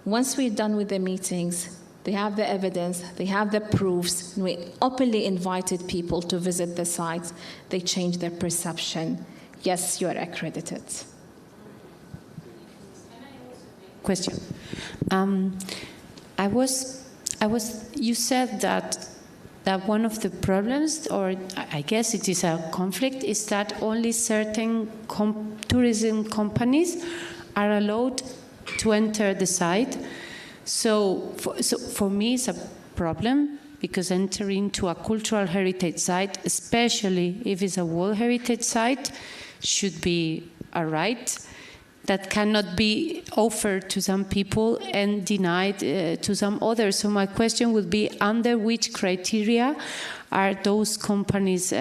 Once we're done with the meetings, they have the evidence, they have the proofs, and we openly invited people to visit the sites. They changed their perception. Yes, you are accredited. Question. You said that one of the problems, or I guess it is a conflict, is that only certain tourism companies are allowed to enter the site. So for me, it's a problem, because entering to a cultural heritage site, especially if it's a World Heritage Site, should be a right that cannot be offered to some people and denied to some others. So my question would be, under which criteria are those companies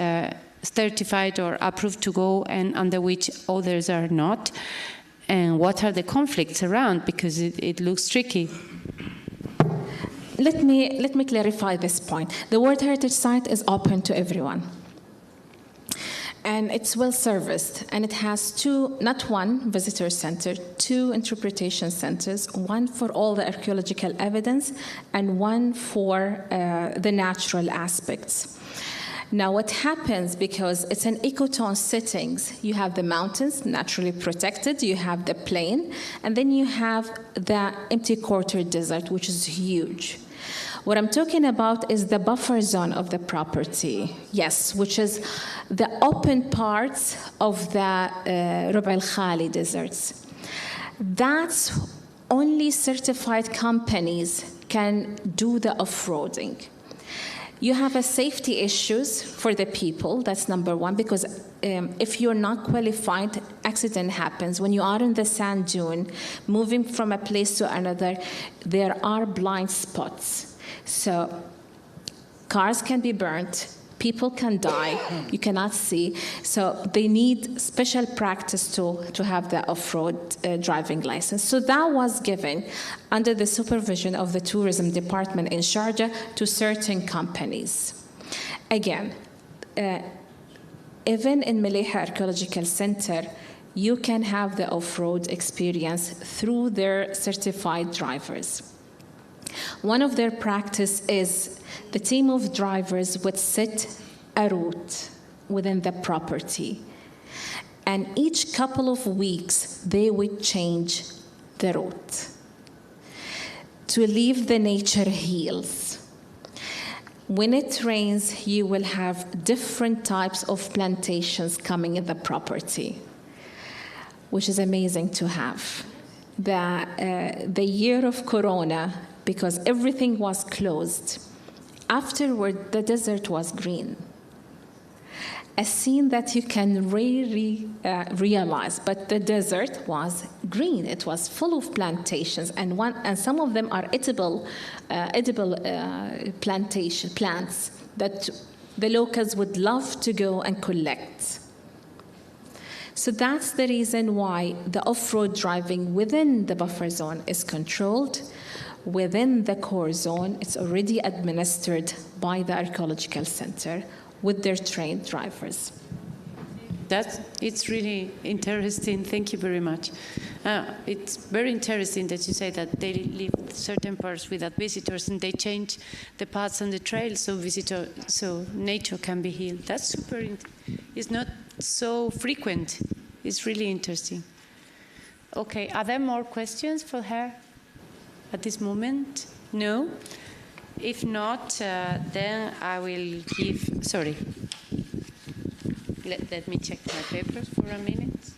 certified or approved to go, and under which others are not? And what are the conflicts around? Because it looks tricky. Let me clarify this point. The World Heritage Site is open to everyone. And it's well serviced, and it has not one visitor center, 2 interpretation centers, one for all the archaeological evidence and one for the natural aspects. Now what happens, because it's an ecotone settings, you have the mountains naturally protected, you have the plain, and then you have the empty quarter desert, which is huge. What I'm talking about is the buffer zone of the property, yes, which is the open parts of the Rub' al-Khali deserts. That's only certified companies can do the off-roading. You have a safety issues for the people, that's number one, because if you're not qualified, accident happens. When you are in the sand dune, moving from a place to another, there are blind spots. So cars can be burnt, people can die, you cannot see. So they need special practice to have the off-road driving license. So that was given under the supervision of the tourism department in Sharjah to certain companies. Again, even in Maliha Archaeological Center, you can have the off-road experience through their certified drivers. One of their practice is the team of drivers would set a route within the property. And each couple of weeks, they would change the route to leave the nature heals. When it rains, you will have different types of plantations coming in the property, which is amazing to have. The year of Corona, because everything was closed, afterward the desert was green. A scene that you can really realize, but the desert was green. It was full of plantations, and some of them are edible plants that the locals would love to go and collect. So that's the reason why the off-road driving within the buffer zone is controlled. Within the core zone, it's already administered by the Archaeological Center with their trained drivers. It's really interesting. Thank you very much. It's very interesting that you say that they leave certain parts without visitors and they change the paths and the trails so nature can be healed. That's super. It's not so frequent. It's really interesting. Okay, are there more questions for her at this moment? No? If not, then I will give, sorry. Let me check my papers for a minute,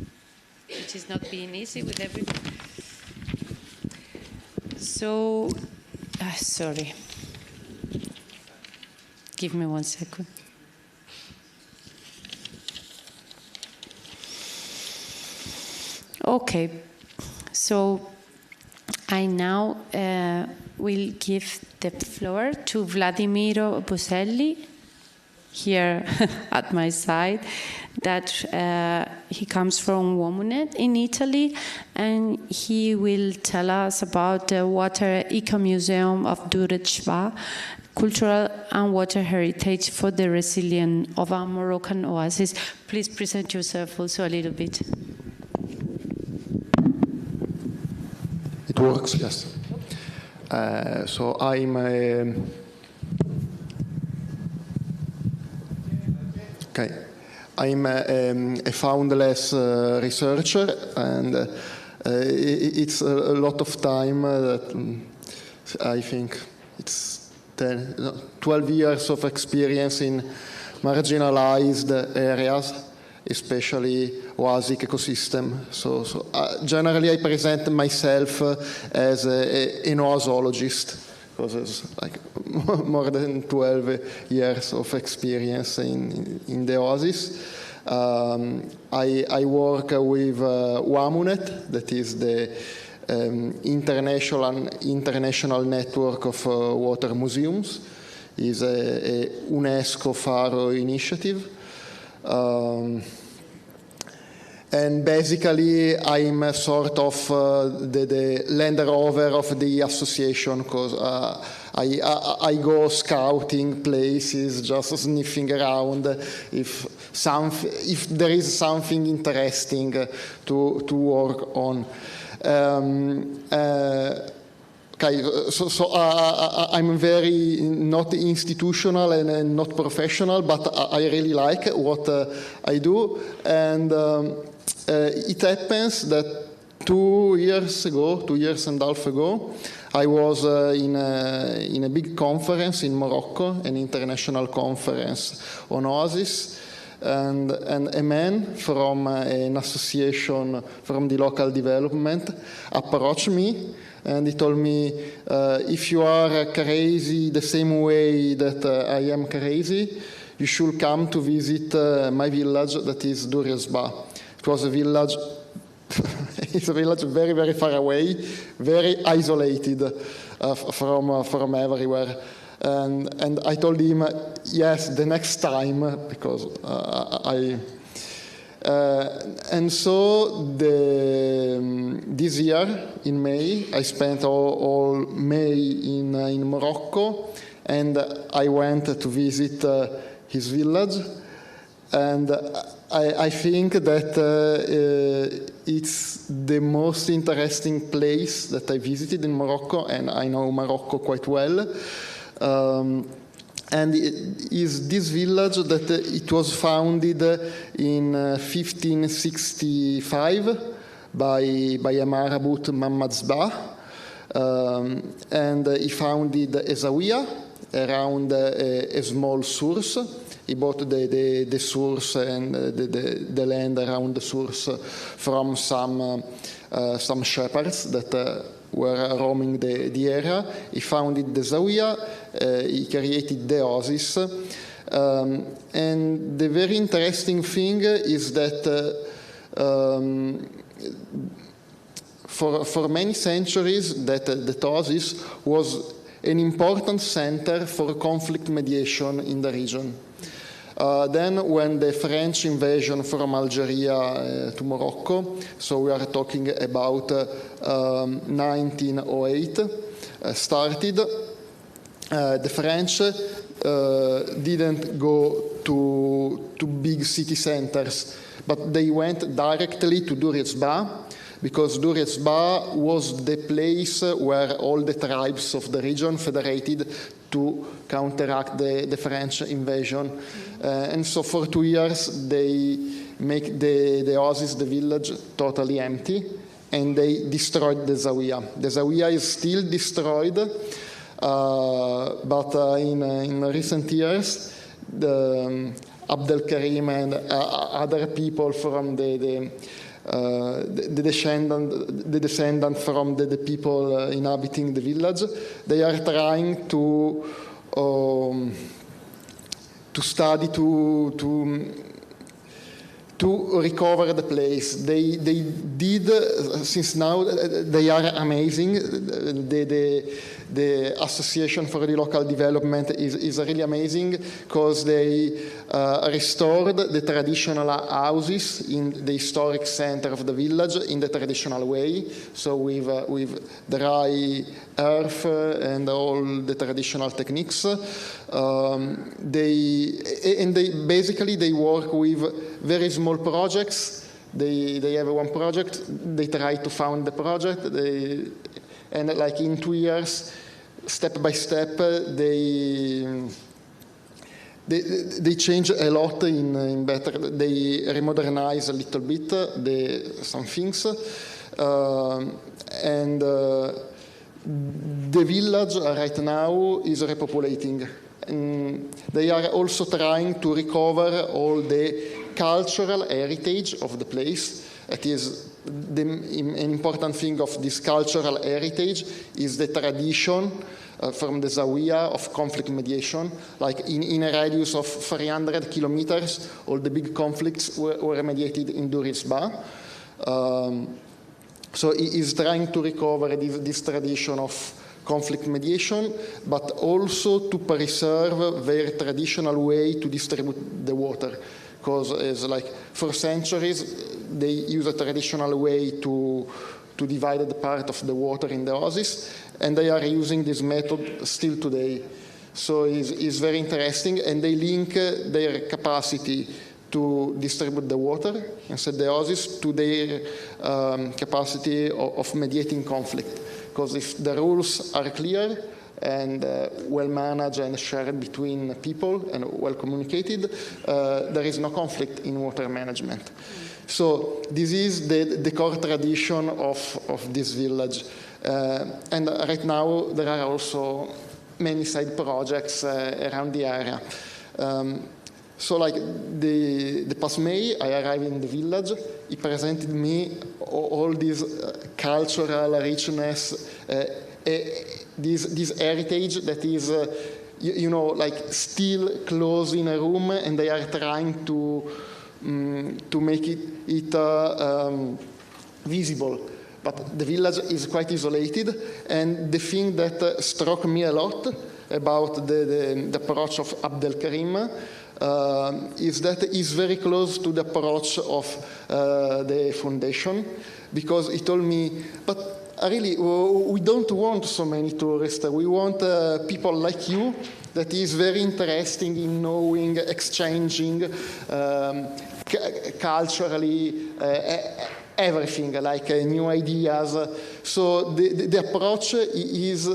which is not being easy with everything. So, sorry. Give me 1 second. Okay, so I now will give the floor to Vladimiro Boselli, here at my side, that he comes from Uomo in Italy, and he will tell us about the Water Eco-Museum of Durrëçva, cultural and water heritage for the resilience of our Moroccan oasis. Please present yourself also a little bit. It works, yes. So I'm a foundless researcher, and it's a lot of time. I think it's 12 years of experience in marginalized areas, especially oasic ecosystem. So generally I present myself as an oasologist, because it's like more than 12 years of experience in the oasis. I work with WAMUNET, that is the international network of water museums. It's a UNESCO Faro initiative. And basically, I'm sort of the Land Rover of the association, because I go scouting places, just sniffing around if there is something interesting to work on. Okay, so I'm very not institutional and not professional, but I really like what I do. And it happens that 2 years and a half ago, I was in a big conference in Morocco, an international conference on oasis, and a man from an association from the local development approached me, and he told me, if you are crazy the same way that I am crazy, you should come to visit my village, that is Durrëçva. It was a village, it's a village very, very far away, very isolated from everywhere. And I told him, yes, the next time, because and so this year, in May, I spent all May in Morocco, and I went to visit his village. And I think that it's the most interesting place that I visited in Morocco, and I know Morocco quite well. And it is this village that it was founded in 1565 by a Marabut Mamadzbah. And he founded a zawiya around a small source. He bought the source and the land around the source from some shepherds that were roaming the area. He founded the zawiya, he created the oasis. And the very interesting thing is that for many centuries that oasis was an important center for conflict mediation in the region. Then when the French invasion from Algeria to Morocco, so we are talking about 1908, started, the French didn't go to big city centers, but they went directly to Durizba, because Durizba was the place where all the tribes of the region federated to counteract the French invasion. And so for 2 years, they make the oasis, the village, totally empty, and they destroyed the zawiya. The zawiya is still destroyed, but in recent years, Abdel Karim and other people from the descendant from the people inhabiting the village, they are trying to study to recover the place. They did, since now they are amazing. The Association for the Local Development is really amazing, because they restored the traditional houses in the historic center of the village in the traditional way, so with dry earth and all the traditional techniques. They work with very small projects. They have one project. They try to found the project. And like in 2 years, step by step, they change a lot in better. They remodernize a little bit some things, and the village right now is repopulating. And they are also trying to recover all the cultural heritage of the place. It is an important thing of this cultural heritage is the tradition from the zawiya of conflict mediation. Like in a radius of 300 kilometers, all the big conflicts were mediated in Durizba. So he is trying to recover this tradition of conflict mediation, but also to preserve their traditional way to distribute the water. Because it's like for centuries, they use a traditional way to divide the part of the water in the oasis, and they are using this method still today. So it's very interesting, and they link their capacity to distribute the water inside the oasis to their capacity of mediating conflict. Because if the rules are clear and well managed and shared between people and well communicated, there is no conflict in water management. So this is the core tradition of this village. And right now there are also many side projects around the area. So like the past May, I arrived in the village. He presented me all this cultural richness, this heritage that is, like still close in a room, and they are trying to make it visible. But the village is quite isolated, and the thing that struck me a lot about the approach of Abdel Karim is that it's very close to the approach of the foundation, because he told me, but really, we don't want so many tourists. We want people like you that is very interesting in knowing, exchanging culturally everything, like new ideas. So the approach is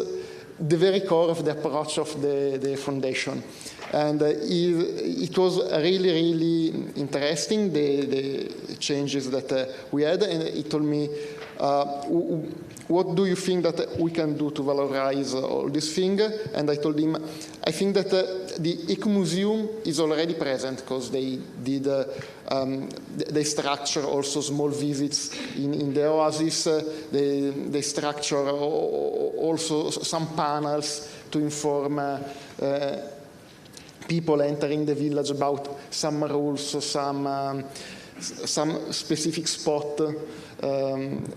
the very core of the approach of the foundation. And it was really, really interesting, the changes that we had. And he told me, what do you think that we can do to valorize all this thing? And I told him, I think that the Eco Museum is already present because they did, they structure also small visits in the oasis. They structure also some panels to inform people entering the village about some rules, some specific spot, and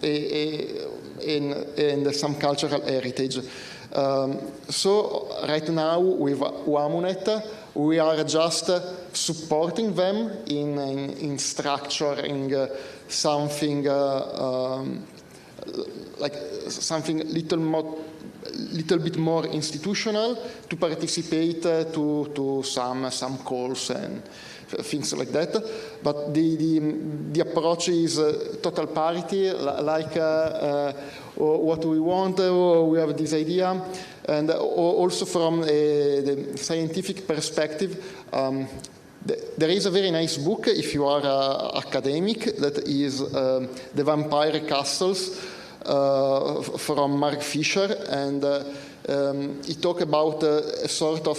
some cultural heritage. So right now with WAMUNET, we are just supporting them in structuring something like something little bit more institutional to participate to some calls and things like that. But the approach is total parity, like what we want, we have this idea. And also from the scientific perspective, there is a very nice book, if you are an academic, that is The Vampire Castles, from Mark Fisher, and he talked about a sort of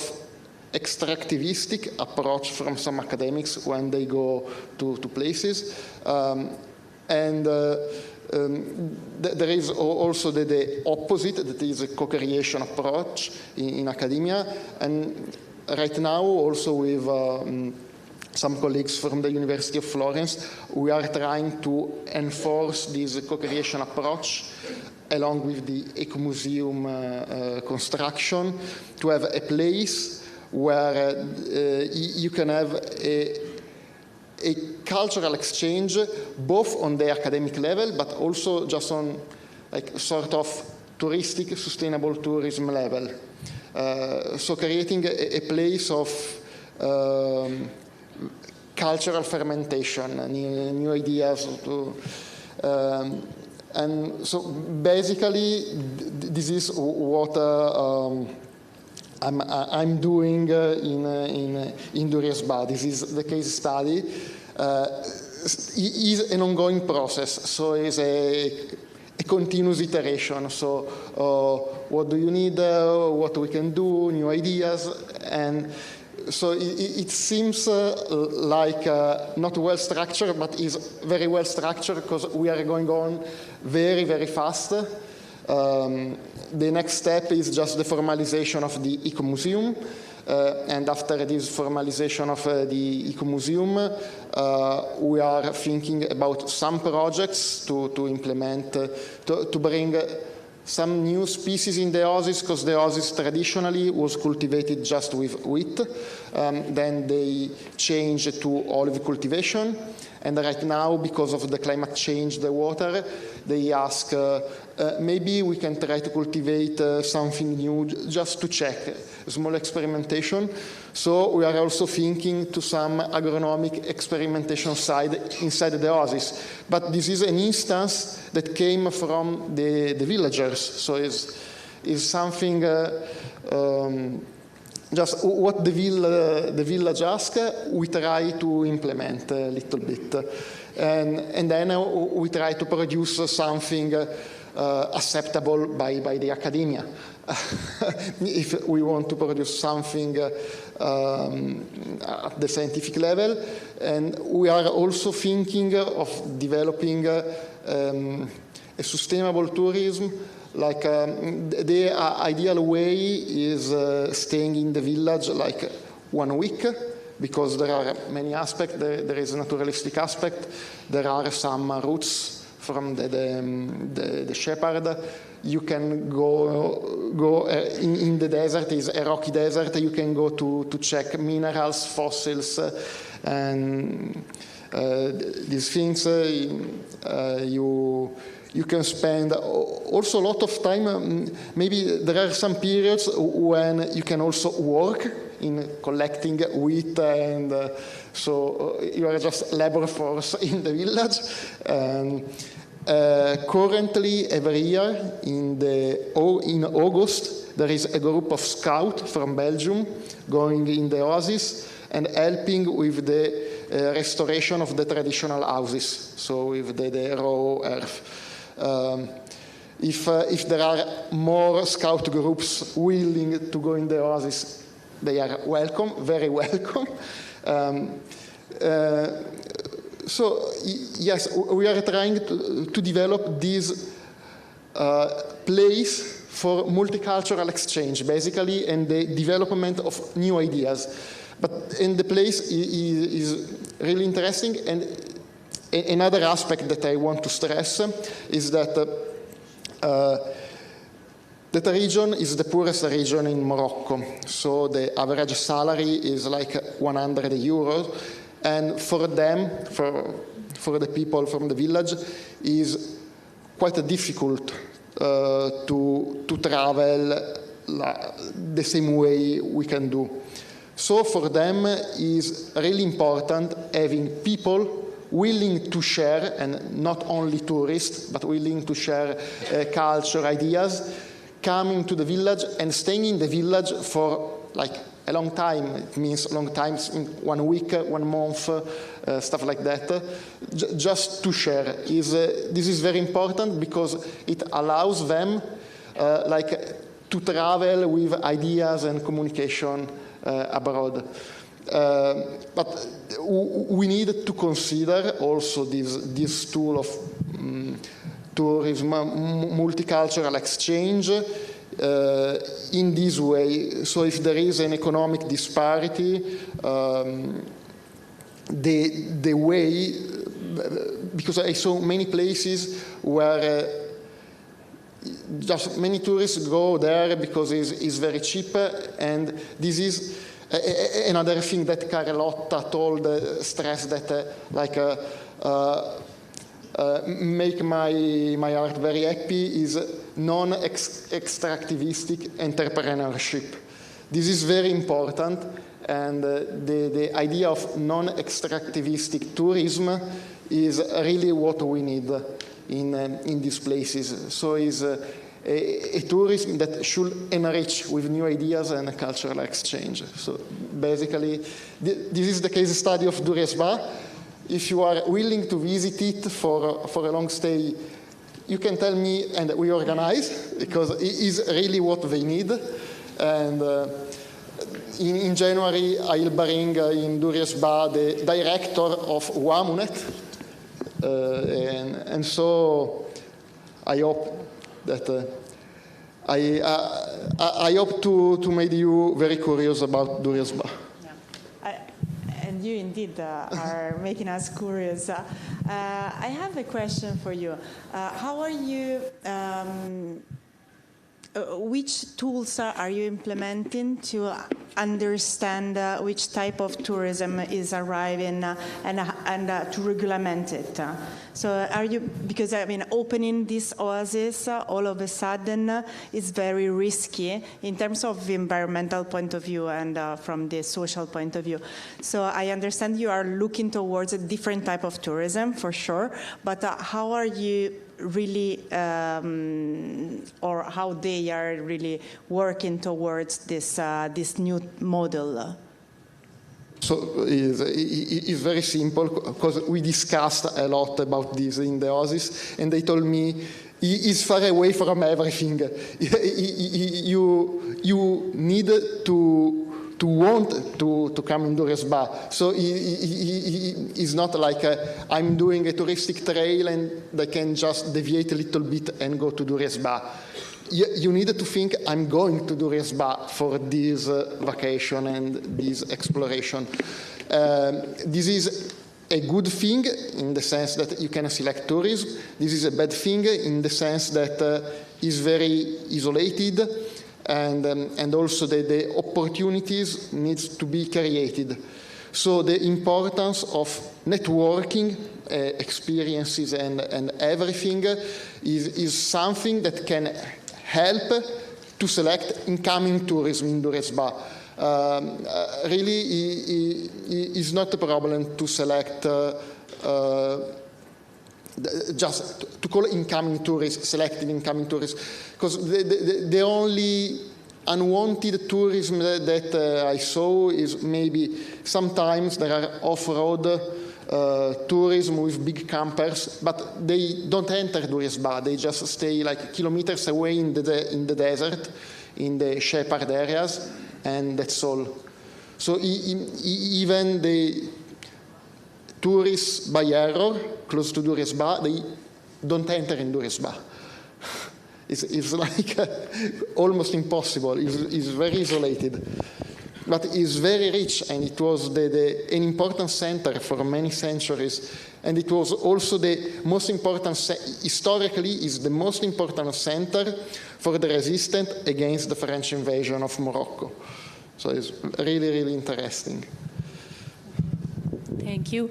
extractivistic approach from some academics when they go to places. And there is also the opposite, that is a co-creation approach in academia. And right now, also with some colleagues from the University of Florence, we are trying to enforce this co-creation approach along with the Eco Museum construction, to have a place where you can have a cultural exchange, both on the academic level, but also just on like sort of touristic, sustainable tourism level. So creating a place of cultural fermentation, new ideas. And so basically, this is what I'm doing in Duriasba. This is the case study. Is an ongoing process, so it's a continuous iteration. So what do you need, what we can do, new ideas, and so it seems like not well structured, but is very well structured because we are going on very, very fast. The next step is just the formalization of the Eco Museum. And after this formalization of the Eco Museum, we are thinking about some projects to implement, to bring some new species in the oasis, because the oasis traditionally was cultivated just with wheat. Then they changed to olive cultivation. And right now, because of the climate change, the water, they ask, maybe we can try to cultivate something new just to check, a small experimentation. So we are also thinking to some agronomic experimentation side inside the oasis. But this is an instance that came from the villagers. So it's something, just what the village asks, we try to implement a little bit. And then we try to produce something acceptable by the academia. If we want to produce something at the scientific level. And we are also thinking of developing a sustainable tourism. Like the ideal way is staying in the village like 1 week, because there are many aspects. There is a naturalistic aspect. There are some routes from the shepherd. You can go in the desert. It's a rocky desert. You can go to check minerals, fossils, and these things. You can spend also a lot of time. Maybe there are some periods when you can also work in collecting wheat, and so you are just labor force in the village. Currently, every year in August, there is a group of scouts from Belgium going in the oasis and helping with the restoration of the traditional houses, so with the raw earth. If there are more scout groups willing to go in the oasis, they are welcome, very welcome. So yes, we are trying to develop this place for multicultural exchange, basically, and the development of new ideas. And the place is really interesting. And another aspect that I want to stress is that that region is the poorest region in Morocco. So the average salary is like 100 euros. And for them, for the people from the village, is quite difficult to travel the same way we can do. So for them is really important having people willing to share, and not only tourists, but willing to share culture, ideas, coming to the village and staying in the village for like a long time. It means long times, 1 week, 1 month, stuff like that, just to share. This is very important because it allows them to travel with ideas and communication abroad. But we need to consider also this tool of tourism, multicultural exchange, in this way. So if there is an economic disparity, the way, because I saw many places where just many tourists go there because it's very cheap, and this is another thing that Carlotta stressed, that make my art very happy is non-extractivistic entrepreneurship. This is very important, and the idea of non-extractivistic tourism is really what we need in these places. So it's a tourism that should enrich with new ideas and cultural exchange. So basically, this is the case study of Duresba. If you are willing to visit it for a long stay, you can tell me and we organize, because it is really what they need. And in January, I'll bring in Duresba the director of WAMUNET. And so I hope that I hope to make you very curious about Duresba. And you indeed are making us curious. I have a question for you. How are you, which tools are you implementing to understand which type of tourism is arriving and to regulate it? So are you, because I mean, opening this oasis all of a sudden is very risky in terms of the environmental point of view and from the social point of view. So I understand you are looking towards a different type of tourism for sure, but how are you really, or how they are really working towards this new model? So it's very simple, because we discussed a lot about this in the oasis, and they told me it's far away from everything. You need to want to come in Duresba. So it's not like I'm doing a touristic trail and they can just deviate a little bit and go to Duresba. You need to think, I'm going to Duresba for this vacation and this exploration. This is a good thing in the sense that you can select tourism. This is a bad thing in the sense that it's very isolated, and also the opportunities needs to be created. So the importance of networking, experiences and everything is something that can help to select incoming tourism in Duresba. Really, it's not a problem to select just to call incoming tourists, selective incoming tourists, because the only unwanted tourism that I saw is maybe sometimes there are off-road tourism with big campers, but they don't enter Durisba. They just stay like kilometers away in the desert, in the shepherd areas, and that's all. So even the tourists by error close to Durisba, they don't enter in Durisba. It's like almost impossible. It's very isolated. But it's very rich, and it was an important center for many centuries. And it was also the most important, historically, is the most important center for the resistance against the French invasion of Morocco. So it's really, really interesting. Thank you.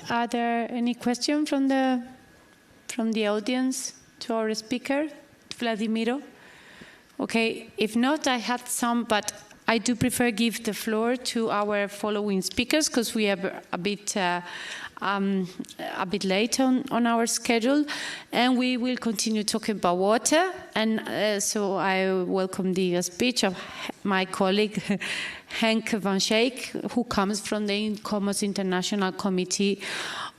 Are there any questions from the audience to our speaker, Vladimiro? Okay, if not, I had some, but I do prefer give the floor to our following speakers because we are a bit late on our schedule, and we will continue talking about water. And so I welcome the speech of my colleague Henk van Schaik, who comes from the ICOMOS International Committee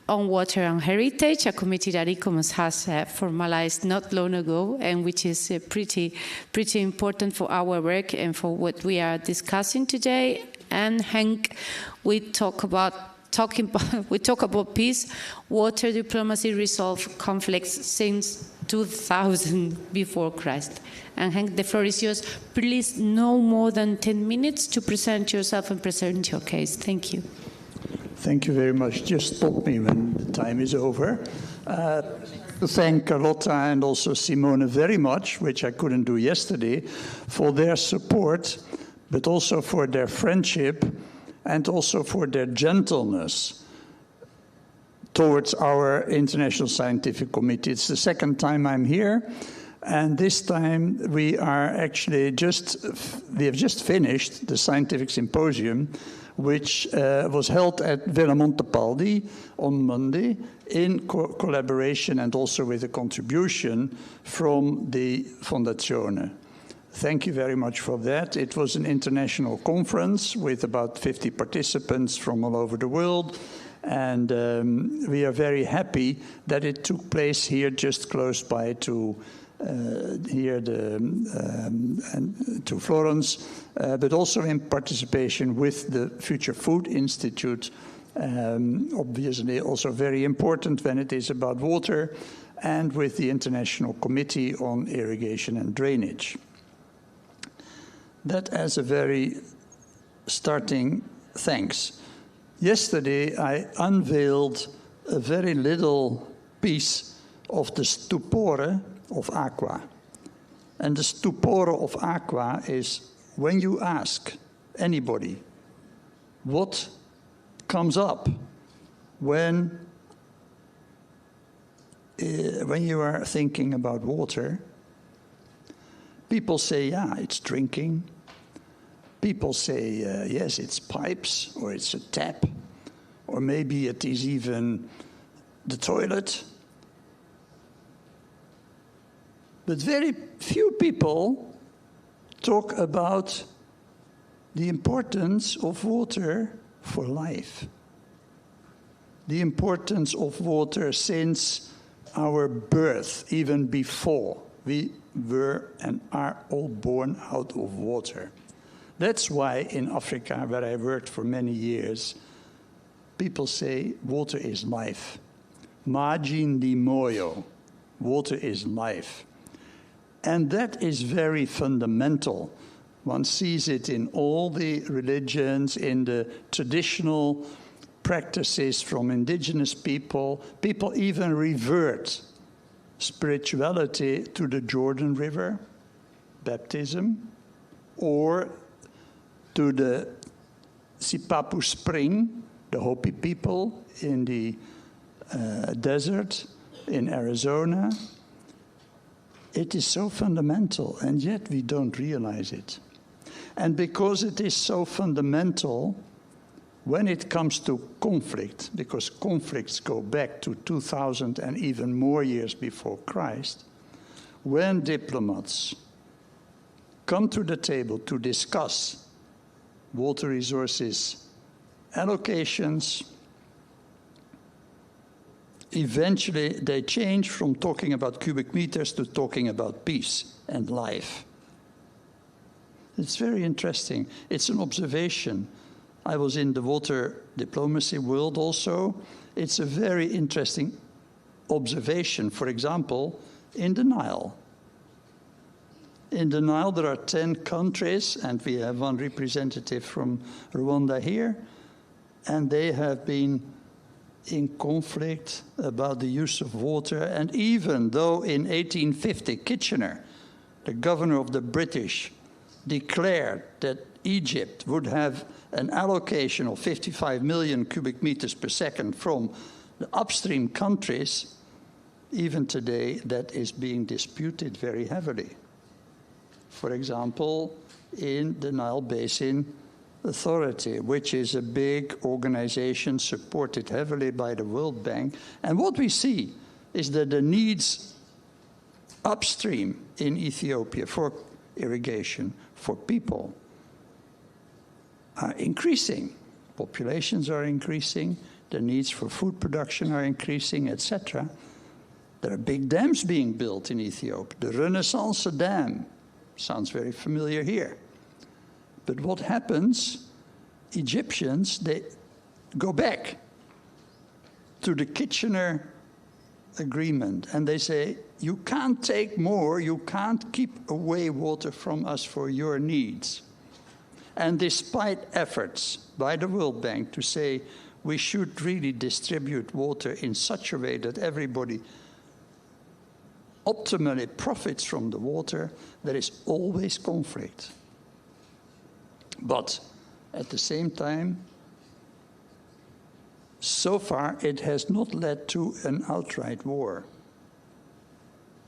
on Water and Heritage, a committee that ICOMOS has formalized not long ago, and which is pretty important for our work and for what we are discussing today. And Henk, we talk about peace, water diplomacy, resolve conflicts since 2000 before Christ. And Henk, the floor is yours. Please, no more than 10 minutes to present yourself and present your case. Thank you. Thank you very much. Just stop me when the time is over. To thank Carlotta and also Simone very much, which I couldn't do yesterday, for their support, but also for their friendship and also for their gentleness towards our International Scientific Committee. It's the second time I'm here, and this time we have just finished the scientific symposium, which was held at Villa Montepaldi on Monday in collaboration and also with a contribution from the Fondazione. Thank you very much for that. It was an international conference with about 50 participants from all over the world, and we are very happy that it took place here just close by to to Florence, but also in participation with the Future Food Institute, obviously also very important when it is about water, and with the International Committee on Irrigation and Drainage. That as a very starting thanks. Yesterday I unveiled a very little piece of the stupore of aqua. And the stupore of aqua is when you ask anybody what comes up when you are thinking about water, people say, yeah, it's drinking. People say, yes, it's pipes, or it's a tap, or maybe it is even the toilet. But very few people talk about the importance of water for life. The importance of water since our birth, even before we were and are all born out of water. That's why in Africa, where I worked for many years, people say water is life. Maji ndi moyo, water is life. And that is very fundamental. One sees it in all the religions, in the traditional practices from indigenous people. People even revert spirituality to the Jordan River, baptism, or to the Sipapu Spring, the Hopi people in the desert in Arizona. It is so fundamental, and yet we don't realize it. And because it is so fundamental, when it comes to conflict, because conflicts go back to 2000 and even more years before Christ, when diplomats come to the table to discuss water resources allocations, eventually they change from talking about cubic meters to talking about peace and life. It's very interesting. It's an observation. I was in the water diplomacy world also. It's a very interesting observation. For example, in the Nile. In the Nile, there are 10 countries, and we have one representative from Rwanda here, and they have been in conflict about the use of water. And even though in 1850, Kitchener, the governor of the British, declared that Egypt would have an allocation of 55 million cubic meters per second from the upstream countries, even today that is being disputed very heavily. For example, in the Nile Basin Authority, which is a big organization supported heavily by the World Bank. And what we see is that the needs upstream in Ethiopia for irrigation, for people, are increasing. Populations are increasing, the needs for food production are increasing, etc. There are big dams being built in Ethiopia. The Renaissance Dam sounds very familiar here. But what happens, Egyptians, they go back to the Kitchener Agreement and they say, you can't take more, you can't keep away water from us for your needs. And despite efforts by the World Bank to say we should really distribute water in such a way that everybody optimally profits from the water, there is always conflict. But at the same time, so far it has not led to an outright war.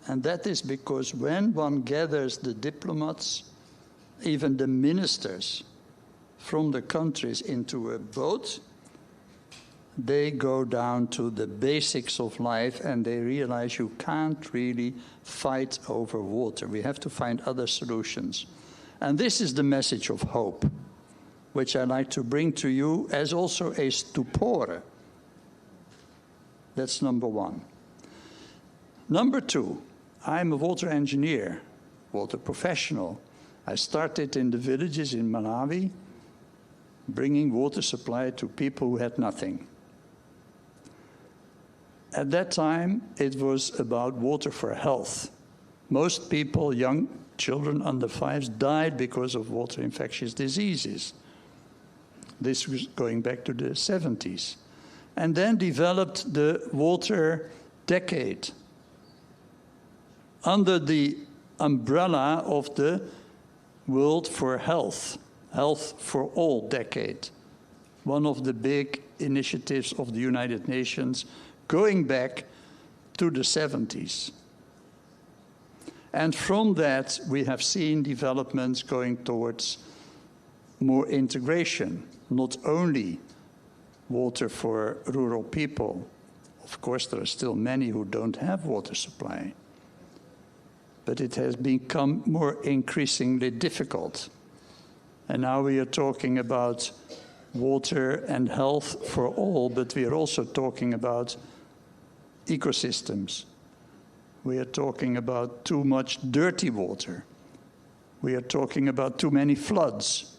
And that is because when one gathers the diplomats, even the ministers from the countries into a boat, they go down to the basics of life and they realize you can't really fight over water. We have to find other solutions. And this is the message of hope, which I like to bring to you as also a stupore. That's number one. Number two, I'm a water engineer, water professional. I started in the villages in Malawi, bringing water supply to people who had nothing. At that time, it was about water for health. Most people, young children under 5, died because of water infectious diseases. This was going back to the 70s. And then developed the water decade under the umbrella of the World for Health, Health for All decade, one of the big initiatives of the United Nations going back to the 70s. And from that, we have seen developments going towards more integration, not only water for rural people. Of course, there are still many who don't have water supply. But it has become more increasingly difficult. And now we are talking about water and health for all, but we are also talking about ecosystems. We are talking about too much dirty water. We are talking about too many floods.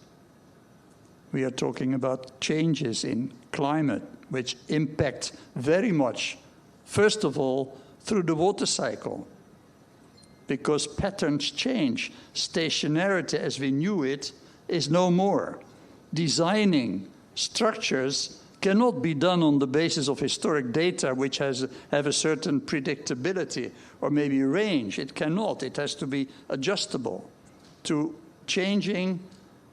We are talking about changes in climate, which impact very much, first of all, through the water cycle, because patterns change. Stationarity as we knew it is no more. Designing structures cannot be done on the basis of historic data which have a certain predictability or maybe range. It cannot. It has to be adjustable to changing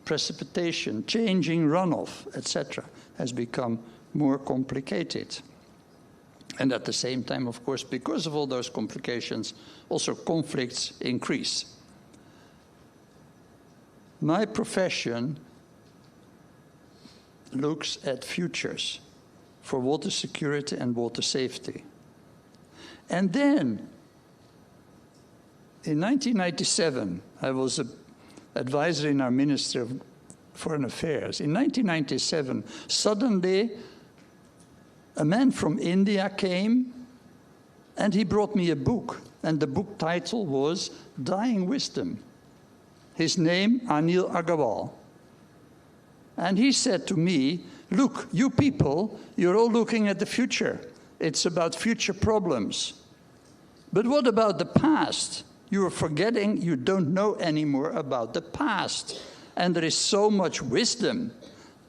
precipitation, changing runoff, etc. has become more complicated. And at the same time, of course, because of all those complications, also conflicts increase. My profession looks at futures for water security and water safety. And then, in 1997, I was an advisor in our Ministry of Foreign Affairs. In 1997, suddenly, a man from India came and he brought me a book. And the book title was Dying Wisdom. His name, Anil Agarwal. And he said to me, look, you people, you're all looking at the future. It's about future problems. But what about the past? You are forgetting you don't know anymore about the past. And there is so much wisdom,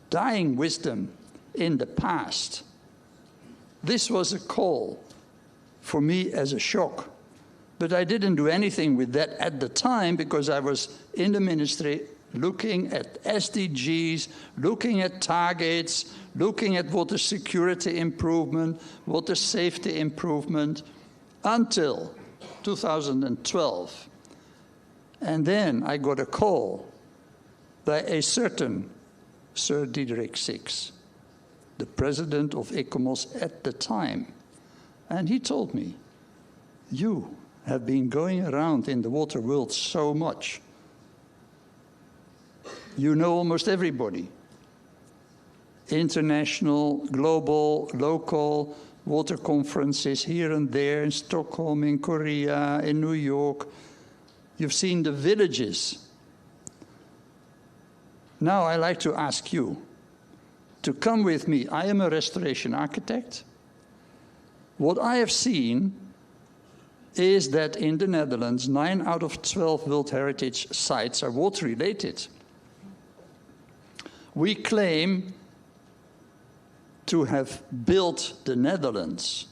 dying wisdom, in the past. This was a call for me as a shock. But I didn't do anything with that at the time because I was in the ministry looking at SDGs, looking at targets, looking at water security improvement, water safety improvement, until 2012. And then I got a call by a certain Sir Diederik Six, the president of ICOMOS at the time. And he told me, you have been going around in the water world so much. You know almost everybody. International, global, local water conferences here and there in Stockholm, in Korea, in New York. You've seen the villages. Now I'd like to ask you to come with me. I am a restoration architect. What I have seen is that in the Netherlands, 9 out of 12 World Heritage sites are water-related. We claim to have built the Netherlands,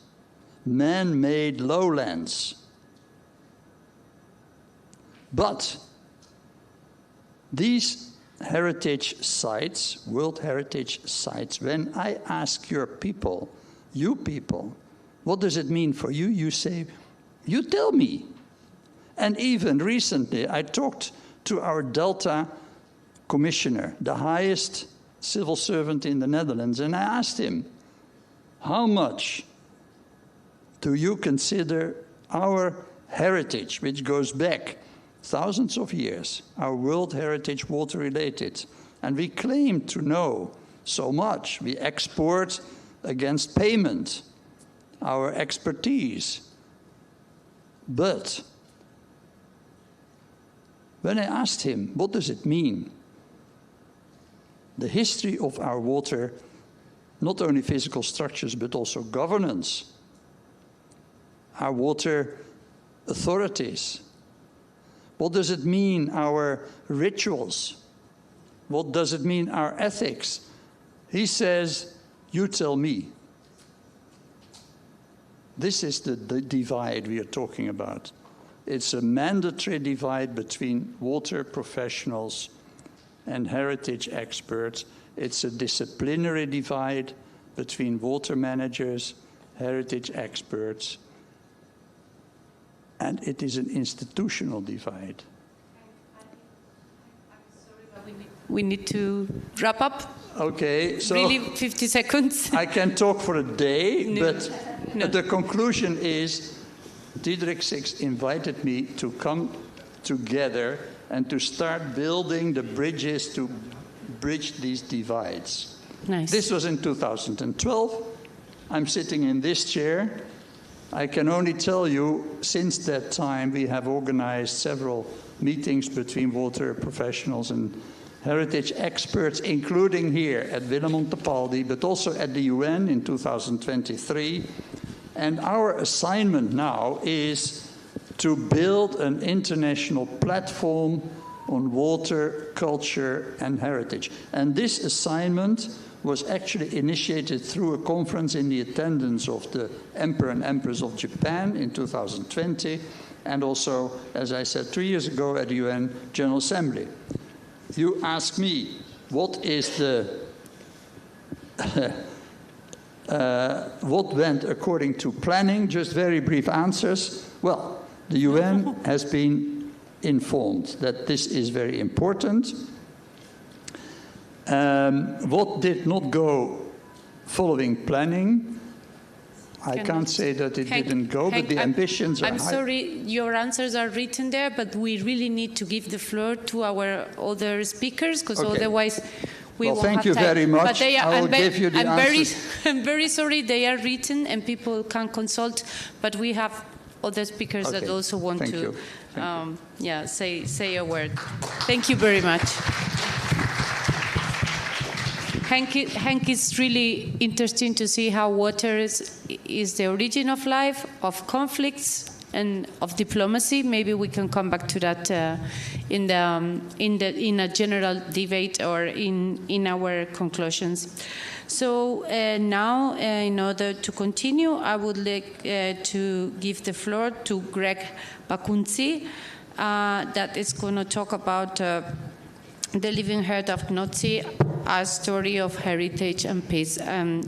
man-made lowlands. But these heritage sites, World Heritage sites, when I ask your people, you people, what does it mean for you? You say, you tell me. And even recently, I talked to our Delta commissioner, the highest civil servant in the Netherlands, and I asked him, how much do you consider our heritage, which goes back thousands of years, our World Heritage water-related? And we claim to know so much. We export against payment our expertise. But when I asked him, what does it mean? The history of our water, not only physical structures, but also governance, our water authorities. What does it mean, our rituals? What does it mean, our ethics? He says, you tell me. This is the divide we are talking about. It's a mandatory divide between water professionals and heritage experts. It's a disciplinary divide between water managers, heritage experts, and it is an institutional divide. We need to wrap up. Okay, so really 50 seconds. I can talk for a day, but the conclusion is Diederik Six invited me to come together and to start building the bridges to bridge these divides. Nice. This was in 2012. I'm sitting in this chair. I can only tell you, since that time, we have organized several meetings between water professionals and heritage experts, including here at Willem Montepaldi, but also at the UN in 2023. And our assignment now is to build an international platform on water, culture, and heritage. And this assignment was actually initiated through a conference in the attendance of the Emperor and Empress of Japan in 2020, and also, as I said 2 years ago, at the UN General Assembly. You ask me, what is the what went according to planning? Just very brief answers. Well, the UN has been informed that this is very important. What did not go following planning? I can't say that it didn't go, but the ambitions are high. I'm sorry, your answers are written there, but we really need to give the floor to our other speakers, because otherwise we won't have time. Thank you very much. But they are, I will give you the answers. I'm very sorry, they are written and people can consult, but we have other speakers that also want to say a word. Thank you very much. Hank, it's really interesting to see how water is the origin of life, of conflicts, and of diplomacy. Maybe we can come back to that in a general debate or in our conclusions. So now, in order to continue, I would like to give the floor to Greg Bakunzi, that is going to talk about the Living Heart of Nazi, a story of heritage and peace.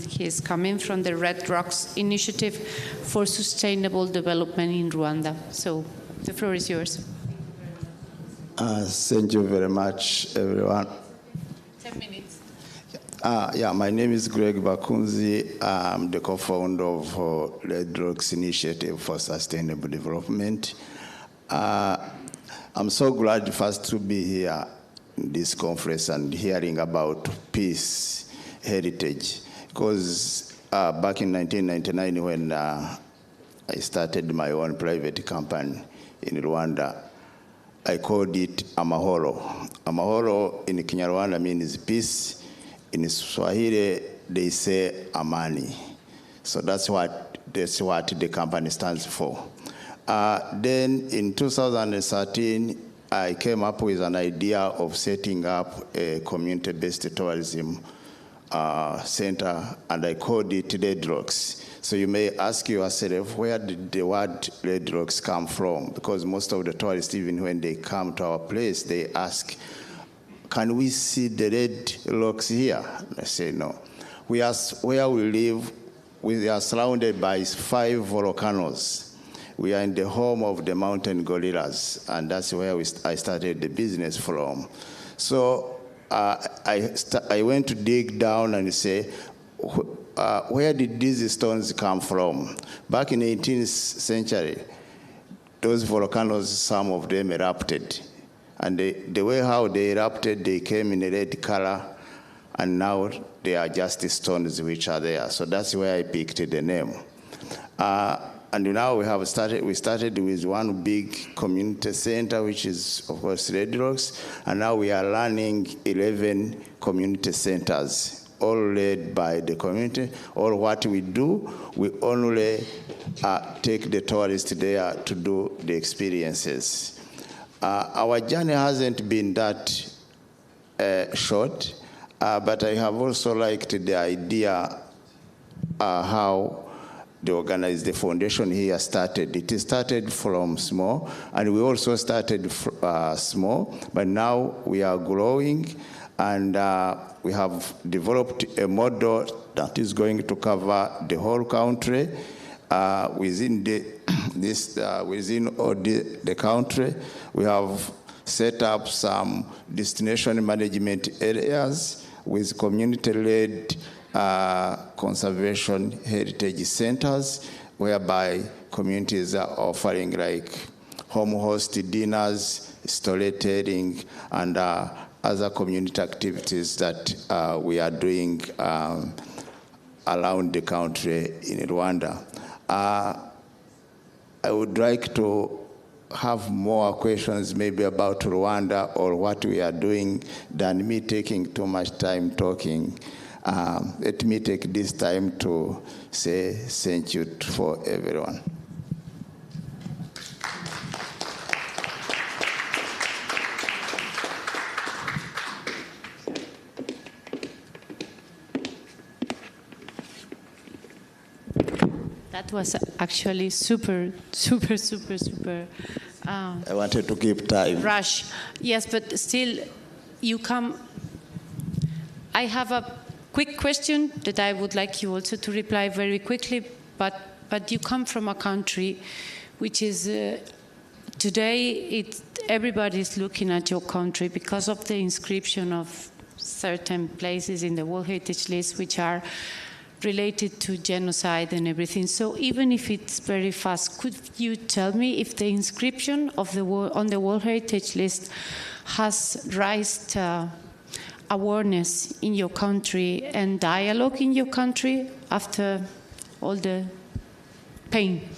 He is coming from the Red Rocks Initiative for Sustainable Development in Rwanda. So the floor is yours. Thank you very much, everyone. 10 minutes. My name is Greg Bakunzi. I'm the co-founder of Red Rocks Initiative for Sustainable Development. I'm so glad first to be here in this conference and hearing about peace, heritage, because back in 1999 when I started my own private company in Rwanda, I called it Amahoro. Amahoro in Kinyarwanda means peace. In Swahili, they say Amani. So that's what the company stands for. Then in 2013, I came up with an idea of setting up a community-based tourism center, and I called it Red Rocks. So you may ask yourself, where did the word Red Rocks come from? Because most of the tourists, even when they come to our place, they ask, can we see the red rocks here? I say no. Where we live, we are surrounded by 5 volcanoes. We are in the home of the mountain gorillas, and that's where I started the business from. So I went to dig down and say, where did these stones come from? Back in the 18th century, those volcanoes, some of them erupted. And the way how they erupted, they came in a red color, and now they are just stones which are there. So that's where I picked the name. And now we started with one big community center, which is, of course, Red Rocks, and now we are running 11 community centers, all led by the community. All what we do, we only take the tourists there to do the experiences. Our journey hasn't been that short, but I have also liked the idea how the foundation here started. It started from small, and we also started small, but now we are growing, and we have developed a model that is going to cover the whole country. Within all the country, we have set up some destination management areas with community-led conservation heritage centers, whereby communities are offering like home host dinners, storytelling, and other community activities that we are doing around the country in Rwanda. I would like to have more questions maybe about Rwanda or what we are doing than me taking too much time talking. Let me take this time to say thank you for everyone. That was actually super. I wanted to keep time. Rush. Yes, but still, you come. I have a quick question that I would like you also to reply very quickly, but you come from a country which is, today, everybody is looking at your country because of the inscription of certain places in the World Heritage List which are related to genocide and everything. So even if it's very fast, could you tell me if the inscription of on the World Heritage List has raised awareness in your country and dialogue in your country after all the pain?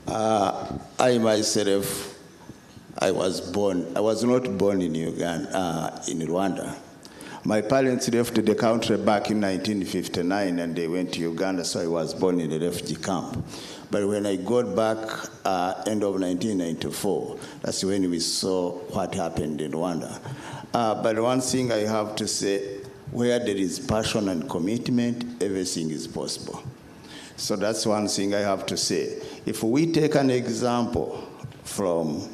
I myself, I was not born in Uganda, in Rwanda. My parents left the country back in 1959 and they went to Uganda, so I was born in a refugee camp. But when I got back, end of 1994, that's when we saw what happened in Rwanda. But one thing I have to say, where there is passion and commitment, everything is possible. So that's one thing I have to say. If we take an example from,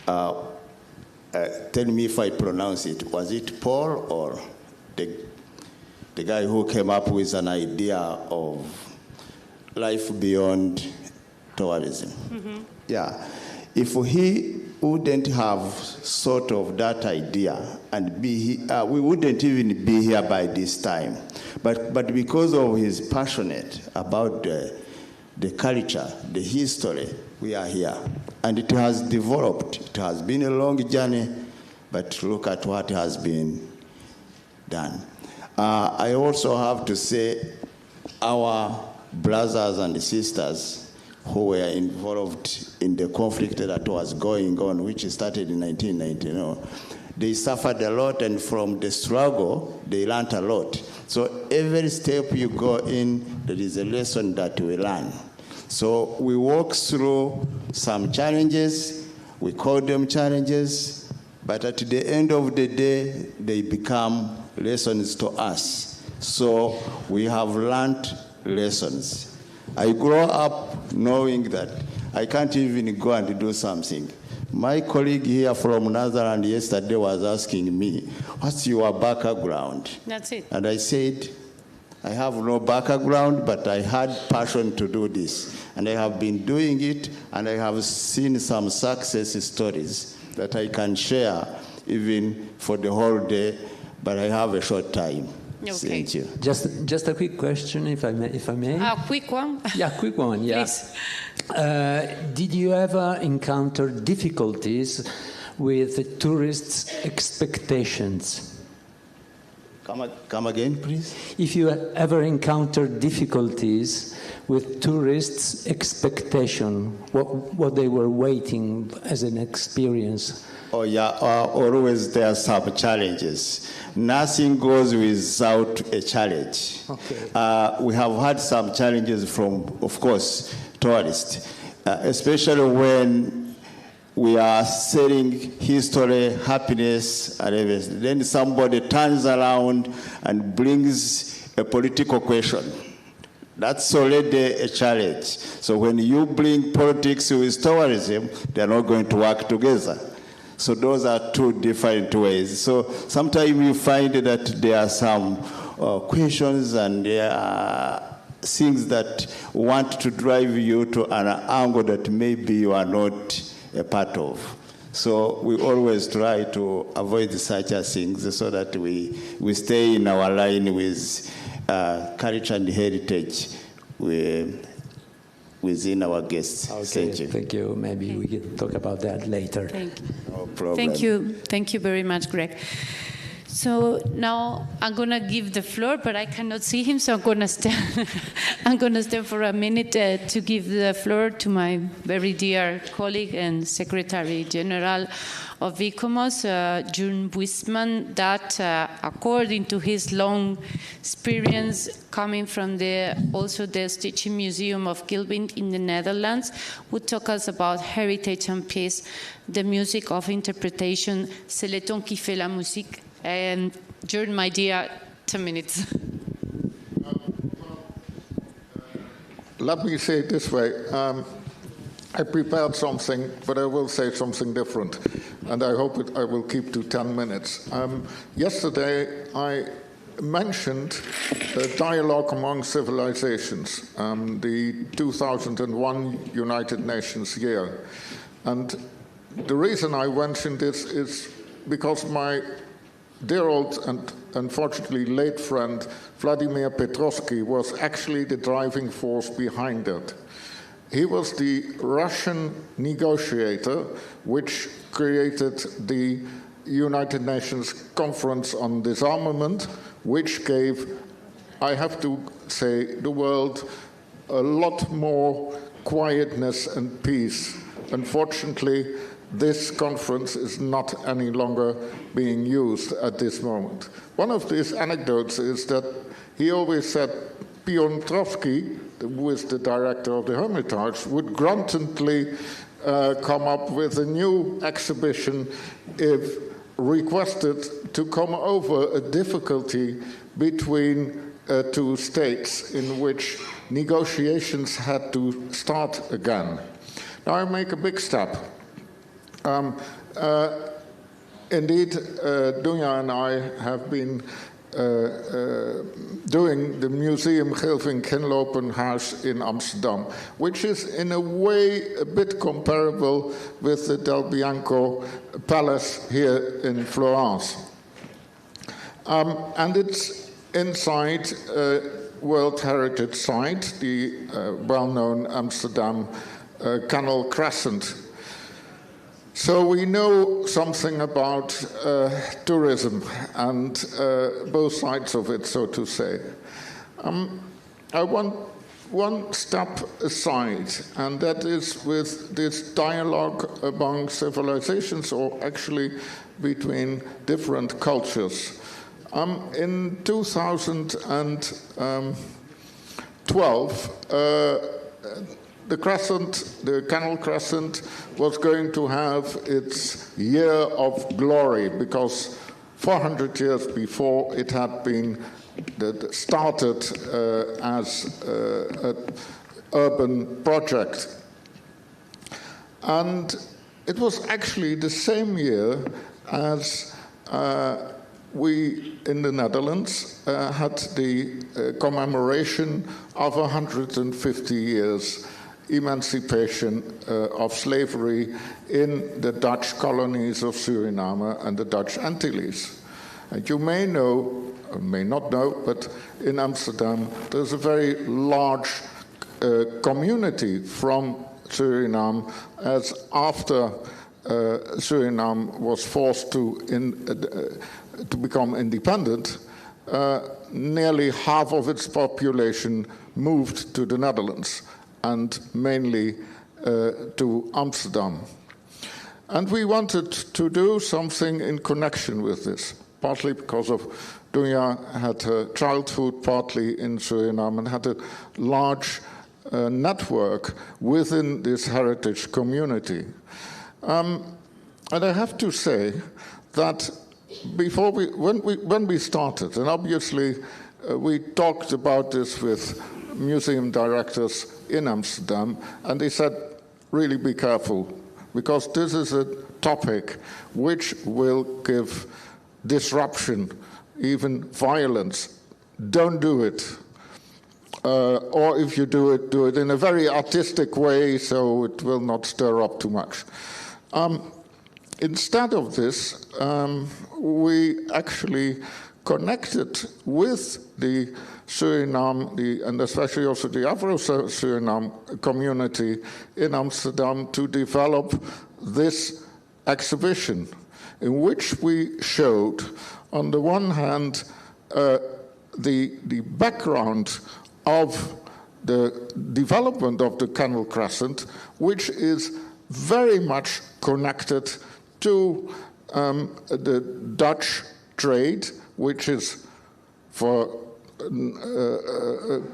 tell me if I pronounce it, was it Paul or the guy who came up with an idea of life beyond tourism? Mm-hmm. Yeah. If he wouldn't have sort of that idea and we wouldn't even be here by this time. But because of his passionate about the culture, the history, we are here. And it has developed. It has been a long journey, but look at what has been done. I also have to say our brothers and sisters who were involved in the conflict that was going on, which started in 1999, they suffered a lot, and from the struggle, they learned a lot. So every step you go in, there is a lesson that we learn. So we walk through some challenges, we call them challenges, but at the end of the day, they become lessons to us. So we have learned lessons. I grew up knowing that I can't even go and do something. My colleague here from Netherlands yesterday was asking me, what's your background? That's it. And I said, I have no background, but I had passion to do this. And I have been doing it, and I have seen some success stories that I can share even for the whole day, but I have a short time. Okay. Thank you. Just a quick question, if I may. A quick one? Yeah, quick one, yeah. Please. Did you ever encounter difficulties with the tourists' expectations? Come again, please? If you ever encountered difficulties with tourists' expectation, what they were waiting as an experience? Oh yeah, always there are some challenges. Nothing goes without a challenge. Okay. We have had some challenges from, of course, tourists, especially when we are selling history, happiness, and everything. Then somebody turns around and brings a political question. That's already a challenge. So when you bring politics with tourism, they're not going to work together. So those are two different ways. So sometimes you find that there are some questions and there are things that want to drive you to an angle that maybe you are not a part of. So we always try to avoid such things so that we stay in our line with culture and heritage within our guests. Okay, thank you. Thank you. Maybe we can talk about that later. Thank you. No problem. Thank you. Thank you very much, Greg. So now I'm going to give the floor, but I cannot see him, so I'm going to stand. I'm going to stand for a minute to give the floor to my very dear colleague and Secretary General of ICOMOS, June Buisman, that according to his long experience coming from also the Stichting Museum of Gilbert in the Netherlands, would talk us about heritage and peace, the music of interpretation, c'est le ton qui fait la musique. And June, my dear, 10 minutes. Let me say it this way. I prepared something, but I will say something different. And I hope I will keep to 10 minutes. Yesterday, I mentioned the dialogue among civilizations, the 2001 United Nations year. And the reason I mentioned this is because my dear old and unfortunately late friend Vladimir Petrovsky was actually the driving force behind it. He was the Russian negotiator which created the United Nations Conference on Disarmament, which gave, I have to say, the world a lot more quietness and peace. Unfortunately, this conference is not any longer being used at this moment. One of these anecdotes is that he always said Piotrowski, who is the director of the Hermitage, would grudgingly come up with a new exhibition if requested to come over a difficulty between two states in which negotiations had to start again. Now I make a big step. Indeed, Dunja and I have been doing the Museum Gilving Kinlopenhuis in Amsterdam, which is in a way a bit comparable with the Del Bianco Palace here in Florence. And it's inside a World Heritage Site, the well-known Amsterdam Canal Crescent. So we know something about tourism and both sides of it, so to say. I want one step aside, and that is with this dialogue among civilizations, or actually between different cultures. In 2012, the Canal Crescent was going to have its year of glory, because 400 years before it had been started as an urban project. And it was actually the same year as we in the Netherlands had the commemoration of 150 years emancipation of slavery in the Dutch colonies of Suriname and the Dutch Antilles. And you may know, or may not know, but in Amsterdam there's a very large community from Suriname, as after Suriname was forced to become independent, nearly half of its population moved to the Netherlands, and mainly to Amsterdam. And we wanted to do something in connection with this, partly because of Dunja had her childhood partly in Suriname and had a large network within this heritage community. And I have to say that when we started, and obviously we talked about this with museum directors in Amsterdam, and they said, really be careful, because this is a topic which will give disruption, even violence. Don't do it. Or if you do it in a very artistic way, so it will not stir up too much. Instead of this, we actually connected with the Suriname, and especially also the Afro-Suriname community in Amsterdam, to develop this exhibition, in which we showed, on the one hand, the background of the development of the Canal Crescent, which is very much connected to the Dutch trade, which is for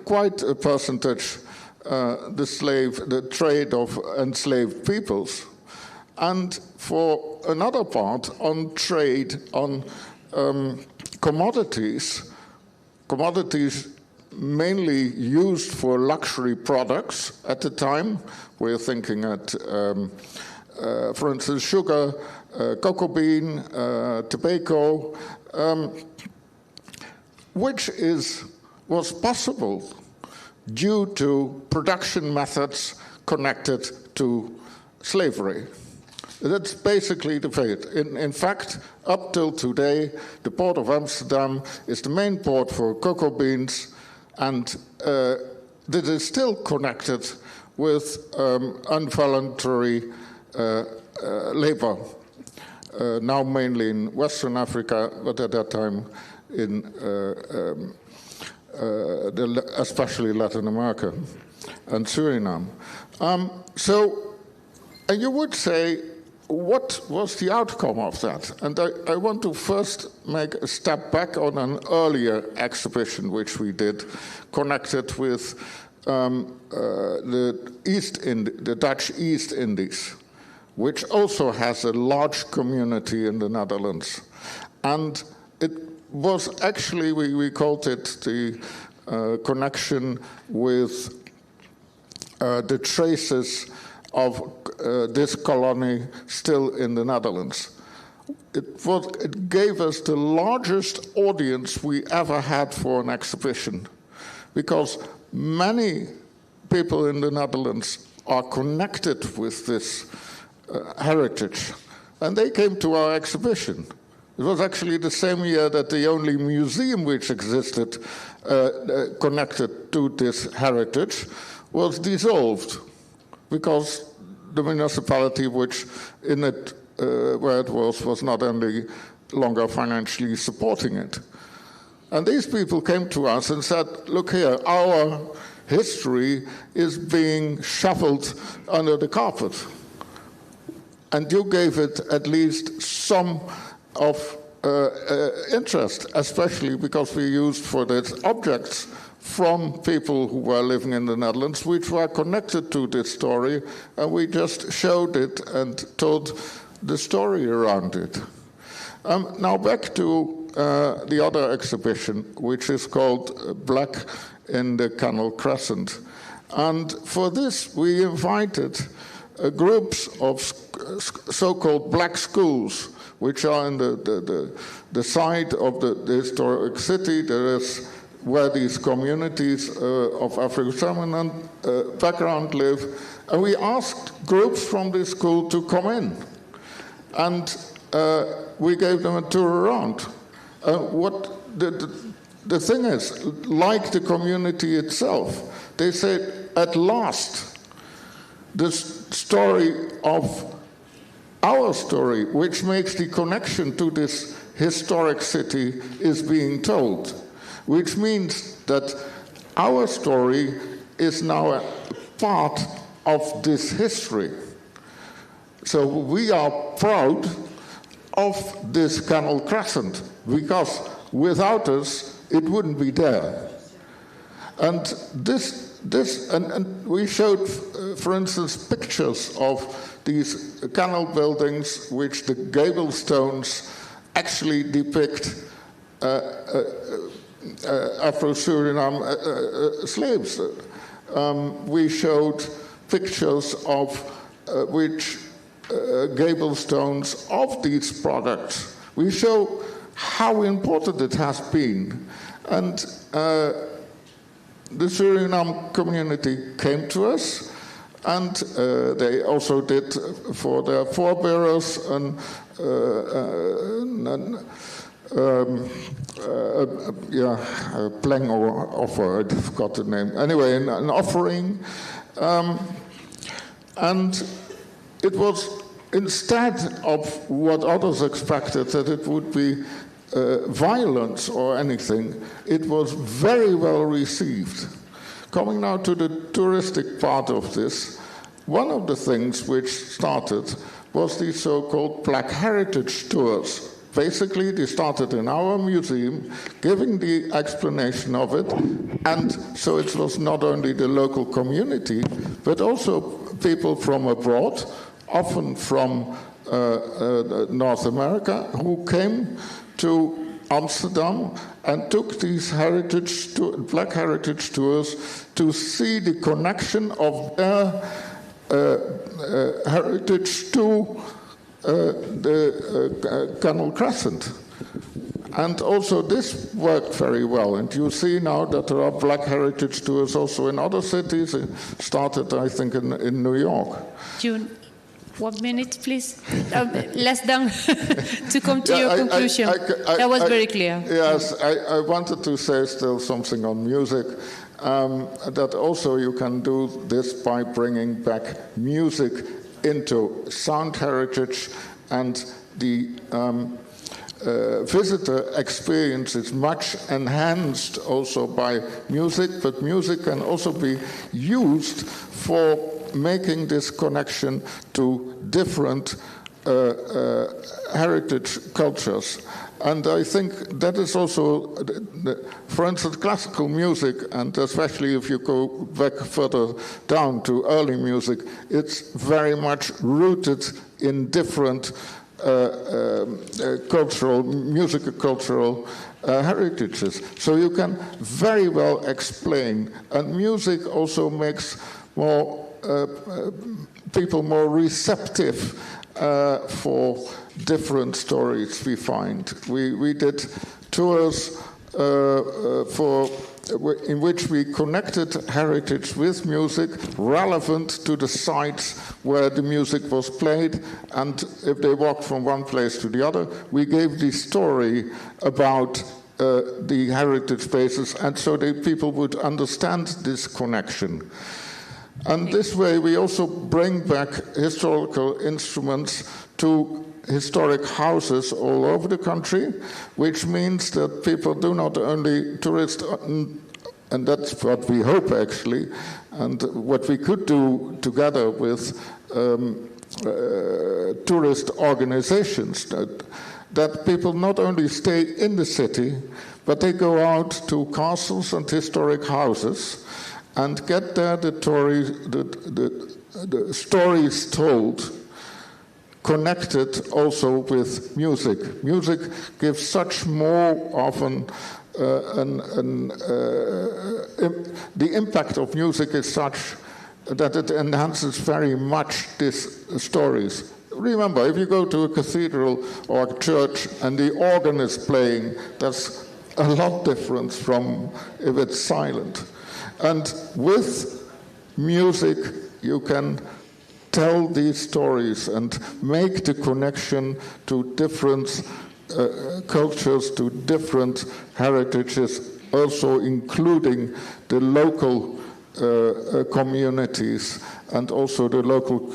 quite a percentage the trade of enslaved peoples, and for another part on trade on commodities mainly used for luxury products at the time. We're thinking at, for instance, sugar, cocoa bean, tobacco, which was possible due to production methods connected to slavery. That's basically the fate. In fact, up till today, the port of Amsterdam is the main port for cocoa beans, and that is still connected with involuntary labor, now mainly in Western Africa, but at that time in especially Latin America and Suriname. And you would say, what was the outcome of that? And I want to first make a step back on an earlier exhibition which we did, connected with the Dutch East Indies, which also has a large community in the Netherlands. And it was actually, we called it the connection with the traces of this colony still in the Netherlands. It gave us the largest audience we ever had for an exhibition, because many people in the Netherlands are connected with this heritage, and they came to our exhibition. It was actually the same year that the only museum which existed connected to this heritage was dissolved, because the municipality which in it, where it was not any longer financially supporting it. And these people came to us and said, look here, our history is being shuffled under the carpet. And you gave it at least some of interest, especially because we used for this objects from people who were living in the Netherlands, which were connected to this story, and we just showed it and told the story around it. Now back to the other exhibition, which is called Black in the Canal Crescent. And for this, we invited groups of so-called black schools, which are in the side of the historic city. There is where these communities of Afro-Samoan background live. And we asked groups from this school to come in. And we gave them a tour around. What the thing is, like the community itself, they said, at last, this story of our story, which makes the connection to this historic city, is being told, which means that our story is now a part of this history. So we are proud of this Canal Crescent, because without us, it wouldn't be there. And and we showed, for instance, pictures of these canal buildings, which the gable stones actually depict Afro-Suriname slaves. We showed pictures of which gable stones of these products. We show how important it has been. And the Suriname community came to us, and they also did for their forebearers a plang or offer, I forgot the name. Anyway, an offering. And it was, instead of what others expected, that it would be violence or anything, it was very well received. Coming now to the touristic part of this, one of the things which started was the so-called Black Heritage Tours. Basically, they started in our museum, giving the explanation of it, and so it was not only the local community, but also people from abroad, often from North America, who came to Amsterdam and took these Black Heritage Tours to see the connection of their heritage to the Canal Crescent. And also this worked very well. And you see now that there are Black Heritage Tours also in other cities. It started, I think, in New York. 1 minute, please. Less than to come to your conclusion. That was very clear. Yes, I wanted to say still something on music. That also you can do this by bringing back music into sound heritage, and the visitor experience is much enhanced also by music, but music can also be used for making this connection to different heritage cultures. And I think that is also, for instance, classical music, and especially if you go back further down to early music, it's very much rooted in different musical heritages. So you can very well explain, and music also makes more people more receptive for different stories we find. We did tours in which we connected heritage with music relevant to the sites where the music was played, and if they walked from one place to the other, we gave the story about the heritage spaces, and so that people would understand this connection. And this way we also bring back historical instruments to historic houses all over the country, which means that people do not only tourists, and that's what we hope actually, and what we could do together with tourist organizations, that people not only stay in the city, but they go out to castles and historic houses and get there the stories told, connected also with music. Music gives such more of the impact of music is such that it enhances very much these stories. Remember, if you go to a cathedral or a church and the organ is playing, that's a lot different from if it's silent. And with music, you can tell these stories and make the connection to different cultures, to different heritages, also including the local communities and also the local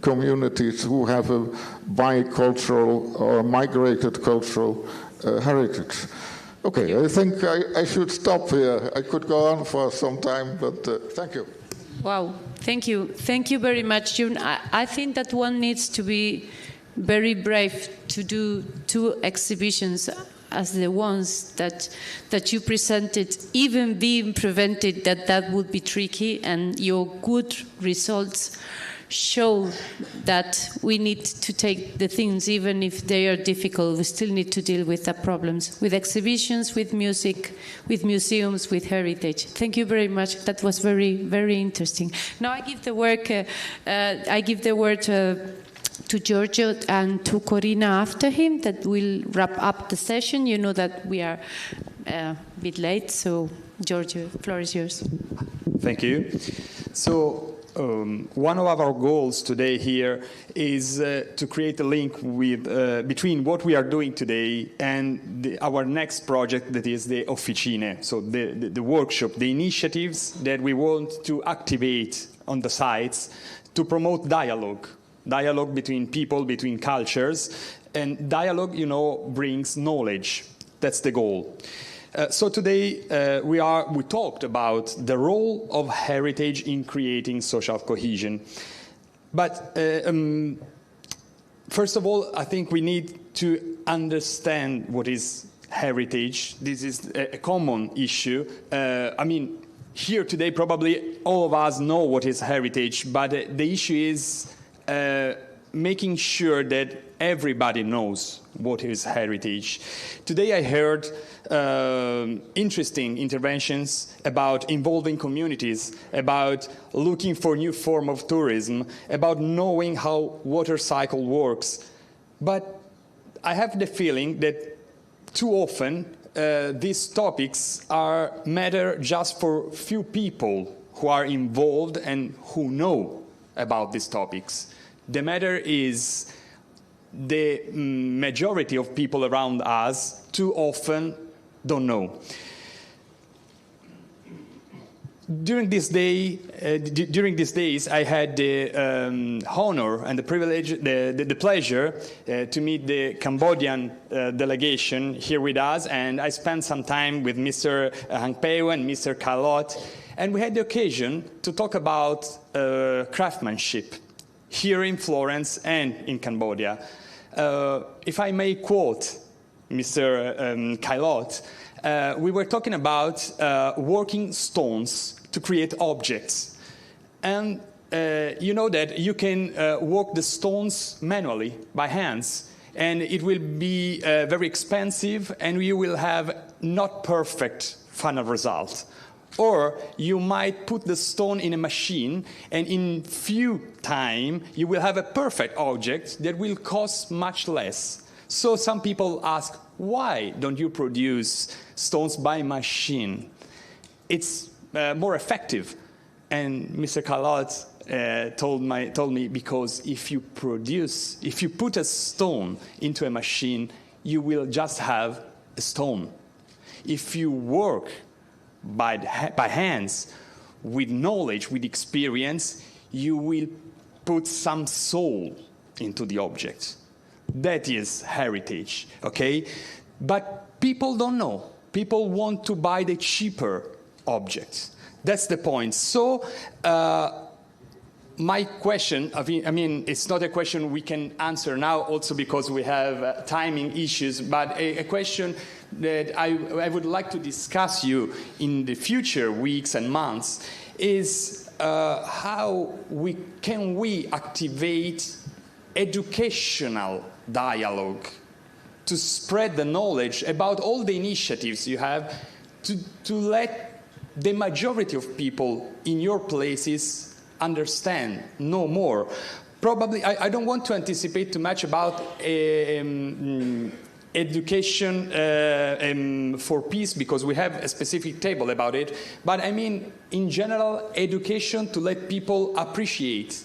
communities who have a bicultural or migrated cultural heritage. Okay, I think I should stop here. I could go on for some time, but thank you. Wow, thank you. Thank you very much, June. I think that one needs to be very brave to do 2 exhibitions as the ones that you presented, even being prevented that would be tricky, and your good results show that we need to take the things, even if they are difficult, we still need to deal with the problems, with exhibitions, with music, with museums, with heritage. Thank you very much. That was very, very interesting. Now I give the word to Giorgio and to Corinna after him, that will wrap up the session. You know that we are a bit late, so Giorgio, the floor is yours. Thank you. So, one of our goals today here is to create a link with, between what we are doing today and our next project, that is the Officina, so the workshop, the initiatives that we want to activate on the sites to promote dialogue between people, between cultures, and dialogue, brings knowledge. That's the goal. So today we talked about the role of heritage in creating social cohesion. But first of all, I think we need to understand what is heritage. This is a common issue. Here today probably all of us know what is heritage, but the issue is making sure that everybody knows what is heritage. Today I heard interesting interventions about involving communities, about looking for new form of tourism, about knowing how water cycle works. But I have the feeling that too often these topics matter just for few people who are involved and who know about these topics. The matter is the majority of people around us too often don't know. During these days, I had the honor and the privilege, the pleasure to meet the Cambodian delegation here with us, and I spent some time with Mr. Hangpeo and Mr. Carlotta, and we had the occasion to talk about craftsmanship here in Florence and in Cambodia. If I may quote Mr. Carlotta, we were talking about working stones to create objects. And you know that you can work the stones manually, by hands, and it will be very expensive, and you will have not perfect final result. Or you might put the stone in a machine, and in few time, you will have a perfect object that will cost much less. So some people ask, why don't you produce stones by machine? It's more effective. And Mr. Carlotta told me, because if you put a stone into a machine, you will just have a stone. If you work by hands, with knowledge, with experience, you will put some soul into the object. That is heritage, okay? But people don't know. People want to buy the cheaper objects. That's the point. So my question, I mean, it's not a question we can answer now, also because we have timing issues, but a question that I would like to discuss you in the future weeks and months is how can we activate educational dialogue to spread the knowledge about all the initiatives you have to let the majority of people in your places understand, know more. Probably, I don't want to anticipate too much about education for peace, because we have a specific table about it, but I mean, in general, education to let people appreciate.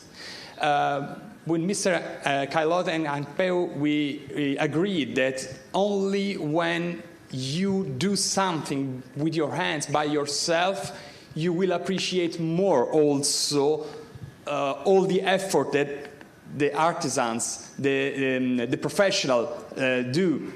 When Mr. Carlotta and Hangpeo, we agreed that only when you do something with your hands by yourself, you will appreciate more also all the effort that the artisans, the professional do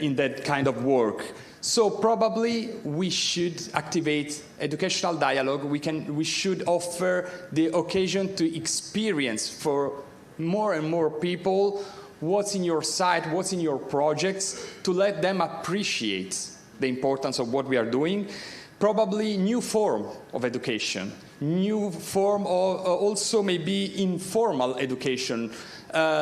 in that kind of work. So probably we should activate educational dialogue. We should offer the occasion to experience for more and more people what's in your site, what's in your projects, to let them appreciate the importance of what we are doing. Probably new form of education, new form of also maybe informal education,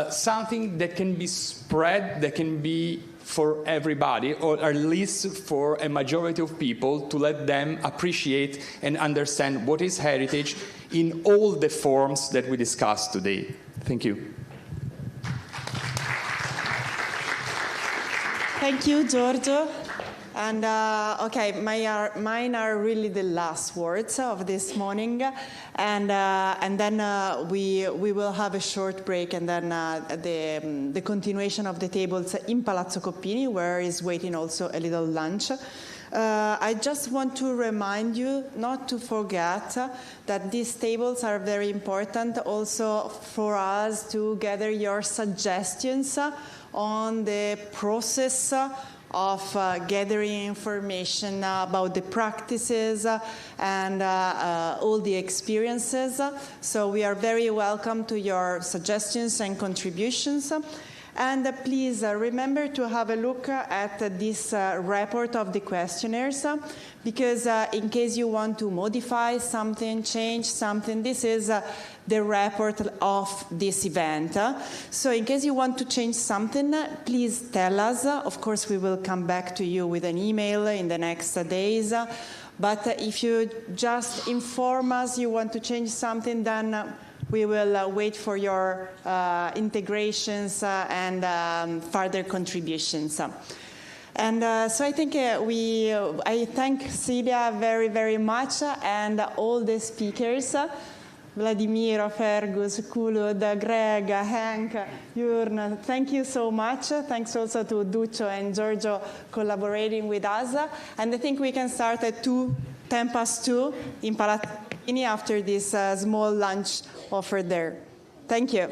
something that can be spread, that can be for everybody, or at least for a majority of people, to let them appreciate and understand what is heritage in all the forms that we discussed today. Thank you. Thank you, Giorgio. And okay, mine are really the last words of this morning, and then we will have a short break, and then the continuation of the tables in Palazzo Coppini, where is waiting also a little lunch. I just want to remind you not to forget that these tables are very important also for us to gather your suggestions on the process of gathering information about the practices and all the experiences. So we are very welcome to your suggestions and contributions. And please remember to have a look at this report of the questionnaires, because in case you want to modify something, change something, this is the report of this event. So in case you want to change something, please tell us. Of course, we will come back to you with an email in the next days. But if you just inform us you want to change something, then we will wait for your integrations and further contributions. And so I think I thank Celia very, very much, and all the speakers. Vladimiro, Fergus, Kulud, Greg, Hank, Jurn, thank you so much. Thanks also to Duccio and Giorgio collaborating with us. And I think we can start at 2:10 in Palazzini after this small lunch offered there. Thank you.